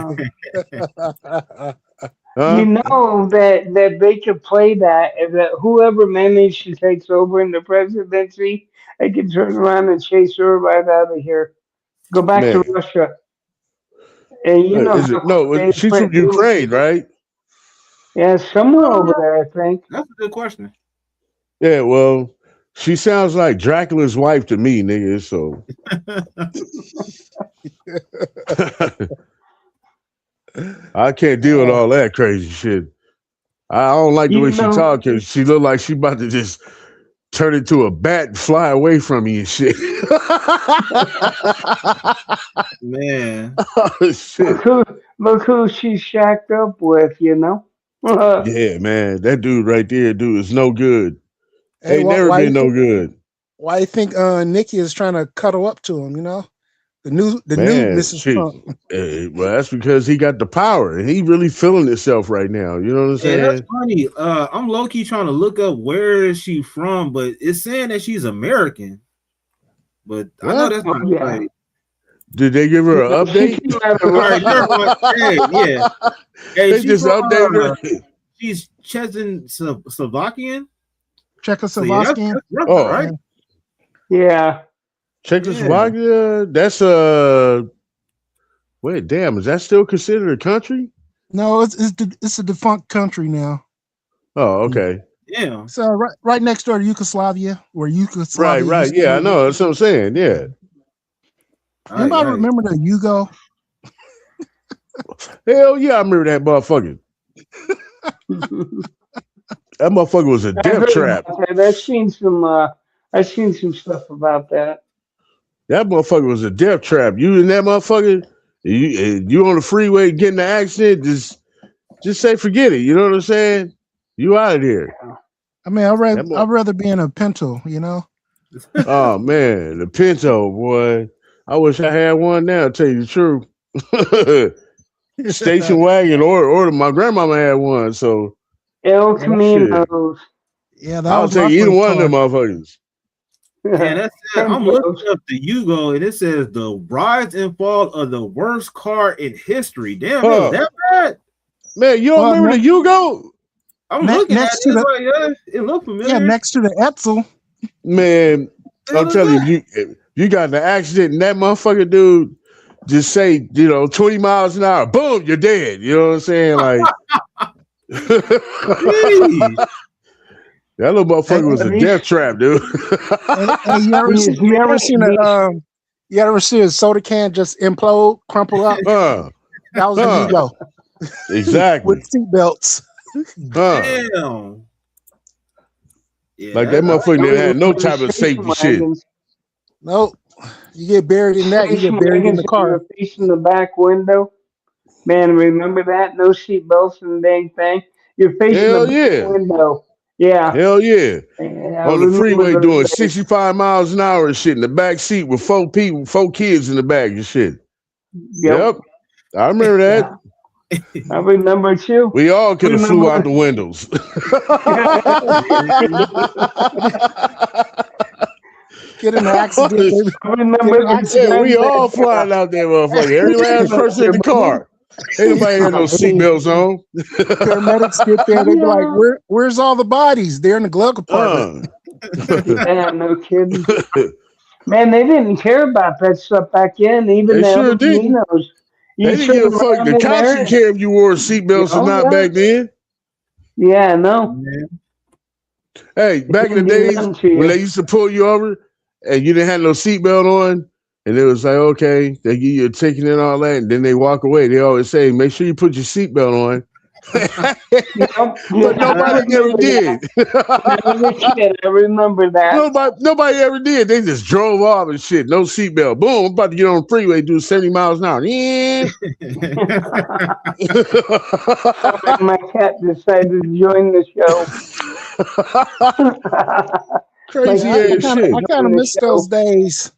Huh? You know that they could play that, and that whoever managed to take over in the presidency, they could turn around and chase her right out of here. Go back to Man, Russia, and you know is how it quick no? they She's from print new. Ukraine, right? Yeah, somewhere over there, I think. That's a good question. Yeah. Well, she sounds like Dracula's wife to me, nigga. So. I can't deal with all that crazy shit. I don't like the You way she know, talks because she look like she about to just turn into a bat and fly away from me and shit. Man. Oh, shit. look who she's shacked up with, you know? Yeah, man. That dude right there, dude, is no good. Hey, Ain't never been no good. Why you think Nikki is trying to cuddle up to him? You know, the new Man, Mrs. shit. Trump. Well, that's because he got the power and he really feeling himself right now. You know what I'm saying? Yeah, that's funny. I'm low key trying to look up where is she from, but it's saying that she's American. But What? I know that's not Yeah. right. Did they give her an update? Yeah. Hey, They just updated her. She's Czechoslovakian. Czechoslovakian. Oh, right? Yeah. Czechoslovakia. That's wait, damn, is that still considered a country? No, it's a defunct country now. Oh, okay. Yeah. So right next door to Yugoslavia, where Yugoslavia. Right. used to Yeah, I be. know. That's what I'm saying. Yeah. Anybody remember the Yugo? Hell yeah, I remember that motherfucker. That motherfucker was a death trap. I've seen some stuff about that. That motherfucker was a death trap. You and that motherfucker, you on the freeway getting the accident, just say forget it. You know what I'm saying? You out of here. I mean, I'd rather be in a Pinto, you know. Oh man, the Pinto, boy. I wish I had one now, tell you the truth. Station wagon or my grandmama had one, so El Caminos. Yeah, that I'll was take my either first one of them car. motherfuckers. Yeah, that's it. I'm looking up the Yugo, and it says the rise and fall of the worst car in history. Damn, it was that bad. Man, you don't remember the Yugo? I'm looking at next to it. the- Like, it looked familiar. Yeah, next to the Etzel. Man, I'm telling you, you got in an accident and that motherfucker dude just say, 20 miles an hour, boom, you're dead. You know what I'm saying? Like that little motherfucker was a death trap, dude. And you ever see a soda can just implode, crumple up? That was the Yugo. Exactly. With seatbelts. Damn. Yeah, Like that motherfucker didn't have no type of safety shit. Nope. You get buried in that, you get buried in the car. You're facing the back window. Man, remember that? No seat belts and dang thing. You're facing Hell the yeah. back window. Yeah. Hell yeah. On the freeway those doing days. 65 miles an hour and shit in the back seat with 4 kids in the back and shit. Yep. I remember that. I remember too. We all could have flew out the windows. Get in an accident. I remember we all flying out there, motherfucker. Every last person in the car. Ain't nobody had no seatbelts on. Paramedics get there, they be like, where's all the bodies? They're in the glove compartment. Yeah, no kidding. Man, they didn't care about that stuff back then. Even They the sure didn't. Latinos. They didn't give a fuck. The cops didn't care if you wore seatbelts or not back then. Yeah, no. Hey, back in the days when they used to pull you over and you didn't have no seatbelt on, and it was like, okay, they give you a ticket and all that, and then they walk away. They always say, make sure you put your seatbelt on. But nobody ever did. I remember that. Nobody ever did. They just drove off and shit. No seatbelt. Boom, I'm about to get on the freeway, do 70 miles an hour. Yeah. My cat decided to join the show. Crazy ass shit. I kind of miss those days.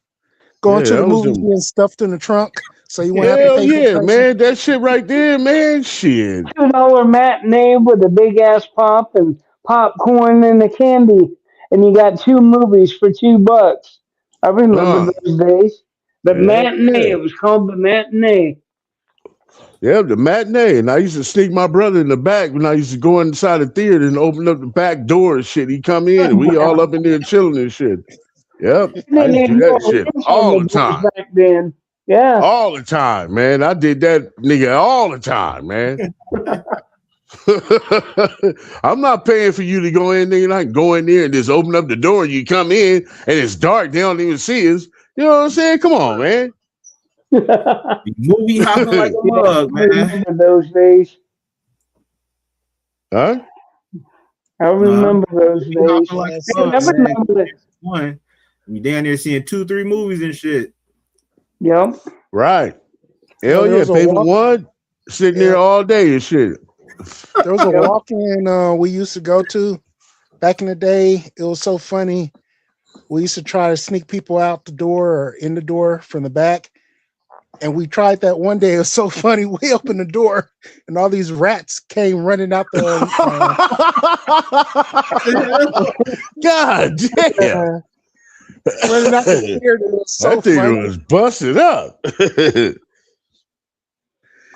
Going to the movies, being stuffed in the trunk. So you went Hell yeah, man. That shit right there, man. Shit. $2 matinee with a big ass pop and popcorn and a candy. and you got 2 movies for $2. I remember those days. The matinee. It was called the matinee. Yeah, the matinee. And I used to sneak my brother in the back when I used to go inside the theater and open up the back door and shit. He come in and we all up in there chilling and shit. Yep. I used to do that shit all the time. Back then. Yeah. All the time, man. I did that nigga all the time, man. I'm not paying for you to go in there. I can go in there and just open up the door and you come in and it's dark. They don't even see us. You know what I'm saying? Come on, man. Movie hopping like a mug, man. I remember those days. Huh? I remember those days. Like I never remember it. One. You down there seeing 2-3 movies and shit. Yep. Right. Hell yeah. Pay for one, sitting there all day and shit. There was a walk-in we used to go to back in the day. It was so funny. We used to try to sneak people out the door or in the door from the back. And we tried that one day. It was so funny. We opened the door and all these rats came running out the God damn. Running out the theater. It was so that thing funny. was busted up.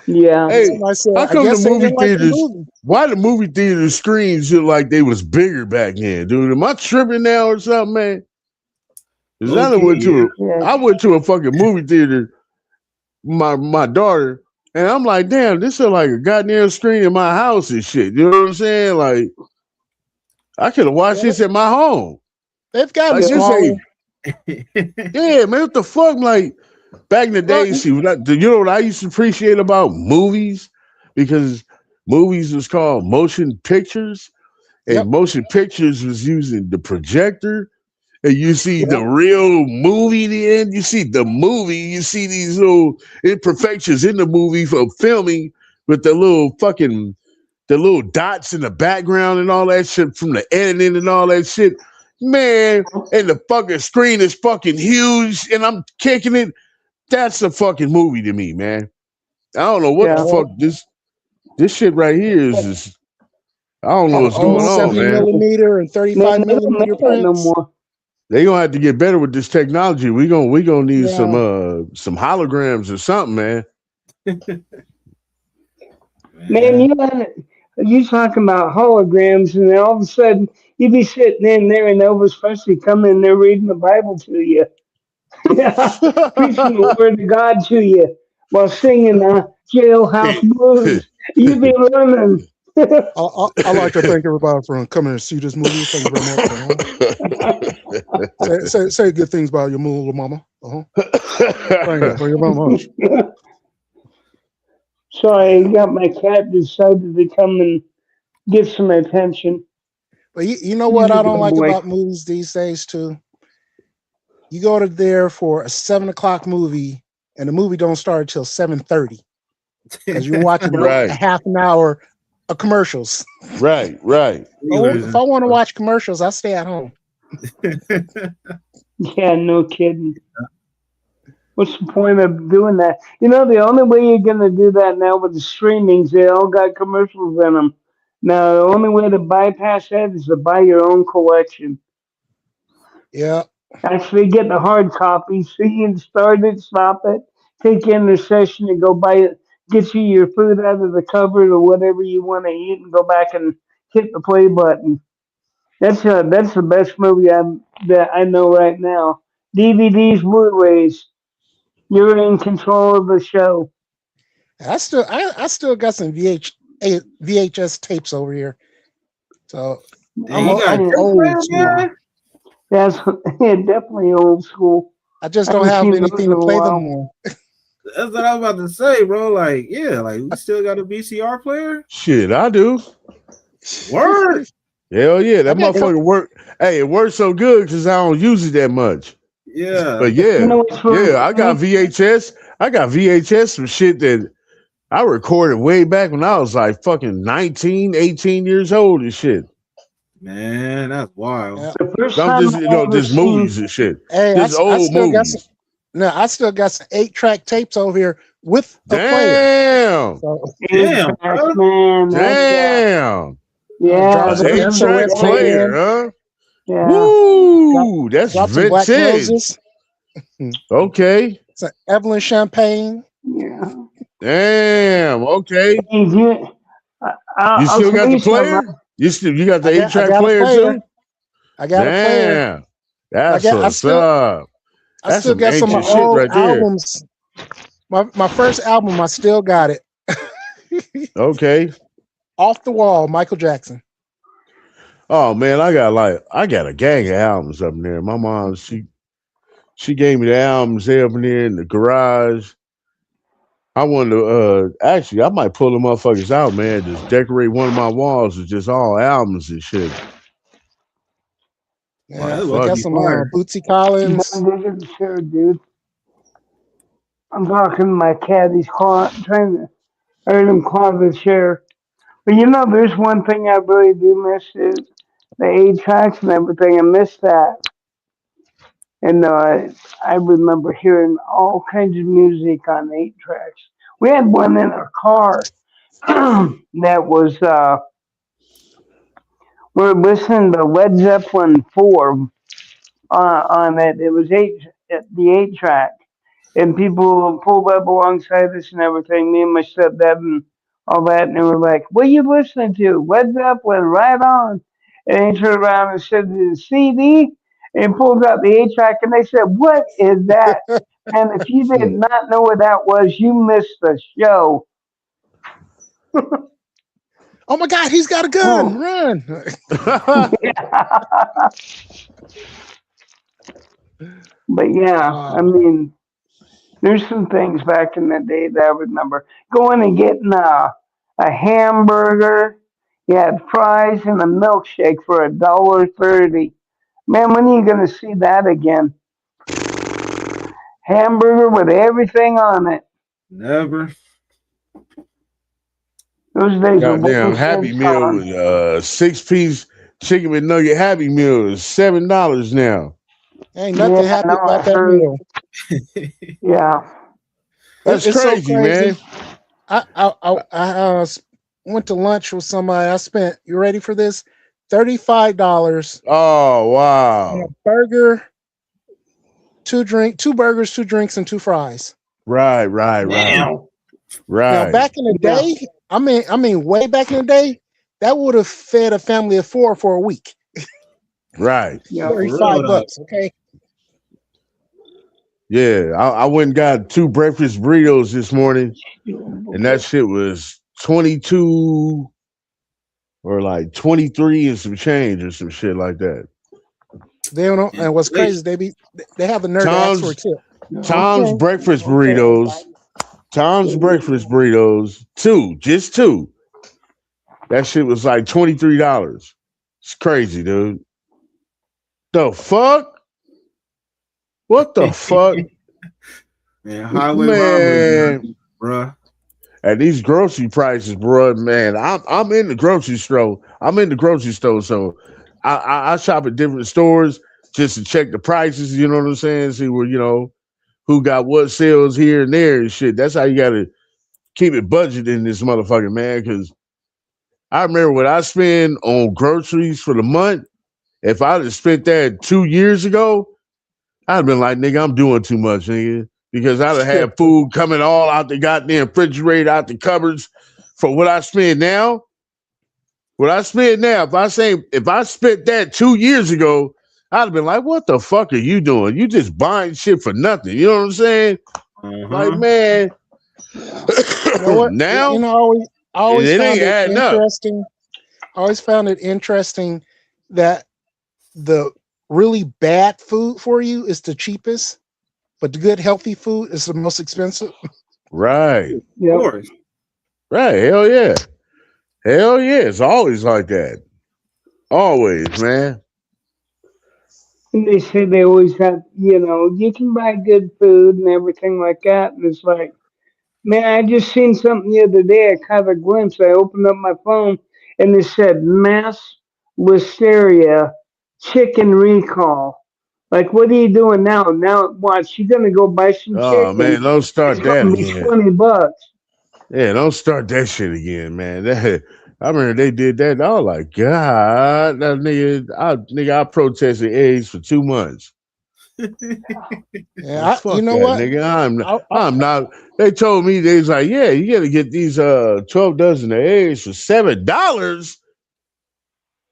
Yeah. Hey, said, how come the movie like theaters? the movie. Why the movie theater screens look like they was bigger back then, dude? Am I tripping now or something, man? Because I went to a fucking movie theater, my daughter, and I'm like, damn, this is like a goddamn screen in my house and shit. You know what I'm saying? Like, I could have watched this at my home. They've got like, yeah, man, what the fuck? Like, back in the day, see, you know what I used to appreciate about movies? Because movies was called motion pictures, and motion pictures was using the projector, and you see the real movie then. You see the movie, you see these little imperfections in the movie for filming with the little dots in the background and all that shit from the editing and all that shit. Man, and the fucking screen is fucking huge, and I'm kicking it. That's a fucking movie to me, man. I don't know what the fuck this shit right here is. Just, I don't know what's going on, man. 70mm and 35mm prints. No more. They gonna have to get better with this technology. We gonna need some holograms or something, man. Man, you talking about holograms, and then all of a sudden you be sitting in there, and Elvis Presley come in there reading the Bible to you, preaching the word of God to you while singing Jailhouse Blues. You be learning. I'd like to thank everybody for coming to see this movie. Thank you very much. Say good things about your little mama. Thank you very much. Sorry, I got my cat decided to come and get some attention. But you know what I don't like about movies these days too? You go to there for a 7:00 movie, and the movie don't start until 7:30 because you're watching a half an hour of commercials. Right. If I want to watch commercials, I stay at home. Yeah, no kidding. What's the point of doing that? You know, the only way you're going to do that now with the streamings, they all got commercials in them. Now, the only way to bypass that is to buy your own collection. Yeah. Actually get the hard copy so you can start it, stop it, take in the session and go buy it, get you your food out of the cupboard or whatever you want to eat and go back and hit the play button. That's the best movie that I know right now. DVDs, Blu-rays. You're in control of the show. I still got some VHS tapes over here. So I'm old school. That's definitely old school. I just don't have anything to play them on. That's what I was about to say, bro. Like, we still got a VCR player? Shit, I do. Word. Hell yeah, that motherfucker work. Hey, it works so good because I don't use it that much. Yeah. But I got VHS. I got VHS from shit that I recorded way back when I was like fucking 19, 18 years old and shit. Man, that's wild. Yeah. I'm just, just movies and shit. Hey, just old movies. I still got some 8-track tapes over here with a player. Damn, man. Damn. Yeah, 8-track player, huh? Yeah. Woo! That's Got some Black vintage. Roses. Okay. It's an Evelyn Champagne. Yeah. Damn. Okay. You I'll still got tell the you something. player? You got the I 8-track got a player player. too? I got a player. Damn. That's what's up. I That's still some got some ancient shit old right there. albums. My first album, I still got it. Okay. Off the Wall, Michael Jackson. Oh man, I got a gang of albums up in there. My mom, she gave me the albums there up in there in the garage. I wanted to actually I might pull the motherfuckers out, man. Just decorate one of my walls with just all albums and shit. Yeah, Well, I got some Bootsy Collins. Sure, dude. I'm talking to my cat. He's trying to earn him claw the chair. But you know, there's one thing I really do miss is the 8 tracks and everything. I miss that. And I remember hearing all kinds of music on 8 tracks. We had one in our car that was, we were listening to Led Zeppelin 4 on it. It was the 8 track. And people pulled up alongside us and everything, me and my stepdad and all that, and they were like, "What are you listening to? Led Zeppelin, right on." And he turned around and said, "The CD," and pulled out the 8 track, and they said, "What is that?" And if you did not know what that was, you missed the show. Oh my God, he's got a gun! Run! But yeah, I mean, there's some things back in the day that I remember going and getting a hamburger. You had fries and a milkshake for $1.30. Man, when are you gonna see that again? Hamburger with everything on it. Never. Those days were Goddamn Happy Meal with 6-piece chicken with nugget Happy Meal is $7 now. Ain't nothing happy about that meal. Yeah. That's It's crazy, so crazy, man. I went to lunch with somebody. I spent, you ready for this? $35. Oh wow. On a burger, two burgers, 2 drinks, and 2 fries. Right. Now Right. back in the day, I mean way back in the day, that would have fed a family of 4 for a week. Right. $35, okay? Yeah, I went and got 2 breakfast burritos this morning, and that shit was 22 or like 23 and some change or some shit like that. They don't know, and what's crazy, they have the nerve to ask for a tip. Tom's breakfast burritos. Tom's breakfast burritos, 2, just 2. That shit was like $23. It's crazy, dude. The fuck? What the fuck? Man, highway robbery, bruh. At these grocery prices, bro, man, I'm in the grocery store. So I shop at different stores just to check the prices. You know what I'm saying? See where who got what sales here and there and shit. That's how you got to keep it budgeted in this motherfucker, man. Because I remember what I spend on groceries for the month. If I'd have spent that 2 years ago, I'd have been like, nigga, I'm doing too much, nigga. Because I'd have had food coming all out the goddamn refrigerator, out the cupboards for what I spend now. What I spend now, if I spent that 2 years ago, I'd have been like, what the fuck are you doing? You just buying shit for nothing. You know what I'm saying? Like, man. You know what? Now, I always it found ain't it adding up. interesting. I always found it interesting that the really bad food for you is the cheapest, but the good healthy food is the most expensive. Right. Yep. Of course. Right. Hell yeah. Hell yeah. It's always like that. Always, man. And they say they always have, you can buy good food and everything like that. And it's like, man, I just seen something the other day. I caught a glimpse. I opened up my phone and it said mass listeria chicken recall. Like, what are you doing now? Now, watch, you're going to go buy some Oh chicken. man, don't start It's that going to be again. $20. Yeah, don't start that shit again, man. I remember they did that. And I was like, God, that I protested eggs for 2 months. Yeah, Fuck you know that, what? nigga. I'm not. They told me they was like, yeah, you got to get these 12 dozen of eggs for $7.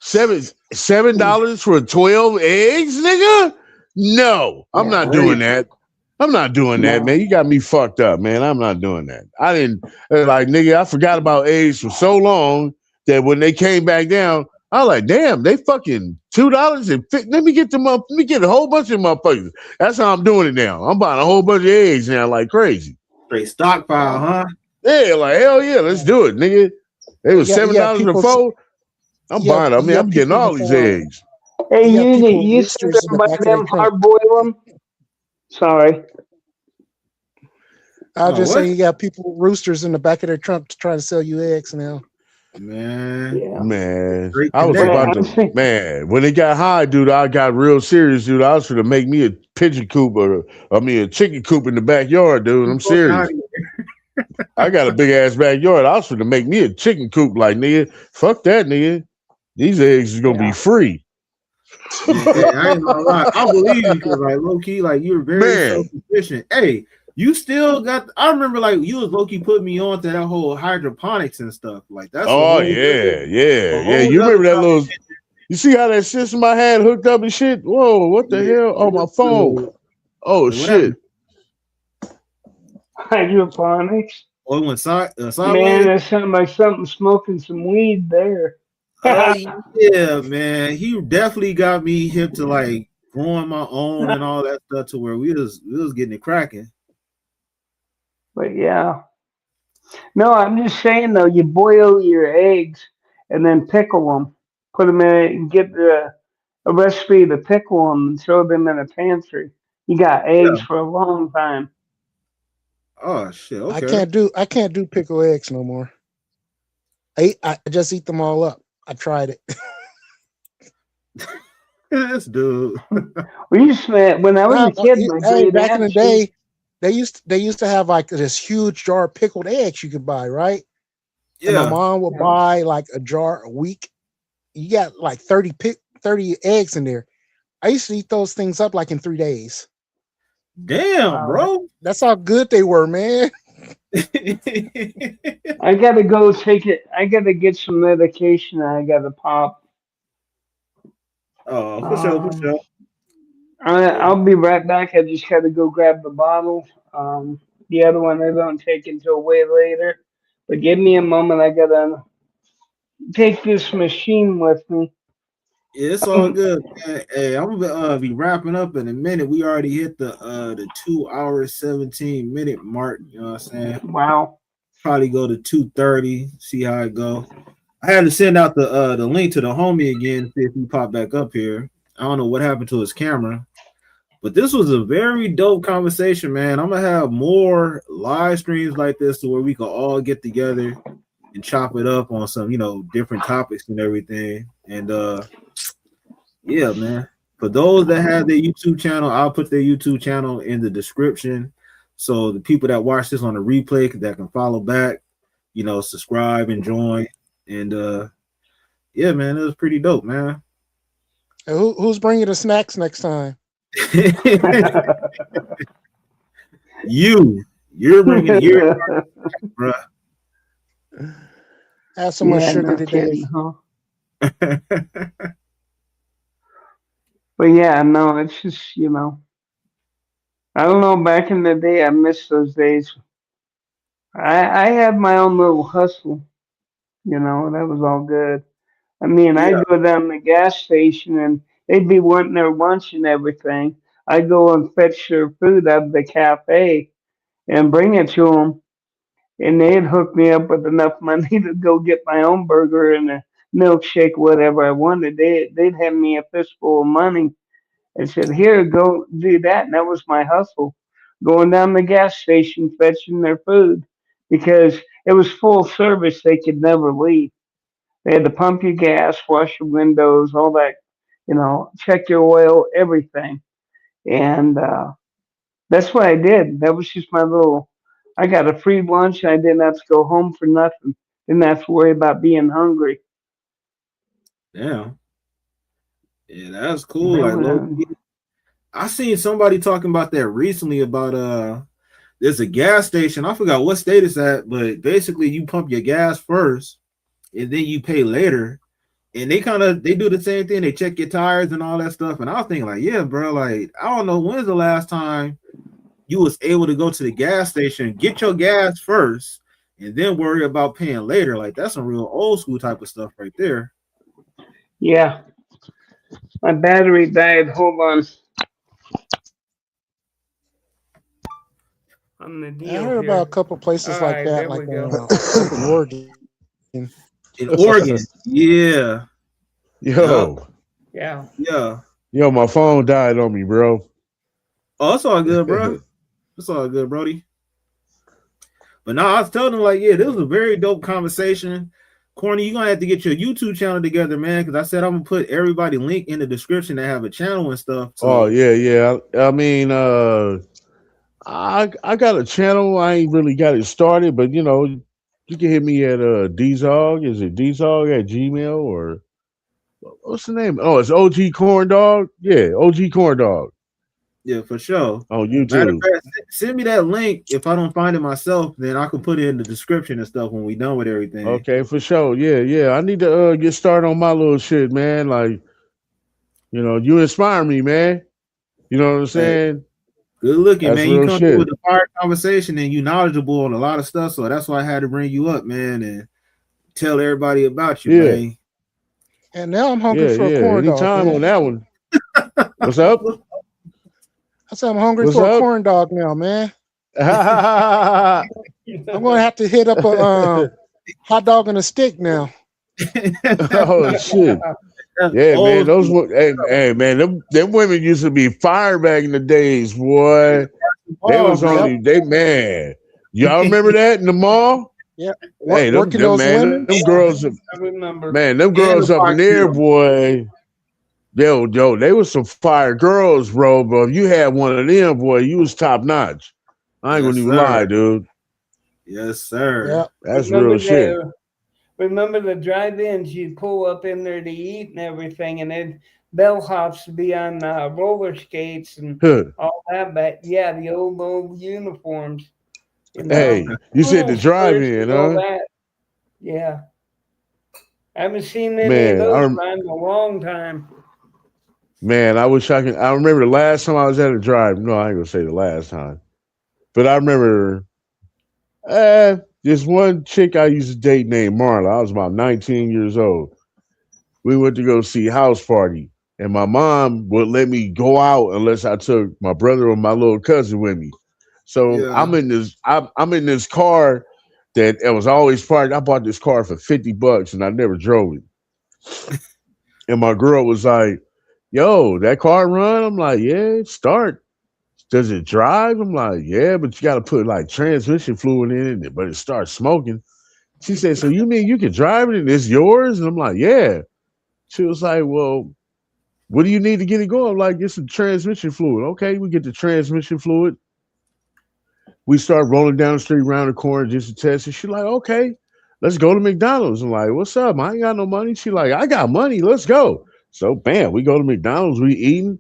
$7 for 12 eggs, nigga? No, I'm not doing that. I'm not doing that, man. You got me fucked up, man. I'm not doing that. I didn't like, nigga. I forgot about eggs for so long that when they came back down, I was like, damn, they fucking $2 let me get them up. Let me get a whole bunch of motherfuckers. That's how I'm doing it now. I'm buying a whole bunch of eggs now, like crazy. Straight stockpile, huh? Yeah, like hell yeah, let's do it, nigga. They was $7 before. I'm buying. I mean, I'm getting all these eggs. Hey, you said about them hard boil them. Sorry. I'll just say you got people with roosters in the back of their trunk to try to sell you eggs now. Man, I was about to, man, when it got high, dude, I got real serious, dude. I was going to make me a pigeon coop a chicken coop in the backyard, dude. I'm serious. I got a big ass backyard. I was going to make me a chicken coop, like, nigga, fuck that, nigga. These eggs is going to be free. Hey, I ain't gonna lie. I believe you because, like, low key, like, you're very self-sufficient. Hey, you still got. I remember, like, you was low key putting me on to that whole hydroponics and stuff. Like, that's. Oh yeah. You remember that little? You see how that system I had hooked up and shit? Whoa, what the hell? Oh, my phone. Oh shit. Hydroponics. Oh, when sideways. Man, that sounded like something smoking some weed there. Yeah, man. He definitely got me hip to like growing my own and all that stuff to where we was getting it cracking. But yeah. No, I'm just saying though, you boil your eggs and then pickle them. Put them in it and get a recipe to pickle them and throw them in a pantry. You got eggs for a long time. Oh shit! Okay. I can't do pickled eggs no more. I just eat them all up. I tried it. This dude. We used to, when I was a kid, back in the day, they used to have like this huge jar of pickled eggs you could buy, right? Yeah. And my mom would buy like a jar a week. You got like 30 eggs in there. I used to eat those things up like in 3 days. Damn, bro. That's how good they were, man. I gotta go take it. I gotta get some medication. I gotta pop. Oh, for sure. I'll be right back. I just gotta go grab the bottle. The other one I don't take until way later. But give me a moment. I gotta take this machine with me. Yeah, it's all good, man. Hey, I'm gonna be wrapping up in a minute. We already hit the 2 hours 17-minute mark. You know what I'm saying? Wow. Probably go to 2:30. See how it go. I had to send out the link to the homie again. See if he popped back up here. I don't know what happened to his camera, but this was a very dope conversation, man. I'm gonna have more live streams like this to where we can all get together and chop it up on some, different topics and everything. And yeah, man. For those that have their YouTube channel, I'll put their YouTube channel in the description. So the people that watch this on the replay that can follow back, subscribe and join. And yeah, man, it was pretty dope, man. Who's bringing the snacks next time? You're bringing your bro. Have so much sugar today. Huh? But yeah, no, it's just, I don't know, back in the day, I miss those days. I had my own little hustle, that was all good. I mean, I'd go down the gas station and they'd be wanting their lunch and everything. I'd go and fetch their food out of the cafe and bring it to them. And they'd hook me up with enough money to go get my own burger and a milkshake, whatever I wanted. They'd have me a fistful of money and said, here, go do that. And that was my hustle, going down the gas station, fetching their food because it was full service. They could never leave. They had to pump your gas, wash your windows, all that, check your oil, everything. And that's what I did. That was just my little, I got a free lunch. I didn't have to go home for nothing. and not to worry about being hungry. Damn. Yeah, that's cool. Like low key. I seen somebody talking about that recently about there's a gas station. I forgot what state it's at, but basically you pump your gas first and then you pay later. And they do the same thing. They check your tires and all that stuff. And I was thinking, like, yeah, bro, like, I don't know when's the last time you was able to go to the gas station, get your gas first, and then worry about paying later. Like, that's some real old school type of stuff right there. Yeah. My battery died. Hold on. On the deal I heard here. about a couple places All like right, that, there like we go. in Oregon. In Oregon, yeah. Yo. Yeah. Yeah. Yo, my phone died on me, bro. Oh, it's all good, bro. It's all good, Brody. But now I was telling them, like, yeah, this was a very dope conversation. Corny, you're gonna have to get your YouTube channel together, man, because I said I'm gonna put everybody link in the description that have a channel and stuff. So. Oh, yeah. I mean, I got a channel. I ain't really got it started, but you know, you can hit me at Dzog. Is it Dzog at Gmail or what's the name? Oh, it's OG Corn Dog. Yeah, OG Corn Dog. Yeah, for sure. On YouTube. Matter of fact, send me that link. If I don't find it myself, then I can put it in the description and stuff when we done with everything. Okay, for sure. Yeah. I need to get started on my little shit, man. Like, you know, you inspire me, man. You know what I'm saying? Hey, good looking, that's man. You come shit. through with a fire conversation and you knowledgeable on a lot of stuff. So that's why I had to bring you up, man, and tell everybody about you, man. And now I'm hungry for a corn dog. Anytime man. on that one. What's up? I said I'm hungry What's for up? a corn dog now, man. I'm gonna have to hit up a hot dog and a stick now. Oh shit. Yeah, man. Those hey man, them women used to be fire back in the days, boy. They was only man. Y'all remember that in the mall? Yeah. Hey, them girls, I remember. man, them girls up in there, boy. Yo, they was some fire girls, bro. But if you had one of them, boy, you was top notch. I ain't gonna even lie, dude. Yes, sir. Yeah, that's real shit. Remember the drive-ins? You'd pull up in there to eat and everything, and then bellhops would be on roller skates and all that. But yeah, the old uniforms. You know? Hey, you said the drive-in, huh? That. Yeah. I haven't seen any of those in a long time. Man, I wish I could. I remember the last time I was at a drive. No, I ain't gonna say the last time, but I remember this one chick I used to date named Marla. I was about 19 years old. We went to go see House Party, and my mom would let me go out unless I took my brother or my little cousin with me. So I'm in this car that it was always parked. I bought this car for $50 and I never drove it. And my girl was like, yo, that car run? I'm like, yeah, it start. Does it drive? I'm like, yeah, but you got to put like transmission fluid in it, but it starts smoking. She said, so you mean you can drive it and it's yours? And I'm like, yeah. She was like, well, what do you need to get it going? I'm like, get some transmission fluid. Okay, we get the transmission fluid. We start rolling down the street around the corner just to test it. She's like, okay, let's go to McDonald's. I'm like, what's up? I ain't got no money. She like, I got money. Let's go. So bam, we go to McDonald's, we eating.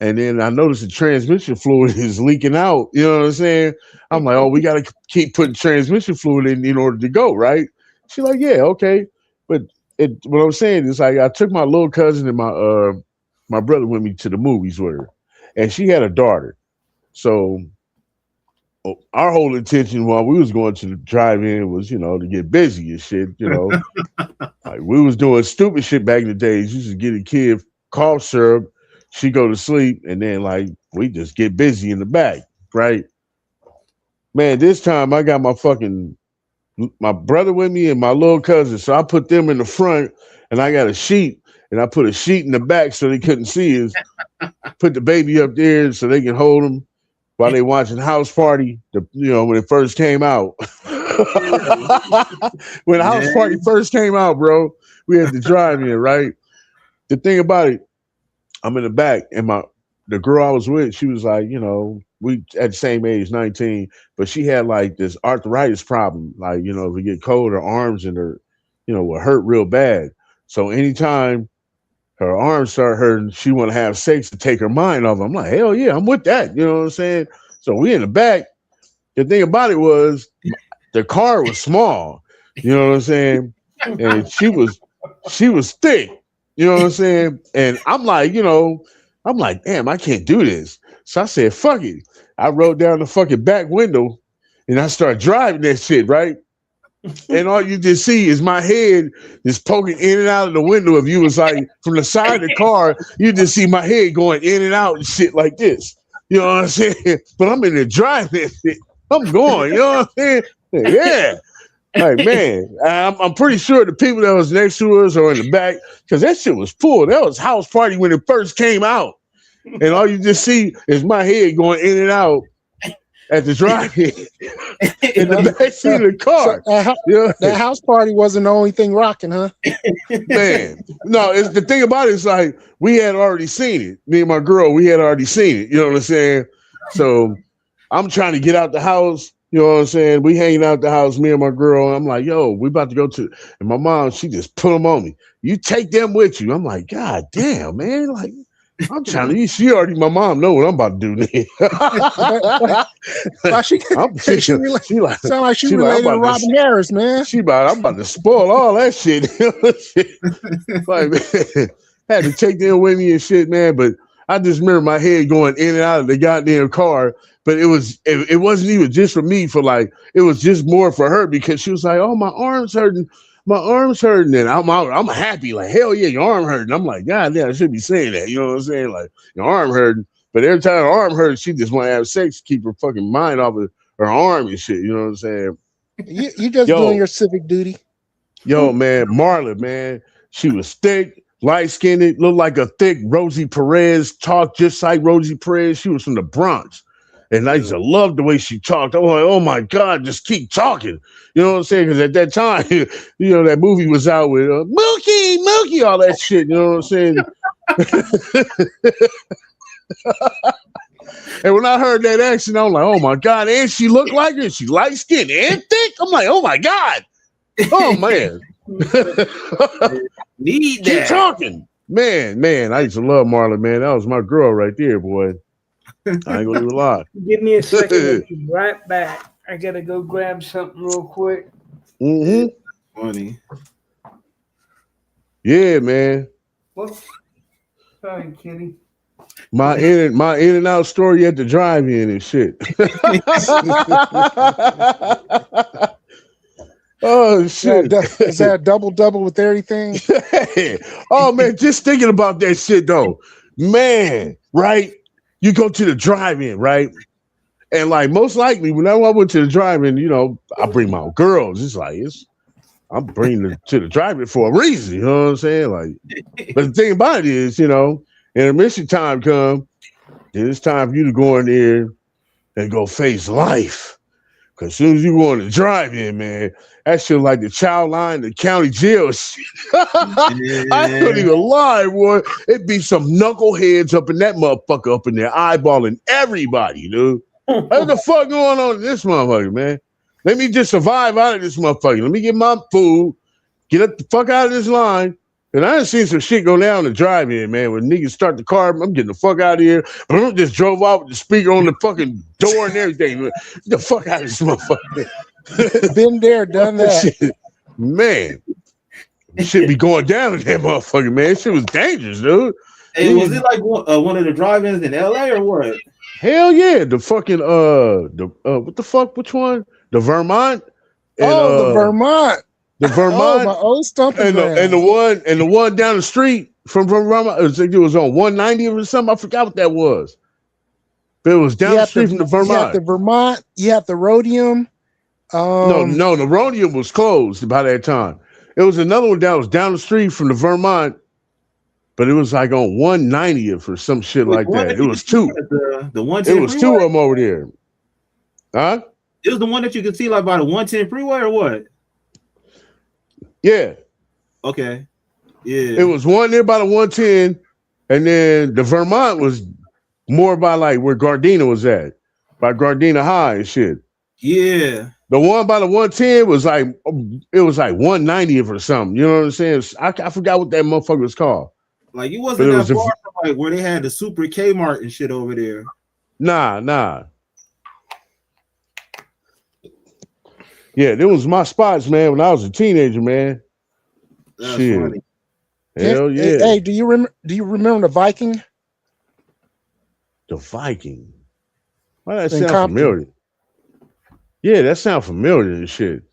And then I noticed the transmission fluid is leaking out. You know what I'm saying? I'm like, oh, we got to keep putting transmission fluid in order to go, right? She's like, yeah, okay. But what I'm saying is like, I took my little cousin and my brother with me to the movies with her. And she had a daughter. So our whole intention while we was going to the drive-in was, you know, to get busy and shit, you know. Like we was doing stupid shit back in the days. You just get a kid cough syrup, she go to sleep, and then like we just get busy in the back, right? Man, this time I got my brother with me and my little cousin. So I put them in the front and I got a sheet and I put a sheet in the back so they couldn't see us. Put the baby up there so they can hold him while they watching House Party, when it first came out. When House Party first came out, bro, we had to drive in, right? The thing about it, I'm in the back, and the girl I was with, she was like, we at the same age, 19, but she had like this arthritis problem. Like, you know, if it get cold, her arms and her, you know, will hurt real bad. So anytime her arms start hurting, she want to have sex to take her mind off. I'm like, hell yeah, I'm with that. You know what I'm saying? So we in the back. The thing about it was the car was small. You know what I'm saying? And she was thick. You know what I'm saying? And I'm like, you know, I'm like, damn, I can't do this. So I said, fuck it. I rolled down the fucking back window and I started driving that shit, right? And all you just see is my head just poking in and out of the window. If you was like from the side of the car, you just see my head going in and out and shit like this. You know what I'm saying? But I'm in there driving shit. I'm going, you know what I'm saying? Yeah. Like, man, I'm pretty sure the people that was next to us or in the back, because that shit was full. That was house party when it first came out. And all you just see is my head going in and out at the drive-in in the back seat of the car. So, that house party wasn't the only thing rocking, huh? Man, no, it's the thing about it is like we had already seen it. Me and my girl, we had already seen it. You know what I'm saying? So I'm trying to get out the house. You know what I'm saying? We hanging out the house, me and my girl. And I'm like, yo, we about to go to, and my mom, she just put them on me. You take them with you. I'm like, God damn, man. Like, I'm trying to, she already, my mom know what I'm about to do. She sound like she related to Robin Harris, man. I'm about to spoil all that shit. Like, man, had to take them with me and shit, man. But I just remember my head going in and out of the goddamn car. But it wasn't even just for me, for like, it was just more for her because she was like, oh, my arm's hurting. My arm's hurting. And I'm happy, like, hell yeah, your arm hurting. I'm like, God damn, I should be saying that. You know what I'm saying? Like, your arm hurting. But every time her arm hurts, she just want to have sex to keep her fucking mind off of her arm and shit. You know what I'm saying? You just doing your civic duty. Yo, man, Marla, man, she was thick, light-skinned, looked like a thick Rosie Perez, talked just like Rosie Perez. She was from the Bronx. And I used to love the way she talked. I'm like, oh my God, just keep talking. You know what I'm saying? Because at that time, you know, that movie was out with Mookie, all that shit. You know what I'm saying? And when I heard that accent, I'm like, oh my God. And she looked like her. She light skinned and thick. I'm like, oh my God. Oh man. Need that. Keep talking. Man, I used to love Marla, man. That was my girl right there, boy. I ain't gonna do a lot. Give me a second. I'll be right back. I gotta go grab something real quick. Mm-hmm. Funny. Yeah, man. Whoops. Sorry, Kitty. My in and out story at the drive-in and shit. Oh shit! Is that a double with everything? Oh man, just thinking about that shit though, man. Right? You go to the drive-in, right? And like most likely, whenever I went to the drive-in, you know, I bring my own girls. It's like I'm bringing them to the drive-in for a reason. You know what I'm saying? Like, but the thing about it is, you know, intermission time come, then it's time for you to go in there and go face life. Cause as soon as you go on the drive-in, man, that shit like the child line, the county jail shit. I couldn't even lie, boy. It'd be some knuckleheads up in that motherfucker up in there eyeballing everybody, dude. What the fuck going on in this motherfucker, man? Let me just survive out of this motherfucker. Let me get my food, get up the fuck out of this line. And I done seen some shit go down the drive-in, man. When niggas start the car, I'm getting the fuck out of here. I just drove off with the speaker on the fucking door and everything. Get the fuck out of this motherfucker. Been there, done that. Shit, man, shit be going down in that motherfucker, man. Shit was dangerous, dude. Hey, was it like one of the drive-ins in LA or what? Hell yeah, the fucking what the fuck? Which one? The Vermont. And, the Vermont. The Vermont, my old stomping ground. and the one down the street from Vermont. It was on 190 or something. I forgot what that was. But it was down the street from the Vermont. You have the Vermont. You have the Rhodium. No, the Rhodium was closed by that time. It was another one that was down the street from the Vermont, but it was like on 190th or some shit like that. It was two. The 110 It was two of them over there. Huh? It was the one that you could see like by the 110 freeway or what? Yeah. Okay. Yeah. It was one there by the 110, and then the Vermont was more by like where Gardena was at. by Gardena High and shit. Yeah. The one by the 110 was like, it was like 190th or something. You know what I'm saying? I forgot what that motherfucker was called. Like you wasn't that far from like where they had the Super Kmart and shit over there. Nah. Yeah, there was my spots, man, when I was a teenager, man. That's shit. funny. Hell yeah. Hey, do you remember the Viking? The Viking. Why that In sound Compton. familiar? Yeah, that sound familiar and shit.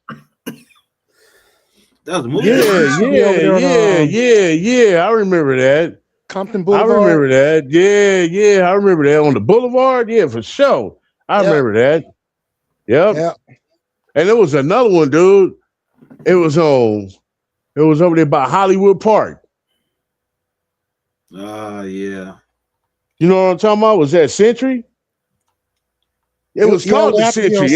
That was a movie. Yeah. I remember that. Compton Boulevard. I remember that. Yeah. I remember that on the boulevard. Yeah, for sure. I remember that. Yep. And there was another one, dude. It was over there by Hollywood Park. Yeah. You know what I'm talking about? Was that Century? It was called the Century.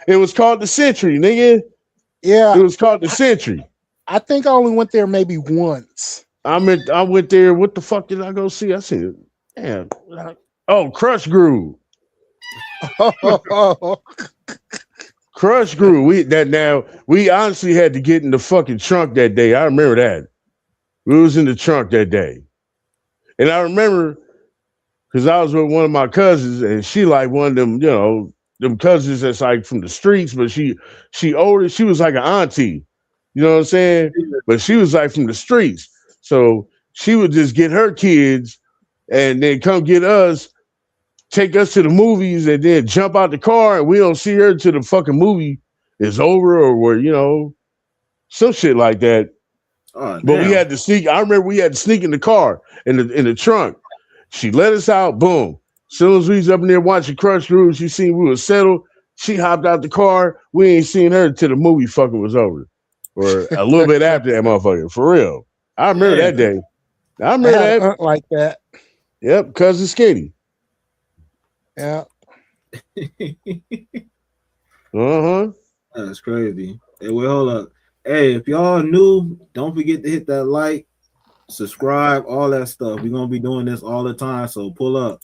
It was called the Century, nigga. Yeah. It was called the Century. I think I only went there maybe once. I went there. What the fuck did I go see? I seen it. Damn. Oh, Crush Groove. Crush Groove. We honestly had to get in the fucking trunk that day. I remember that. We was in the trunk that day. And I remember because I was with one of my cousins and she like one of them, you know, them cousins that's like from the streets, but she older. She was like an auntie. You know what I'm saying? But she was like from the streets. So she would just get her kids and then come get us, take us to the movies, and then jump out the car, and we don't see her till the fucking movie is over or where, you know, some shit like that. Oh, but we had to sneak. I remember we had to sneak in the car, in the trunk. She let us out, boom. As soon as we was up in there watching Crush Groove, she seen we was settled. She hopped out the car. We ain't seen her till the movie fucking was over. Or a little bit after that motherfucker. For real. I remember that day. I remember that. Aunt like that. Yep, Cousin Skinny. Yeah. That's crazy. Hey, well, hold up. Hey, if y'all new, don't forget to hit that like, subscribe, all that stuff. We're gonna be doing this all the time, so pull up.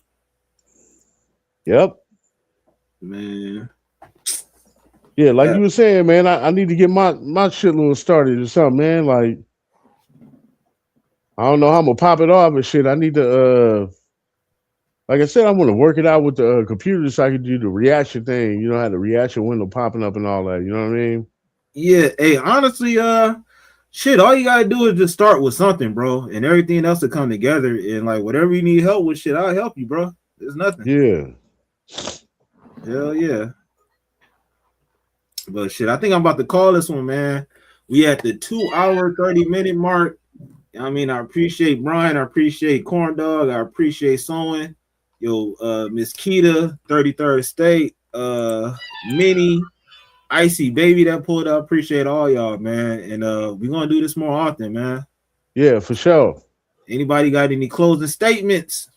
Yep. Man. Yeah, like you were saying, man, I need to get my shit a little started or something, man. Like, I don't know how I'm gonna pop it off and shit. I need to like I said, I want to work it out with the computer so I can do the reaction thing. You know, how the reaction window popping up and all that. You know what I mean? Yeah. Hey, honestly, shit, all you gotta do is just start with something, bro, and everything else will come together. And like whatever you need help with, shit, I'll help you, bro. There's nothing. Yeah. Hell yeah. But shit, I think I'm about to call this one, man. We at the 2-hour 30-minute mark. I mean, I appreciate Brian, I appreciate Corn Dog, I appreciate Sowen, Miss Keita, 33rd State, Minnie, Icy Baby that pulled up. Appreciate all y'all, man. And we're gonna do this more often, man. Yeah, for sure. Anybody got any closing statements?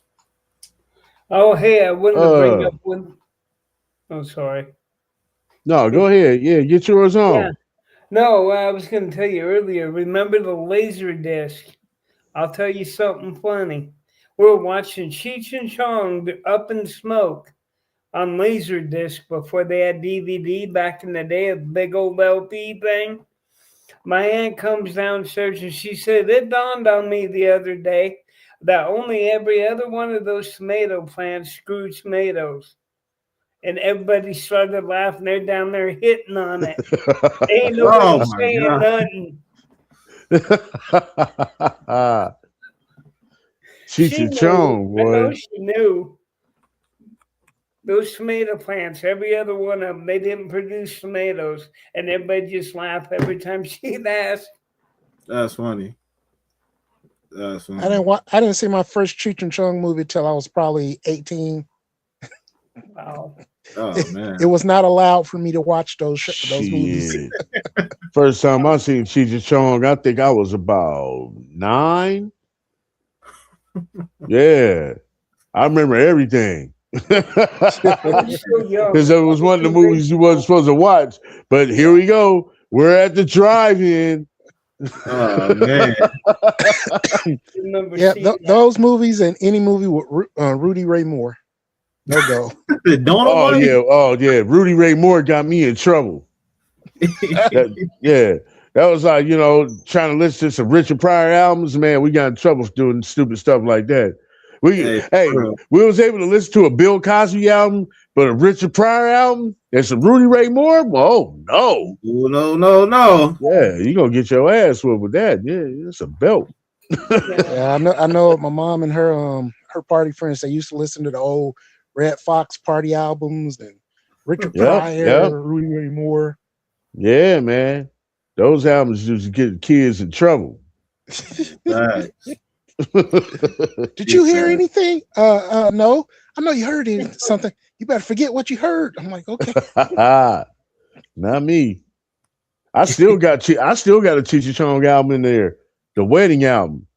Oh, hey, I wanted to bring up one. Oh, sorry. No, go ahead. Yeah, get yours on. Yeah. No, I was going to tell you earlier. Remember the laser disc? I'll tell you something funny. We're watching Cheech and Chong Up in Smoke on laser disc before they had DVD back in the day, a big old LP thing. My aunt comes downstairs and she said, it dawned on me the other day that only every other one of those tomato plants grew tomatoes. And everybody started laughing. They're down there hitting on it. Ain't nobody saying nothing. Cheech and Chong, boy. I know she knew. Those tomato plants, every other one of them, they didn't produce tomatoes. And everybody just laughed every time she'd ask. That's funny. That's funny. I didn't see my first Cheech and Chong movie till I was probably 18. Wow. Oh man. It was not allowed for me to watch those movies. First time I seen Cheech and Chong, I think I was about 9. Yeah. I remember everything. Because it was one of the movies you wasn't supposed to watch. But here we go. We're at the drive-in. Oh man. Yeah, those movies and any movie with Rudy Ray Moore. No go. Oh yeah. Rudy Ray Moore got me in trouble. That was like, trying to listen to some Richard Pryor albums, man. We got in trouble for doing stupid stuff like that. We was able to listen to a Bill Cosby album, but a Richard Pryor album and some Rudy Ray Moore? Oh no. No. Yeah, you gonna get your ass whooped with that. Yeah, it's a belt. Yeah, I know my mom and her party friends, they used to listen to the old Red Fox party albums and Richard Pryor, Rudy Ray Moore. Yeah, man. Those albums used to get kids in trouble. Right. Did you hear anything? No. I know you heard something. You better forget what you heard. I'm like, okay. Not me. I still got a Cheech Chong album in there. The Wedding album.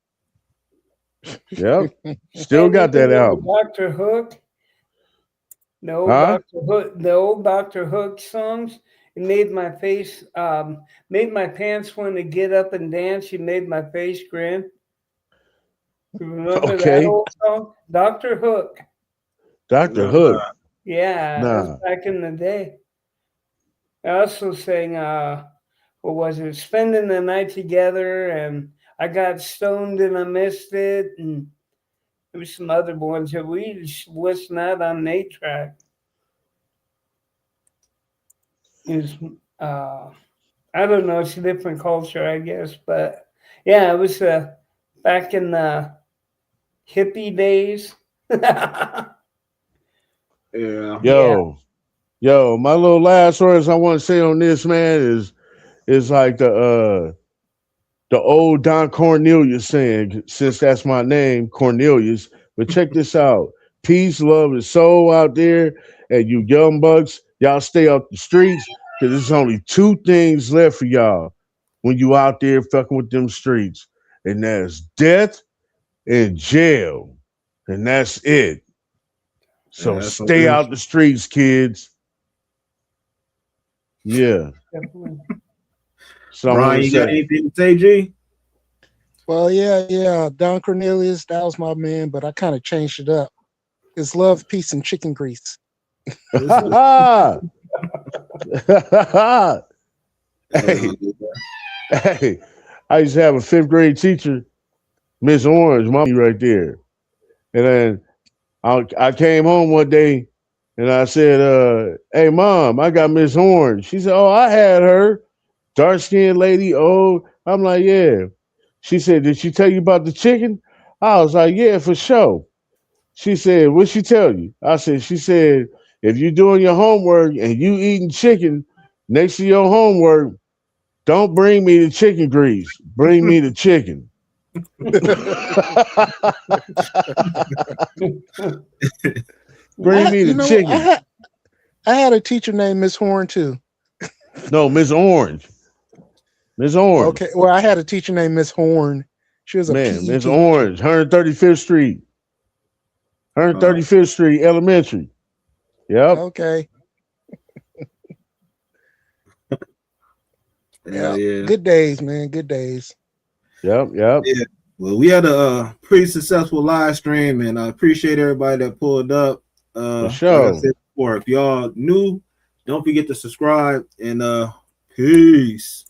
Yep. Still got that album. Dr. Hook. Dr. Hook, the old Dr. Hook songs. It made my face, made my pants want to get up and dance. It made my face grin. Remember that old song? Dr. Hook. Dr. Hook. Yeah, that was back in the day. I also sang, what was it? Spending the Night Together, and I Got Stoned and I Missed It, and there was some other ones that we just listened out on an 8-track. I don't know, it's a different culture, I guess, but yeah, it was back in the hippie days. Yo, my little last words I want to say on this, man, is like the old Don Cornelius saying, since that's my name, Cornelius. But check this out: peace, love, and soul out there, and you young bucks, y'all stay up the streets, because there's only 2 things left for y'all when you out there fucking with them streets, and that's death and jail, and that's it. So stay out the streets, kids. Yeah. So Brian, you got anything to say, G? Well, yeah. Don Cornelius, that was my man, but I kind of changed it up. It's love, peace, and chicken grease. Hey, I used to have a 5th grade teacher, Miss Orange, mommy right there. And then I came home one day and I said, hey, Mom, I got Miss Orange. She said, oh, I had her. Dark-skinned lady, old. I'm like, yeah. She said, did she tell you about the chicken? I was like, yeah, for sure. She said, what'd she tell you? She said, if you're doing your homework and you eating chicken next to your homework, don't bring me the chicken grease. Bring me the chicken. Bring me the chicken. I had a teacher named Miss Horn too. No, Miss Orange. Miss Orange. Okay, well, I had a teacher named Miss Horn. She was a PE Miss teacher. Orange, 135th Street. 135th Street Elementary. Yep. Okay. Yeah. Good days, man. Good days. Yep. Yeah. Well, we had a pretty successful live stream, and I appreciate everybody that pulled up. For sure. Like I said before, if y'all new, don't forget to subscribe, and peace.